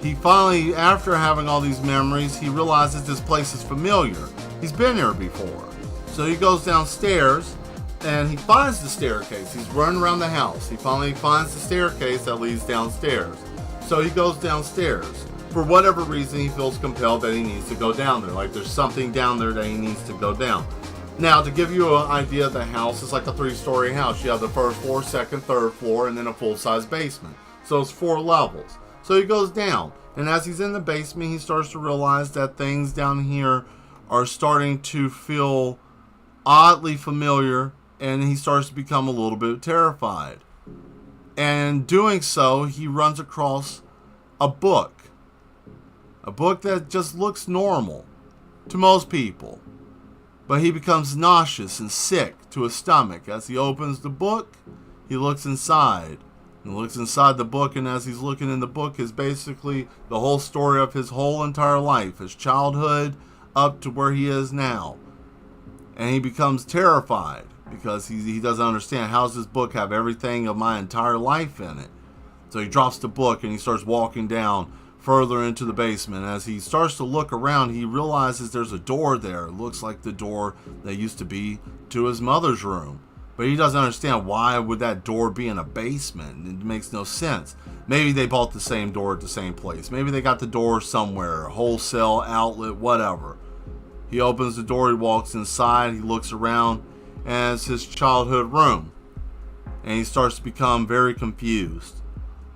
He finally, after having all these memories, he realizes this place is familiar. He's been here before. So he goes downstairs and he finds the staircase. He's running around the house. He finally finds the staircase that leads downstairs. So he goes downstairs. For whatever reason, he feels compelled that he needs to go down there. Like there's something down there that he needs to go down. Now, to give you an idea of the house, it's like a 3-story house. You have the first floor, second, third floor, and then a full-size basement. So it's 4 levels. So he goes down. And as he's in the basement, he starts to realize that things down here are starting to feel oddly familiar. And he starts to become a little bit terrified. And in doing so, he runs across a book. A book that just looks normal to most people. But he becomes nauseous and sick to his stomach. As he opens the book, he looks inside. He looks inside the book, and as he's looking in the book is basically the whole story of his whole entire life. His childhood up to where he is now. And he becomes terrified because he doesn't understand, how does this book have everything of my entire life in it? So he drops the book and he starts walking down further into the basement. As he starts to look around, he realizes there's a door there. It looks like the door that used to be to his mother's room. But he doesn't understand, why would that door be in a basement? It makes no sense. Maybe they bought the same door at the same place. Maybe they got the door somewhere, wholesale outlet, whatever. He opens the door, he walks inside, he looks around, and it's his childhood room. And he starts to become very confused.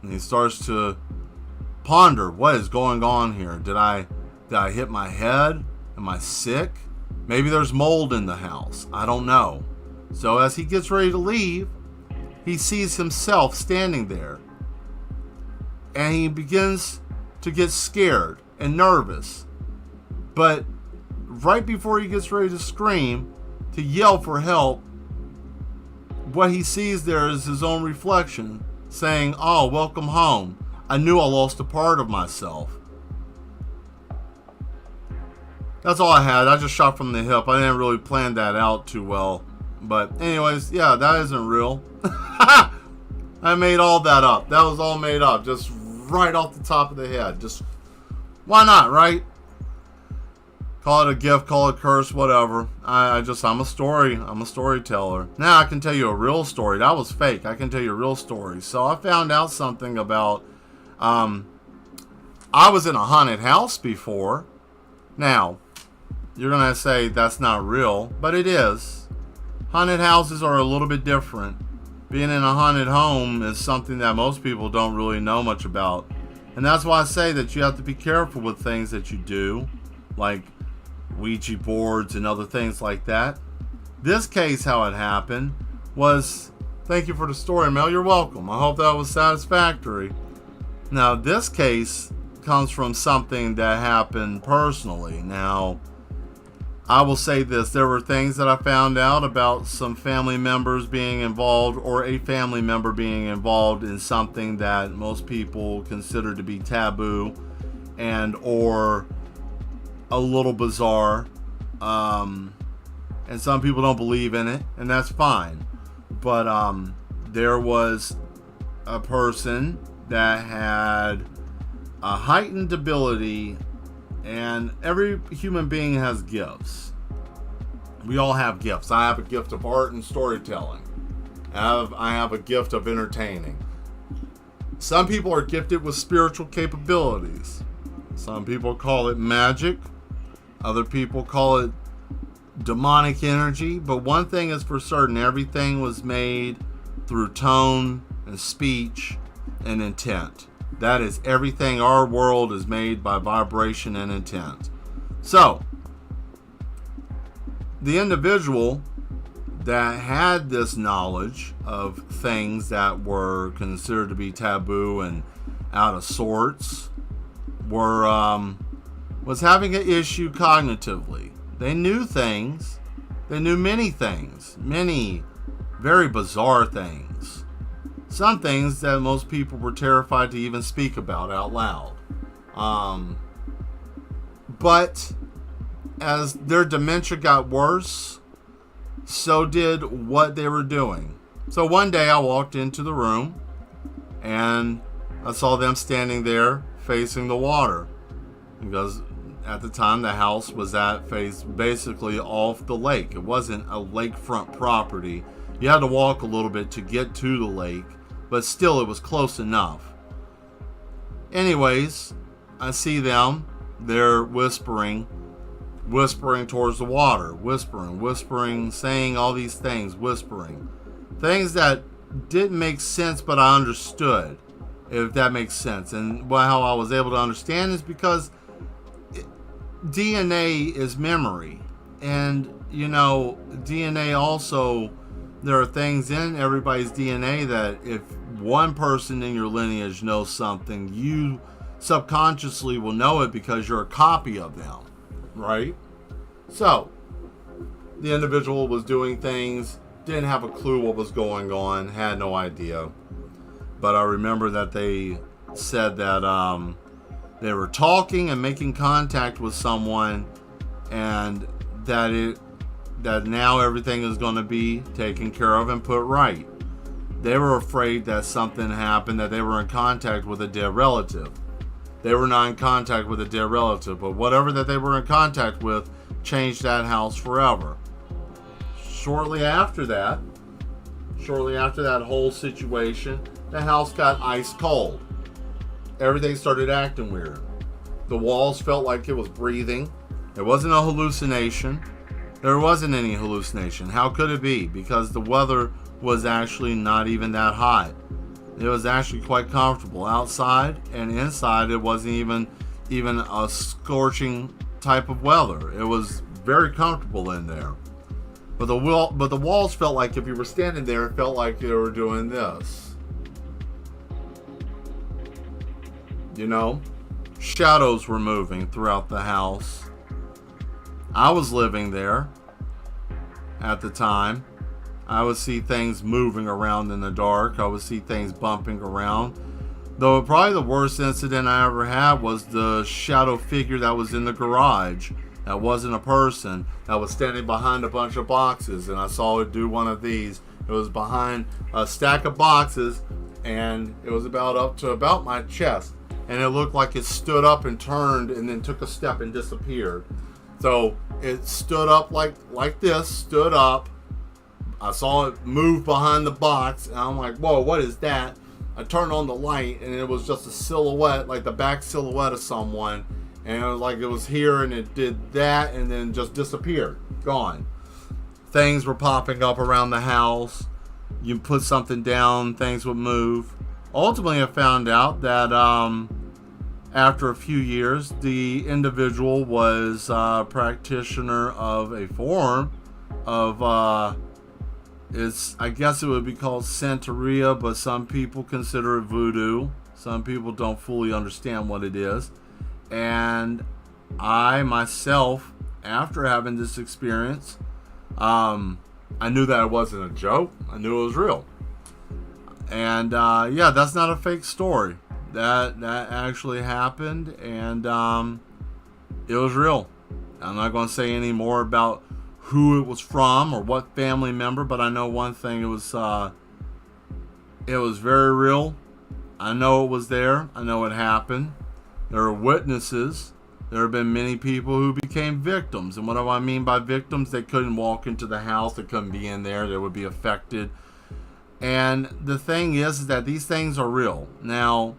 And he starts to ponder, what is going on here? Did I hit my head? Am I sick? Maybe there's mold in the house. I don't know. So as he gets ready to leave, he sees himself standing there. And he begins to get scared and nervous. But right before he gets ready to scream, to yell for help, what he sees there is his own reflection saying, "Oh, welcome home. I knew I lost a part of myself." That's all I had. I just shot from the hip. I didn't really plan that out too well. But anyways, yeah, that isn't real. I made all that up. That was all made up. Just right off the top of the head. Just, why not, right? Call it a gift, call it a curse, whatever. I'm a storyteller. Now I can tell you a real story. That was fake. I can tell you a real story. So I found out something about, I was in a haunted house before. Now, you're going to say that's not real, but it is. haunted houses are a little bit different. Being in a haunted home is something that most people don't really know much about. And that's why I say that you have to be careful with things that you do, like Ouija boards and other things like that. This case, how it happened was, thank you for the story, Mel. You're welcome. I hope that was satisfactory. Now, this case comes from something that happened personally. Now, I will say this. There were things that I found out about some family members being involved, or a family member being involved in something that most people consider to be taboo and or a little bizarre. And some people don't believe in it, and that's fine. But there was a person that had a heightened ability, and every human being has gifts. We all have gifts. I have a gift of art and storytelling. I have a gift of entertaining. Some people are gifted with spiritual capabilities. Some people call it magic. Other people call it demonic energy. But one thing is for certain, everything was made through tone and speech and intent. That is everything. Our world is made by vibration and intent. So, the individual that had this knowledge of things that were considered to be taboo and out of sorts was having an issue cognitively. They knew things. They knew many things. Many very bizarre things. Some things that most people were terrified to even speak about out loud. But as their dementia got worse, so did what they were doing. So one day I walked into the room and I saw them standing there facing the water. Because at the time the house was basically off the lake. It wasn't a lakefront property. You had to walk a little bit to get to the lake, but still it was close enough. Anyways, I see them. They're whispering towards the water, whispering, saying all these things, whispering. Things that didn't make sense, but I understood, if that makes sense. And how I was able to understand is because DNA is memory. And, DNA also, there are things in everybody's DNA that if one person in your lineage knows something, you subconsciously will know it because you're a copy of them, right? So, the individual was doing things, didn't have a clue what was going on, had no idea. But I remember that they said that they were talking and making contact with someone, and that now everything is going to be taken care of and put right. They were afraid that something happened, that they were in contact with a dead relative. They were not in contact with a dead relative, but whatever that they were in contact with changed that house forever. Shortly after that whole situation, the house got ice cold. Everything started acting weird. The walls felt like it was breathing. It wasn't a hallucination. There wasn't any hallucination. How could it be? Because the weather was actually not even that hot. It was actually quite comfortable. Outside and inside, it wasn't even a scorching type of weather. It was very comfortable in there. But the walls felt like if you were standing there, it felt like they were doing this. Shadows were moving throughout the house. I was living there at the time. I would see things moving around in the dark. I would see things bumping around. Though probably the worst incident I ever had was the shadow figure that was in the garage. That wasn't a person. That was standing behind a bunch of boxes. And I saw it do one of these. It was behind a stack of boxes. And it was up to about my chest. And it looked like it stood up and turned and then took a step and disappeared. So it stood up like this. Stood up. I saw it move behind the box. And I'm like, whoa, what is that? I turned on the light and it was just a silhouette, like the back silhouette of someone. And it was like it was here and it did that and then just disappeared. Gone. things were popping up around the house. You put something down, things would move. Ultimately, I found out that after a few years, the individual was a practitioner of a form of, I guess it would be called Santeria, but some people consider it voodoo. Some people don't fully understand what it is. And I myself, after having this experience, I knew that it wasn't a joke. I knew it was real. And yeah, that's not a fake story. That actually happened, and it was real. I'm not going to say any more about who it was from or what family member, but I know one thing: it was very real. I know it was there. I know it happened. There are witnesses. There have been many people who became victims. And what do I mean by victims? They couldn't walk into the house. They couldn't be in there. They would be affected. And the thing is that these things are real. Now,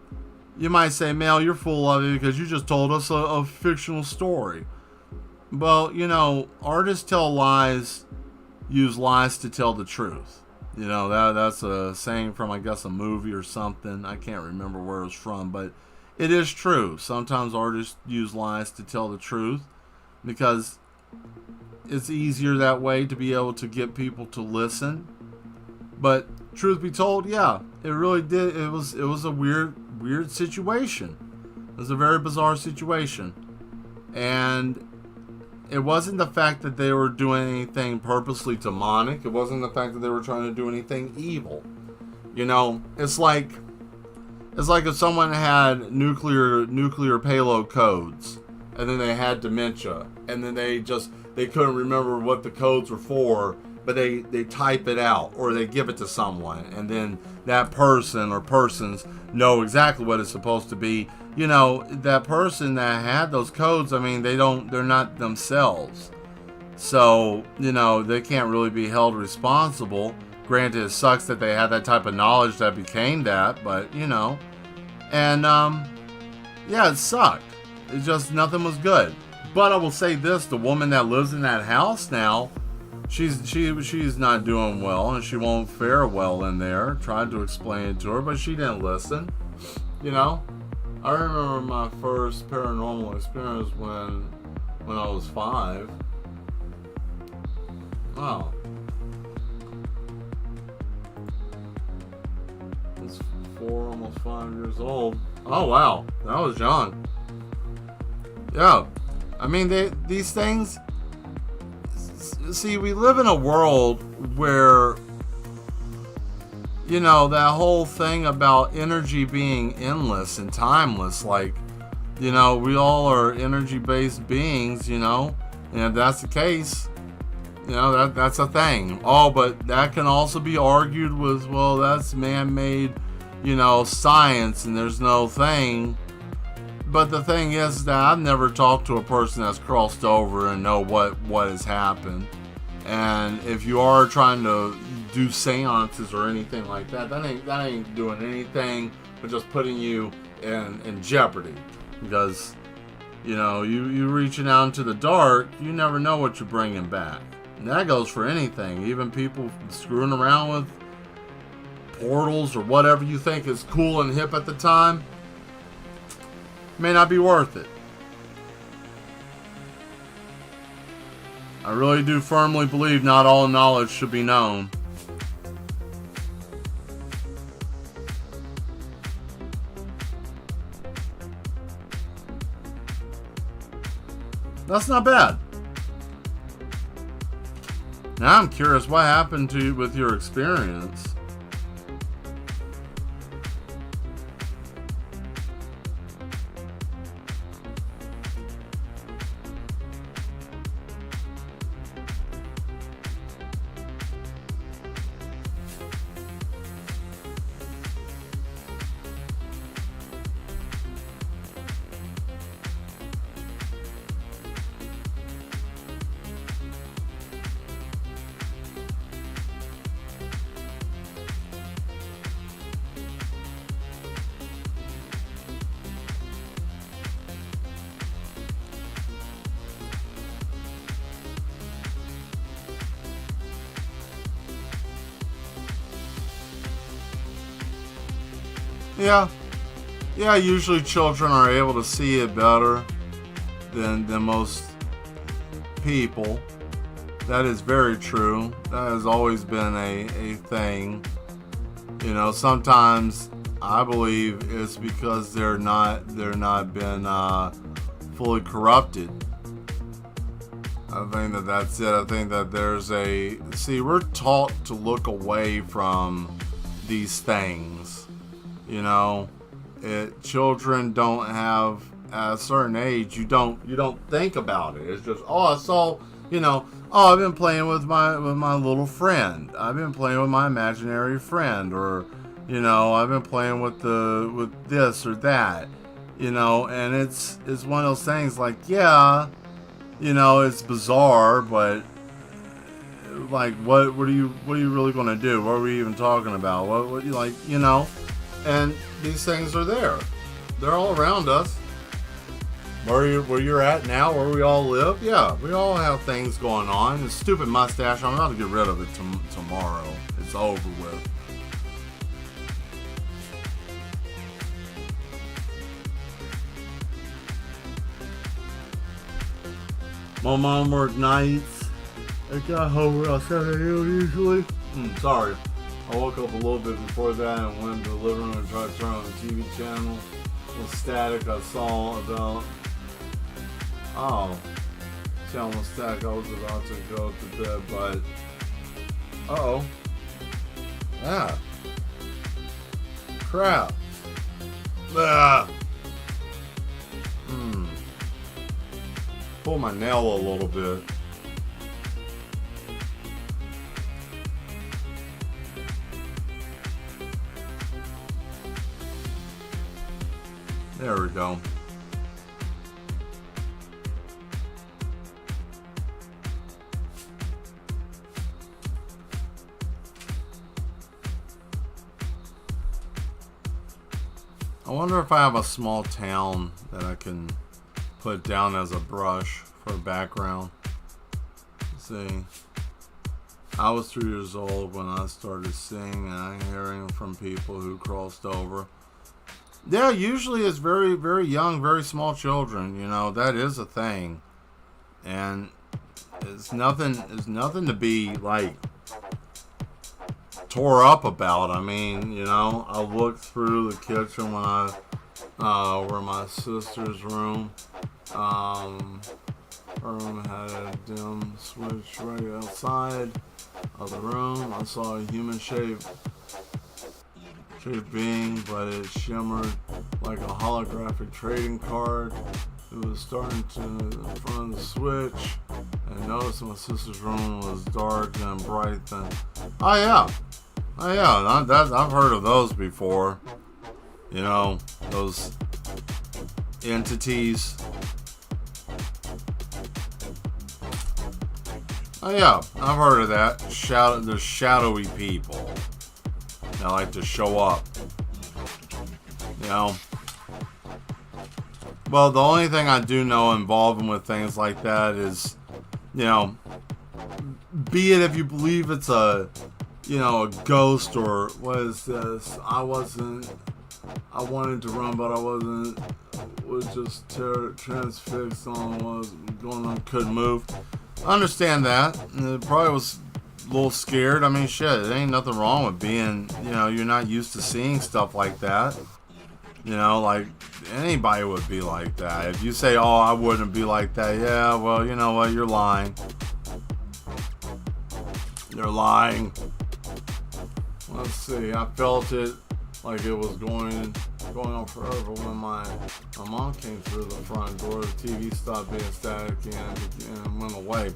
you might say, Mel, you're full of it because you just told us a fictional story. Well, you know, artists tell lies, use lies to tell the truth. You know, that's a saying from, I guess, a movie or something. I can't remember where it was from, but it is true. Sometimes artists use lies to tell the truth because it's easier that way to be able to get people to listen. But truth be told, yeah, it really did. It was a weird situation. It was a very bizarre situation. And it wasn't the fact that they were doing anything purposely demonic. It wasn't the fact that they were trying to do anything evil. You know, it's like if someone had nuclear payload codes, and then they had dementia, and then they couldn't remember what the codes were for, but they type it out, or they give it to someone, and then that person or persons know exactly what it's supposed to be. You know, that person that had those codes, I mean, they're not themselves. So, you know, they can't really be held responsible. Granted, it sucks that they had that type of knowledge that became that, but, you know. And, yeah, it sucked. It's just nothing was good. But I will say this, the woman that lives in that house now, she's not doing well, and she won't fare well in there. Tried to explain it to her, but she didn't listen. You know? I remember my first paranormal experience when I was 5. Wow. I was 4, almost 5 years old. Oh wow, that was young. Yeah, I mean these things. See, we live in a world where, you know, that whole thing about energy being endless and timeless, like, you know, we all are energy-based beings, you know, and if that's the case, you know, that's a thing. Oh, but that can also be argued with, well, that's man-made, you know, science, and there's no thing. But the thing is that I've never talked to a person that's crossed over and know what has happened. And if you are trying to do seances or anything like that, that ain't doing anything but just putting you in jeopardy. Because, you know, you reaching out into the dark, you never know what you're bringing back. And that goes for anything. Even people screwing around with portals or whatever you think is cool and hip at the time may not be worth it. I really do firmly believe not all knowledge should be known. That's not bad. Now I'm curious what happened to you with your experience. Yeah, yeah. Usually, children are able to see it better than most people. That is very true. That has always been a thing. You know, sometimes I believe it's because they're not been fully corrupted. I think that's it. I think that there's we're taught to look away from these things. You know, children don't have, at a certain age, you don't think about it. It's just, oh, I saw, you know, oh, I've been playing with my little friend. I've been playing with my imaginary friend, or, you know, I've been playing with this or that, you know, and it's one of those things like, yeah, you know, it's bizarre, but like, what are you really going to do? What are we even talking about? What you like, you know? And these things are there. They're all around us. Where you're at now, where we all live, yeah, we all have things going on. The stupid mustache, I'm about to get rid of it tomorrow. It's over with. My mom worked nights. I got home around 7 a.m. usually. Sorry. I woke up a little bit before that and went to the living room and tried to turn on the TV channel. The static I saw about... Oh. Channel static. I was about to go to bed, but... Uh-oh. Ah. Crap. Ah. Pull my nail a little bit. There we go. I wonder if I have a small town that I can put down as a brush for a background. Let's see. I was 3 years old when I started singing, and I'm hearing from people who crossed over. Yeah, usually it's very, very young, very small children. You know, that is a thing, and it's nothing to be like tore up about. I mean, you know, I looked through the kitchen when where my sister's room. Her room had a dim switch right outside of the room. I saw a human shaped being, but it shimmered like a holographic trading card. It was starting to in front of the switch, and I noticed my sister's room was dark and bright. Oh yeah, I've heard of those before. You know, those entities. Oh yeah, I've heard of that. There's shadowy people that like to show up. You know. Well, the only thing I do know involving with things like that is, you know, be it if you believe it's a ghost or what is this? I wanted to run, but I wasn't. Was just transfixed on what was going on. Couldn't move. I understand that. It probably was a little scared. I mean, shit, there ain't nothing wrong with being, you're not used to seeing stuff like that. Like anybody would be like that. If you say, oh, I wouldn't be like that. Yeah, well, you know what? You're lying. You're lying. Let's see. I felt it like it was going on forever when my mom came through the front door. The TV stopped being static and went away.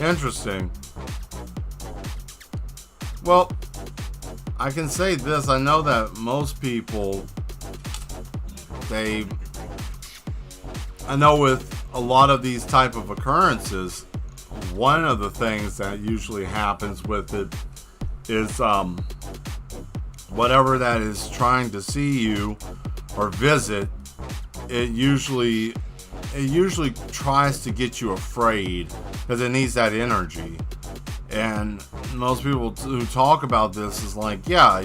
Interesting. Well, I can say this. I know that most people, I know with a lot of these type of occurrences, one of the things that usually happens with it is whatever that is trying to see you or visit, it usually tries to get you afraid because it needs that energy. And most people who talk about this is like, yeah,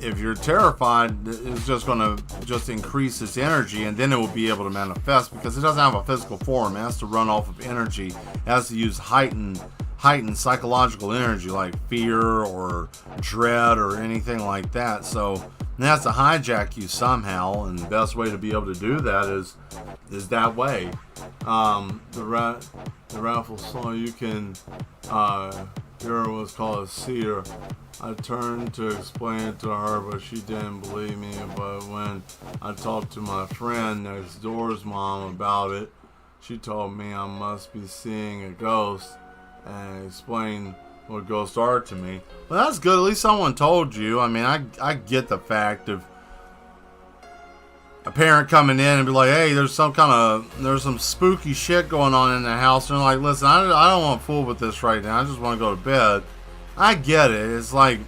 if you're terrified, it's just going to just increase its energy, and then it will be able to manifest, because it doesn't have a physical form. It has to run off of energy. It has to use heightened psychological energy, like fear or dread or anything like that. So it has to hijack you somehow, and the best way to be able to do that is that way. The raffle song, you can hear what's called a seer. I turned to explain it to her, but she didn't believe me. But when I talked to my friend next door's mom about it, she told me I must be seeing a ghost and explained what ghosts are to me. Well, that's good. At least someone told you. I mean, I get the fact of a parent coming in and be like, hey, there's some spooky shit going on in the house. And they're like, listen, I don't want to fool with this right now. I just want to go to bed. I get it. It's like,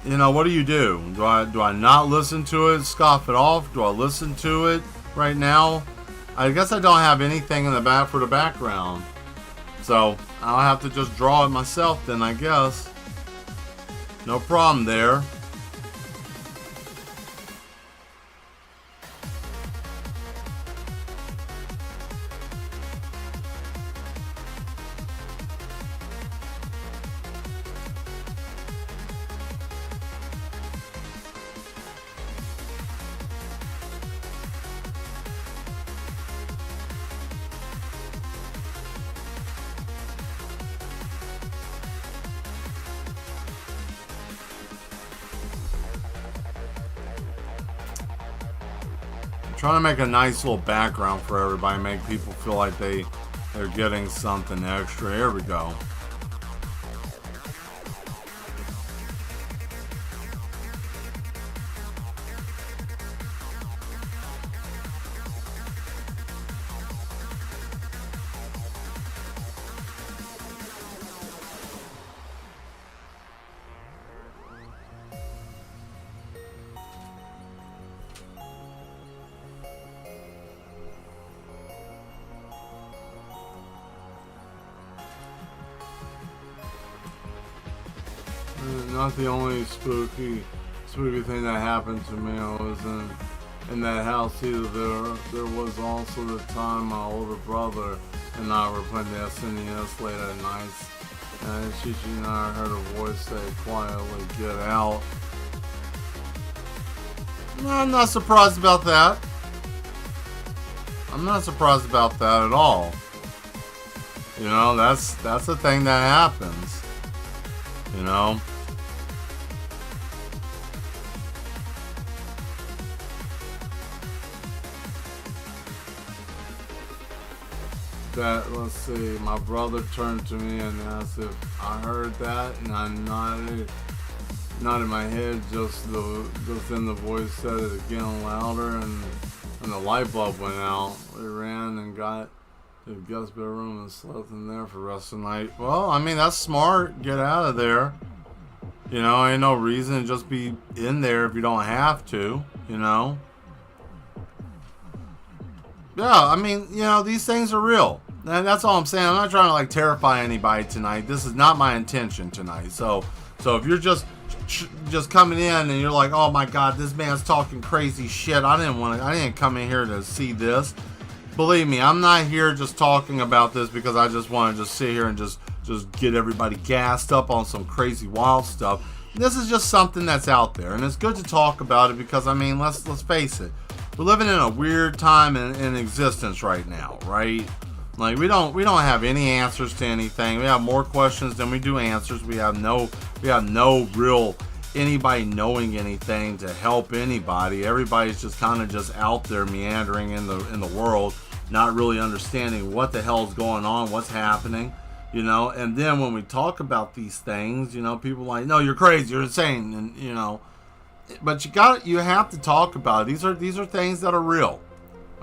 what do? Do I not listen to it, scoff it off? Do I listen to it right now? I guess I don't have anything in the back for the background. So I'll have to just draw it myself then, I guess. No problem there. Trying to make a nice little background for everybody, make people feel like they're getting something extra. Here we go. Not the only spooky thing that happened to me. I was in that house either. There was also the time my older brother and I were playing the SNES late at night, and Gigi and I heard a voice say quietly, "Get out." No, I'm not surprised about that. I'm not surprised about that at all. That's a thing that happens. Let's see, my brother turned to me and asked if I heard that, and I nodded my head, just then the voice said it again louder, and the light bulb went out. We ran and got to the guest bedroom and slept in there for the rest of the night. Well, I mean, that's smart. Get out of there. Ain't no reason to just be in there if you don't have to, Yeah, I mean, these things are real. And that's all I'm saying. I'm not trying to terrify anybody tonight. This is not my intention tonight. So if you're just coming in and you're like, oh my God, this man's talking crazy shit. I didn't come in here to see this. Believe me, I'm not here just talking about this because I just want to just sit here and just get everybody gassed up on some crazy wild stuff. This is just something that's out there, and it's good to talk about it because, I mean, let's face it. We're living in a weird time in existence right now, right? We don't have any answers to anything. We have more questions than we do answers. We have no real anybody knowing anything to help anybody. Everybody's just kind of just out there meandering in the world, not really understanding what the hell's going on, what's happening, And then when we talk about these things, people are like, no, you're crazy, you're insane, and But you have to talk about it. These are things that are real,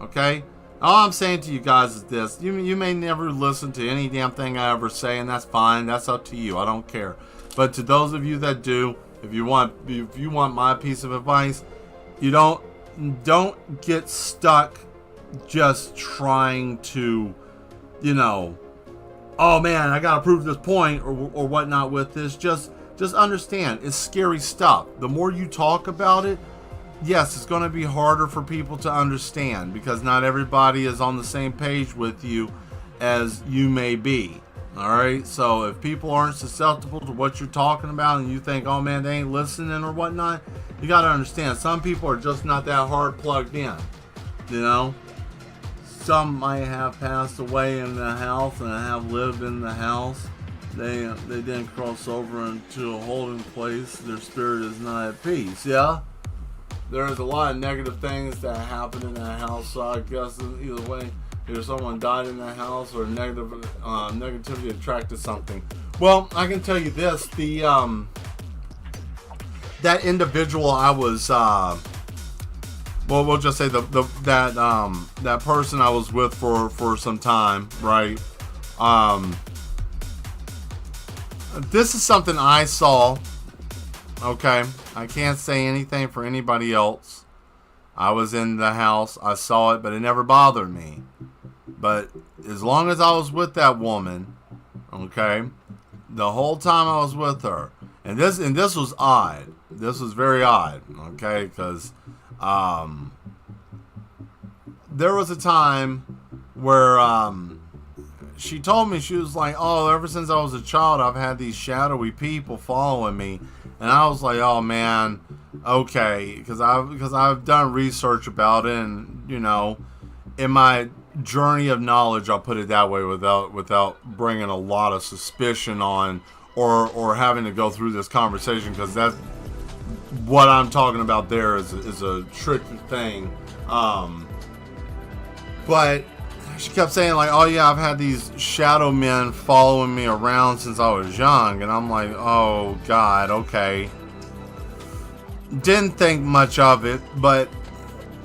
okay? All I'm saying to you guys is this: you may never listen to any damn thing I ever say, and that's fine. That's up to you. I don't care. But to those of you that do, if you want my piece of advice, you don't get stuck just trying to, oh man, I gotta prove this point or whatnot with this. Just just understand, it's scary stuff. The more you talk about it, yes, it's going to be harder for people to understand because not everybody is on the same page with you as you may be. All right, so if people aren't susceptible to what you're talking about and you think, oh man, they ain't listening or whatnot, you got to understand, some people are just not that hard plugged in. You know, some might have passed away in the house and have lived in the house. They didn't cross over into a holding place. Their spirit is not at peace. Yeah, there's a lot of negative things that happen in that house. So I guess either way, either someone died in that house or negativity attracted something. Well, I can tell you this: that individual I was, well, we'll just say that person I was with for some time, right? This is something I saw. Okay, I can't say anything for anybody else. I was in the house, I saw it, but it never bothered me. But as long as I was with that woman, okay, the whole time I was with her, and this was odd. This was very odd, okay, because there was a time where she told me, she was like, oh, ever since I was a child, I've had these shadowy people following me. And I was like, oh man, okay, because I've done research about it, and you know, in my journey of knowledge, I'll put it that way, without bringing a lot of suspicion on or having to go through this conversation, because that's what I'm talking about. There is a tricky thing, but she kept saying like, oh yeah, I've had these shadow men following me around since I was young. And I'm like, oh God, okay. Didn't think much of it, but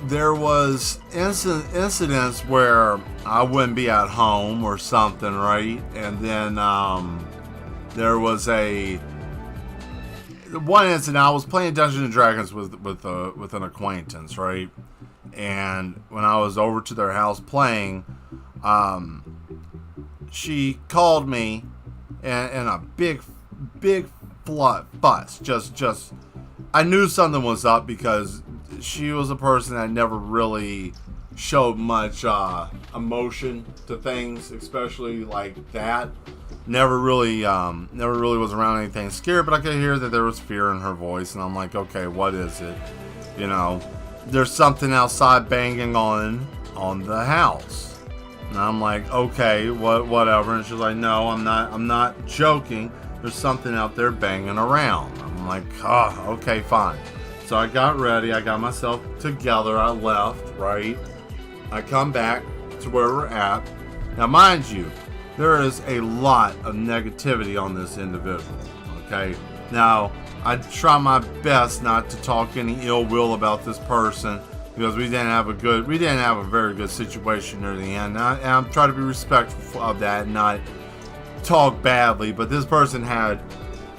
there was incidents where I wouldn't be at home or something, right? And then there was one incident. I was playing Dungeons and Dragons with an acquaintance, right? And when I was over to their house playing, she called me in a big fuss. Just, I knew something was up because she was a person that never really showed much emotion to things, especially like that. Never really was around anything scary, but I could hear that there was fear in her voice, and I'm like, okay, what is it? You know, there's something outside banging on the house. And I'm like, okay, whatever. And she's like, no, I'm not joking. There's something out there banging around. I'm like, oh, okay, fine. So I got ready. I got myself together. I left, right? I come back to where we're at. Now, mind you, there is a lot of negativity on this individual, okay? Now, I try my best not to talk any ill will about this person because we didn't have a very good situation near the end. And I'm trying to be respectful of that and not talk badly. But this person had,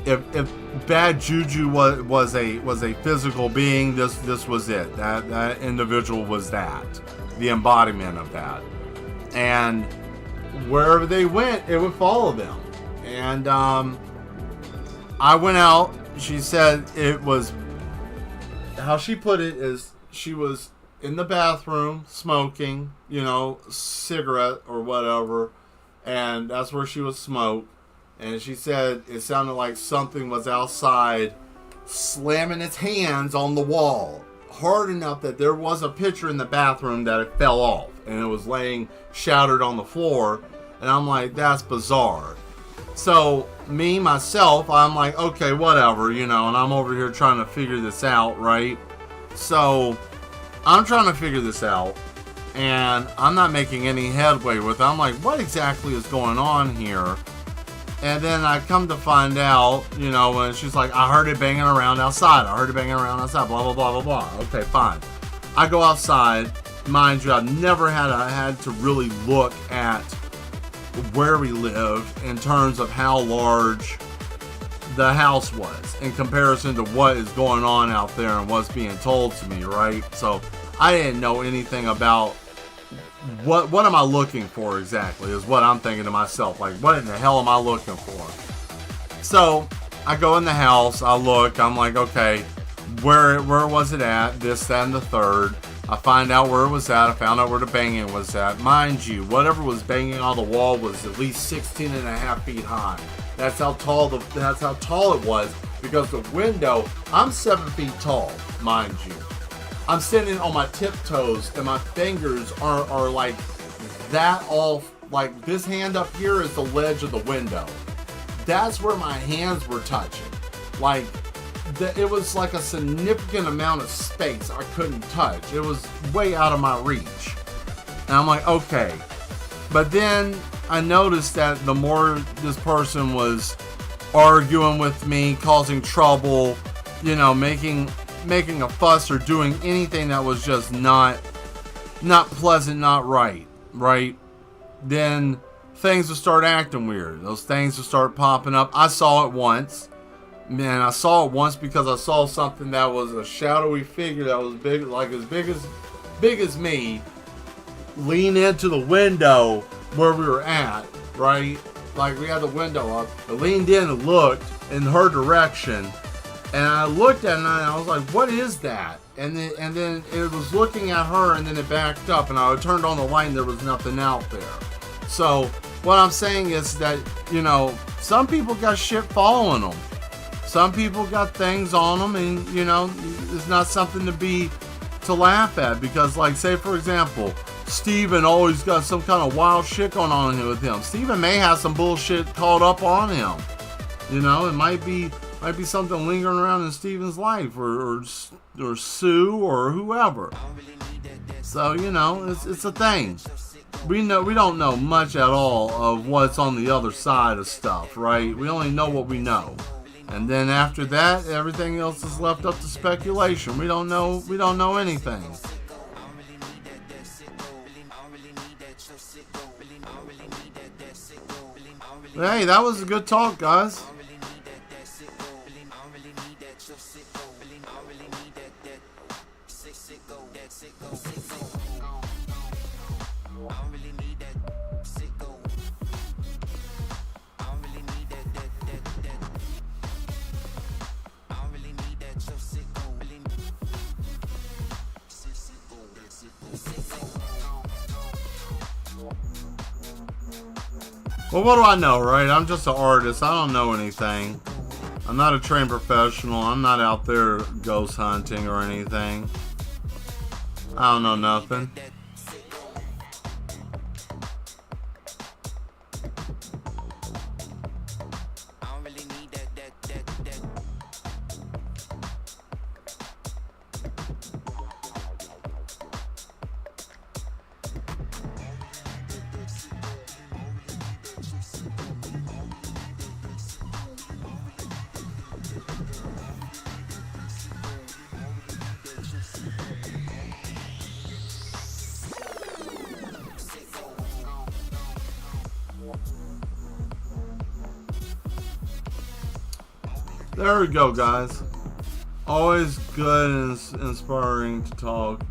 if bad juju was a physical being, this was it. That individual was that, the embodiment of that. And wherever they went, it would follow them. And I went out. She said it was, how she put it is, she was in the bathroom smoking, you know, cigarette or whatever, and that's where she would smoke. And she said it sounded like something was outside slamming its hands on the wall hard enough that there was a picture in the bathroom that it fell off and it was laying shattered on the floor. And I'm like, that's bizarre. So myself, I'm like, okay, whatever, you know, and I'm over here trying to figure this out, right? So I'm trying to figure this out, and I'm not making any headway with it. I'm like, what exactly is going on here? And then I come to find out, you know, and she's like, I heard it banging around outside. Blah, blah, blah, blah, blah. Okay, fine. I go outside. Mind you, I've never had to really look at where we lived in terms of how large the house was in comparison to what is going on out there and what's being told to me, right? So I didn't know anything about what am I looking for exactly, is what I'm thinking to myself. Like, what in the hell am I looking for? So I go in the house, I look, I'm like, okay, where was it at? This, that, and the third. I find out where it was at. I found out where the banging was at. Mind you, whatever was banging on the wall was at least 16 and a half feet high. That's how tall it was, because the window, I'm 7 feet tall, mind you. I'm standing on my tiptoes and my fingers are like that off, like this hand up here is the ledge of the window. That's where my hands were touching. Like, it was like a significant amount of space I couldn't touch. It was way out of my reach. And I'm like, okay. But then I noticed that the more this person was arguing with me, causing trouble, you know, making a fuss or doing anything that was just not pleasant, not right, then things would start acting weird. Those things would start popping up. I saw it once. Man, I saw it once because I saw something that was a shadowy figure that was big, like as big as me, lean into the window where we were at, right? Like we had the window up. I leaned in and looked in her direction, and I looked at it and I was like, "What is that?" And then it was looking at her, and then it backed up, and I turned on the light, and there was nothing out there. So what I'm saying is that, you know, some people got shit following them. Some people got things on them, and, you know, it's not something to laugh at, because, like, say for example, Steven always got some kind of wild shit going on with him. Steven may have some bullshit caught up on him. You know, it might be something lingering around in Steven's life, or Sue, or whoever. So, you know, it's a thing. We don't know much at all of what's on the other side of stuff, right? We only know what we know. And then after that, everything else is left up to speculation. We don't know anything. Hey, that was a good talk, guys. Well, what do I know, right? I'm just an artist. I don't know anything. I'm not a trained professional. I'm not out there ghost hunting or anything. I don't know nothing. There we go, guys. Always good and inspiring to talk.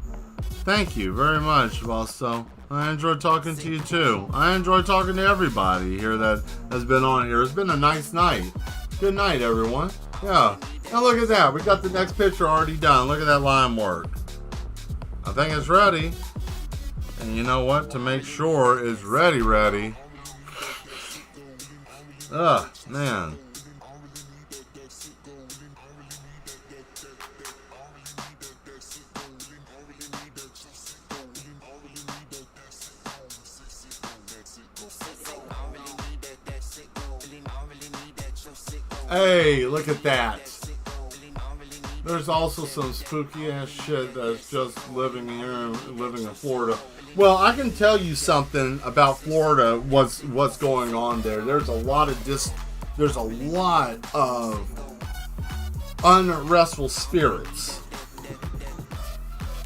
Thank you very much, Vasto. I enjoyed talking to you too. I enjoy talking to everybody here that has been on here. It's been a nice night. Good night, everyone. Yeah. Now look at that. We got the next picture already done. Look at that line work. I think it's ready. And you know what? To make sure it's ready. Ugh, man. Hey, look at that. There's also some spooky ass shit that's just living in Florida. Well, I can tell you something about Florida, what's going on there. There's a lot of unrestful spirits.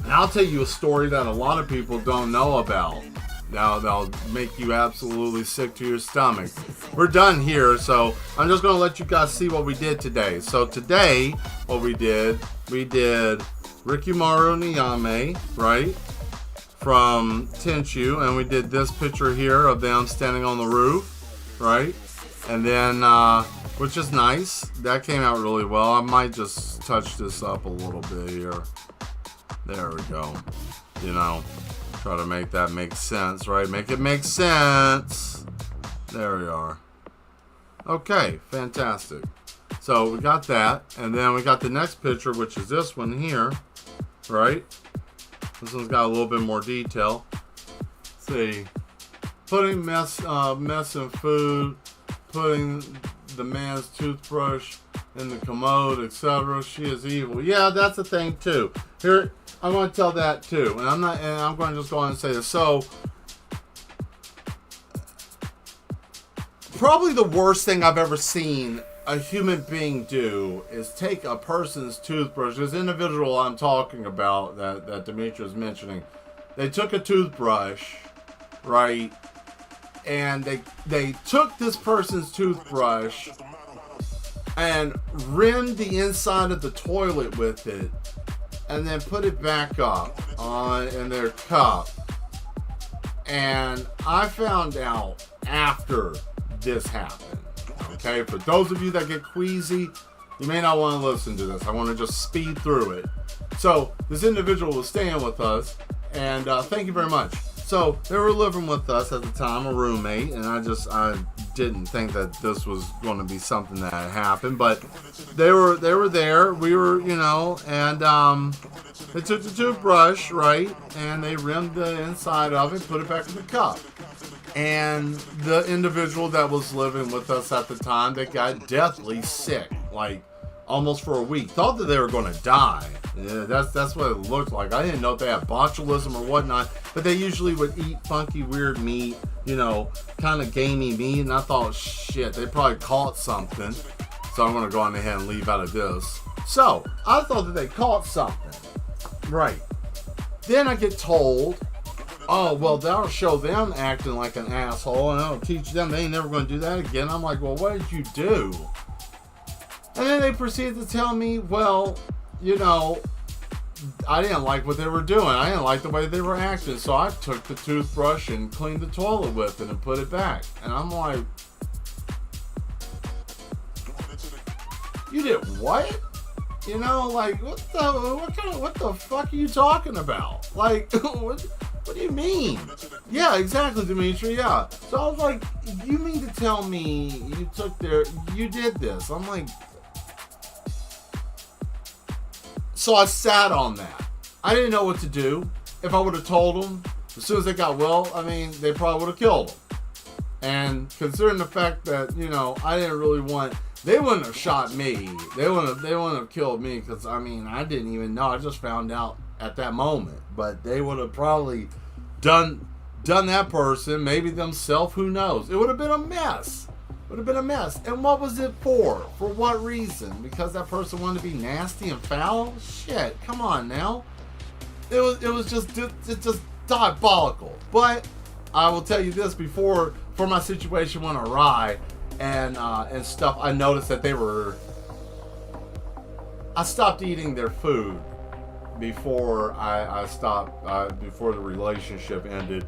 And I'll tell you a story that a lot of people don't know about. That'll make you absolutely sick to your stomach. We're done here, so I'm just going to let you guys see what we did today. So today, what we did Rikimaru Niyame, right, from Tenchu, and we did this picture here of them standing on the roof, right, and then which is nice. That came out really well. I might just touch this up a little bit here. There we go. You know, try to make that make sense, right? Make it make sense. There we are. Okay, fantastic. So we got that, and then we got the next picture, which is this one here, right? This one's got a little bit more detail. Let's see, putting mess in food, putting the man's toothbrush in the commode, etc. She is evil. Yeah, that's a thing too. Here, I'm going to tell that too, and I'm going to just go on and say this. So, probably the worst thing I've ever seen a human being do is take a person's toothbrush. This individual I'm talking about that Dimitri is mentioning, they took a toothbrush, right, and they took this person's toothbrush and rimmed the inside of the toilet with it, and then put it back up in their cup. And I found out after this happened. Okay, for those of you that get queasy, you may not want to listen to this. I want to just speed through it. So this individual was staying with us, and thank you very much. So they were living with us at the time, a roommate, and I didn't think that this was going to be something that had happened, but they were there. We were, you know, and they took the toothbrush, right, and they rimmed the inside of it, put it back in the cup. And the individual that was living with us at the time, they got deathly sick, like almost for a week. Thought that they were going to die. Yeah, that's what it looked like. I didn't know if they had botulism or whatnot, but they usually would eat funky, weird meat, you know, kind of gamey meat. And I thought, shit, they probably caught something. So I'm going to go on ahead and leave out of this. So I thought that they caught something. Right. Then I get told, oh, well, that'll show them acting like an asshole, and that'll teach them they ain't never going to do that again. I'm like, well, what did you do? And then they proceeded to tell me, well, you know, I didn't like what they were doing. I didn't like the way they were acting. So I took the toothbrush and cleaned the toilet with it and put it back. And I'm like, you did what? You know, like, what the fuck are you talking about? Like, what do you mean? Yeah, exactly, Dimitri, yeah. So I was like, you mean to tell me you did this? I'm like, so I sat on that. I didn't know what to do. If I would have told them, as soon as they got well, I mean, they probably would have killed them. And considering the fact that, you know, I didn't really want, they wouldn't have shot me. They wouldn't have killed me because, I mean, I didn't even know. I just found out at that moment. But they would have probably done that person, maybe themselves, who knows. It would have been a mess. Would have been a mess. And what was it for? For what reason? Because that person wanted to be nasty and foul? Shit, come on now. It was just diabolical. But I will tell you this, before my situation went awry and stuff, I noticed that I stopped eating their food before I stopped, before the relationship ended.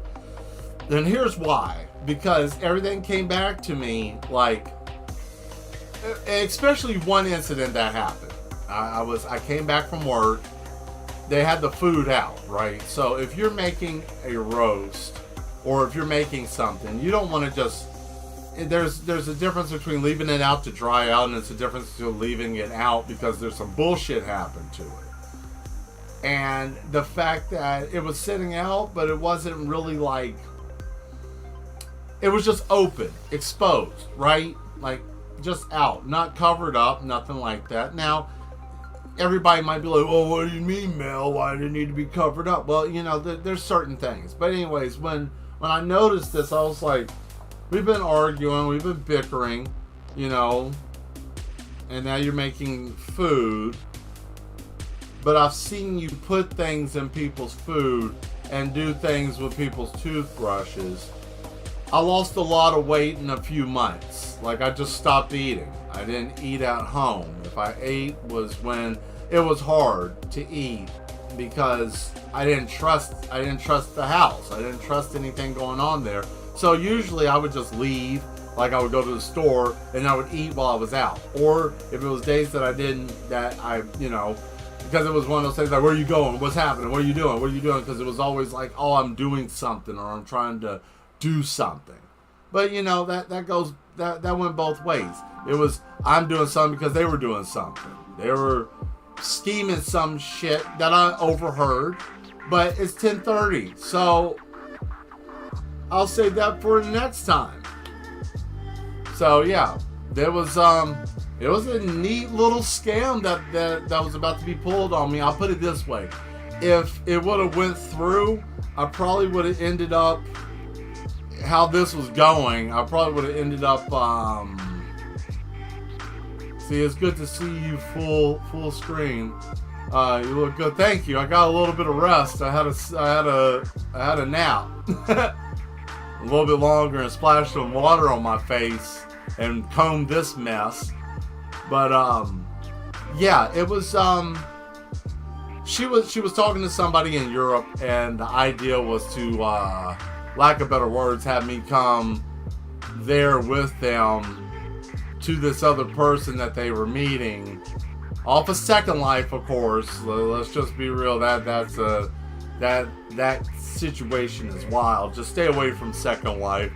And here's why. Because everything came back to me, like, especially one incident that happened. I came back from work. They had the food out, right? So if you're making a roast, or if you're making something, you don't want to just, there's a difference between leaving it out to dry out, and it's a difference between leaving it out because there's some bullshit happened to it. And the fact that it was sitting out, but it wasn't really like, it was just open, exposed, right? Like, just out, not covered up, nothing like that. Now, everybody might be like, oh, what do you mean, Mel? Why did it need to be covered up? Well, you know, there's certain things. But anyways, when I noticed this, I was like, we've been arguing, we've been bickering, you know, and now you're making food. But I've seen you put things in people's food and do things with people's toothbrushes. I lost a lot of weight in a few months. Like, I just stopped eating. I didn't eat at home. If I ate was when it was hard to eat because I didn't trust the house. I didn't trust anything going on there. So usually I would just leave Like I would go to the store and I would eat while I was out. Or if it was days that I didn't, that I, because it was one of those things like, where are you going? What's happening? What are you doing? What are you doing? Because it was always like, oh, I'm doing something or I'm trying to do something. But that went both ways. It was, I'm doing something because they were doing something. They were scheming some shit that I overheard. But it's 10:30, so I'll save that for next time. So yeah, it was a neat little scam that was about to be pulled on me. I'll put it this way: if it would have went through, I probably would have ended up how this was going. I probably would have ended up. See, it's good to see you full screen. You look good. Thank you. I got a little bit of rest. I had a nap. A little bit longer and splashed some water on my face and combed this mess. But yeah, it was she was talking to somebody in Europe, and the idea was to lack of better words, have me come there with them to this other person that they were meeting off of Second Life, of course. Let's just be real. That situation is wild. Just stay away from Second Life.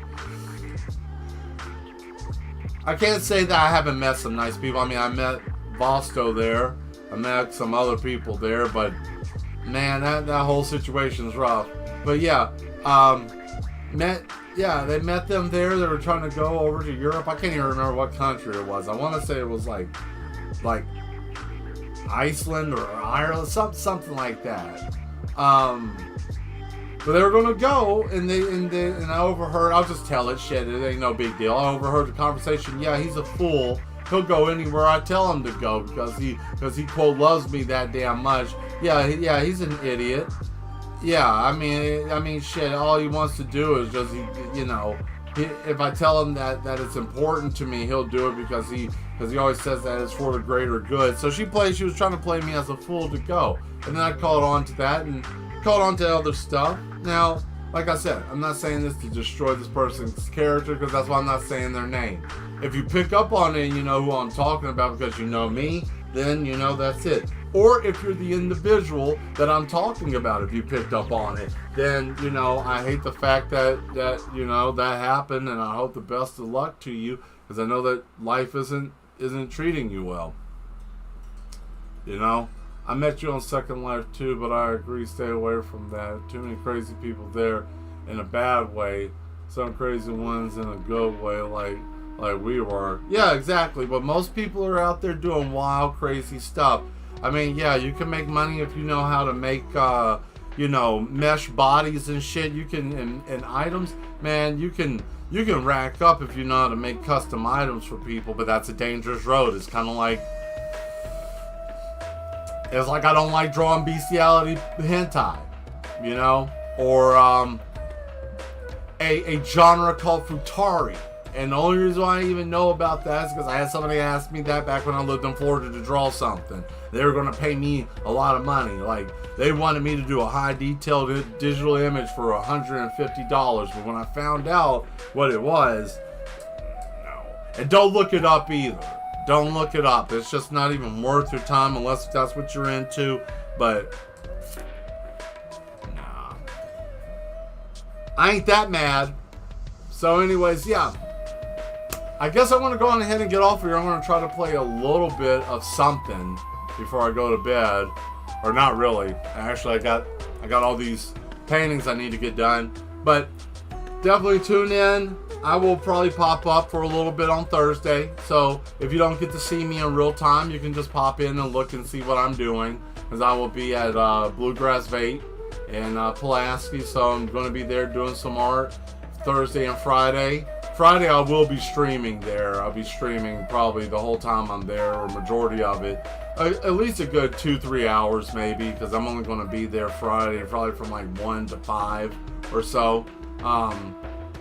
I can't say that I haven't met some nice people. I mean, I met Vosto there. I met some other people there, but man, that whole situation is rough. But yeah, they met them there. They were trying to go over to Europe. I can't even remember what country it was. I want to say it was like Iceland or Ireland, something like that. But they were gonna go, and I overheard. I'll just tell it. Shit, it ain't no big deal. I overheard the conversation. Yeah, he's a fool. He'll go anywhere I tell him to go because he quote loves me that damn much. Yeah, he's an idiot. Yeah, I mean, shit. All he wants to do is just, if I tell him that it's important to me, he'll do it because he always says that it's for the greater good. So she was trying to play me as a fool to go, and then I caught on to that and caught on to other stuff. Now, like I said, I'm not saying this to destroy this person's character, because that's why I'm not saying their name. If you pick up on it and you know who I'm talking about because you know me, then that's it. Or if you're the individual that I'm talking about, if you picked up on it, then, I hate the fact that happened, and I hope the best of luck to you, because I know that life isn't treating you well. I met you on Second Life too, but I agree, stay away from that. Too many crazy people there in a bad way. Some crazy ones in a good way, like we were. Yeah, exactly. But most people are out there doing wild, crazy stuff. I mean, yeah, you can make money if you know how to make, mesh bodies and shit. You can, and items, man, you can rack up if you know how to make custom items for people, but that's a dangerous road. It's kind of like, I don't like drawing bestiality hentai, or a genre called futari. And the only reason why I even know about that is because I had somebody ask me that back when I lived in Florida to draw something. They were going to pay me a lot of money. Like, they wanted me to do a high detailed digital image for $150. But when I found out what it was, no. And don't look it up either. Don't look it up. It's just not even worth your time unless that's what you're into. But nah, I ain't that mad. So anyways, yeah, I guess I want to go on ahead and get off here. I'm going to try to play a little bit of something before I go to bed. Or not really. Actually, I got all these paintings I need to get done. But definitely tune in. I will probably pop up for a little bit on Thursday. So if you don't get to see me in real time, you can just pop in and look and see what I'm doing. Because I will be at Bluegrass Vape in Pulaski. So I'm going to be there doing some art Thursday and Friday. Friday I will be streaming there. I'll be streaming probably the whole time I'm there, or majority of it. At least a good 2-3 hours maybe, because I'm only going to be there Friday, probably from like 1 to 5 or so.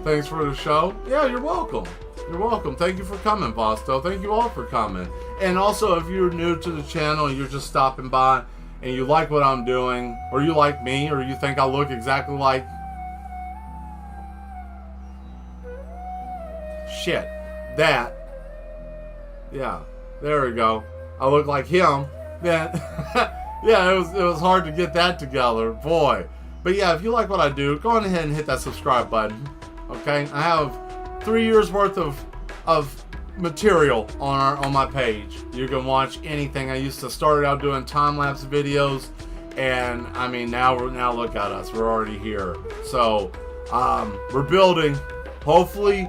Thanks for the show. Yeah, you're welcome. You're welcome. Thank you for coming, Vosto. Thank you all for coming. And also, if you're new to the channel and you're just stopping by and you like what I'm doing, or you like me, or you think I look exactly like... shit. That. Yeah. There we go. I look like him. Then, yeah, it was hard to get that together. Boy. But yeah, if you like what I do, go on ahead and hit that subscribe button. Okay? I have 3 years worth of material on my page. You can watch anything. I used to start out doing time-lapse videos, and I mean now look at us. We're already here. So we're building. Hopefully,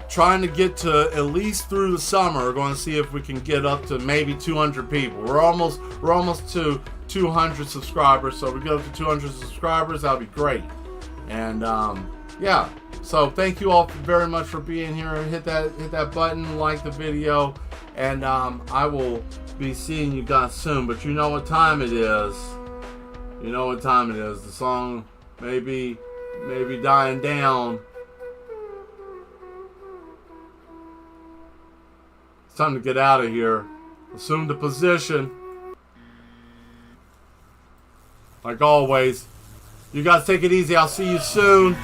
trying to get to at least through the summer. We're going to see if we can get up to maybe 200 people. We're almost to 200 subscribers. So if we get up to 200 subscribers, that'll be great. And yeah. So thank you all very much for being here. Hit that button, like the video, and I will be seeing you guys soon. But you know what time it is. You know what time it is. The song may be dying down. It's time to get out of here. Assume the position. Like always. You guys take it easy. I'll see you soon.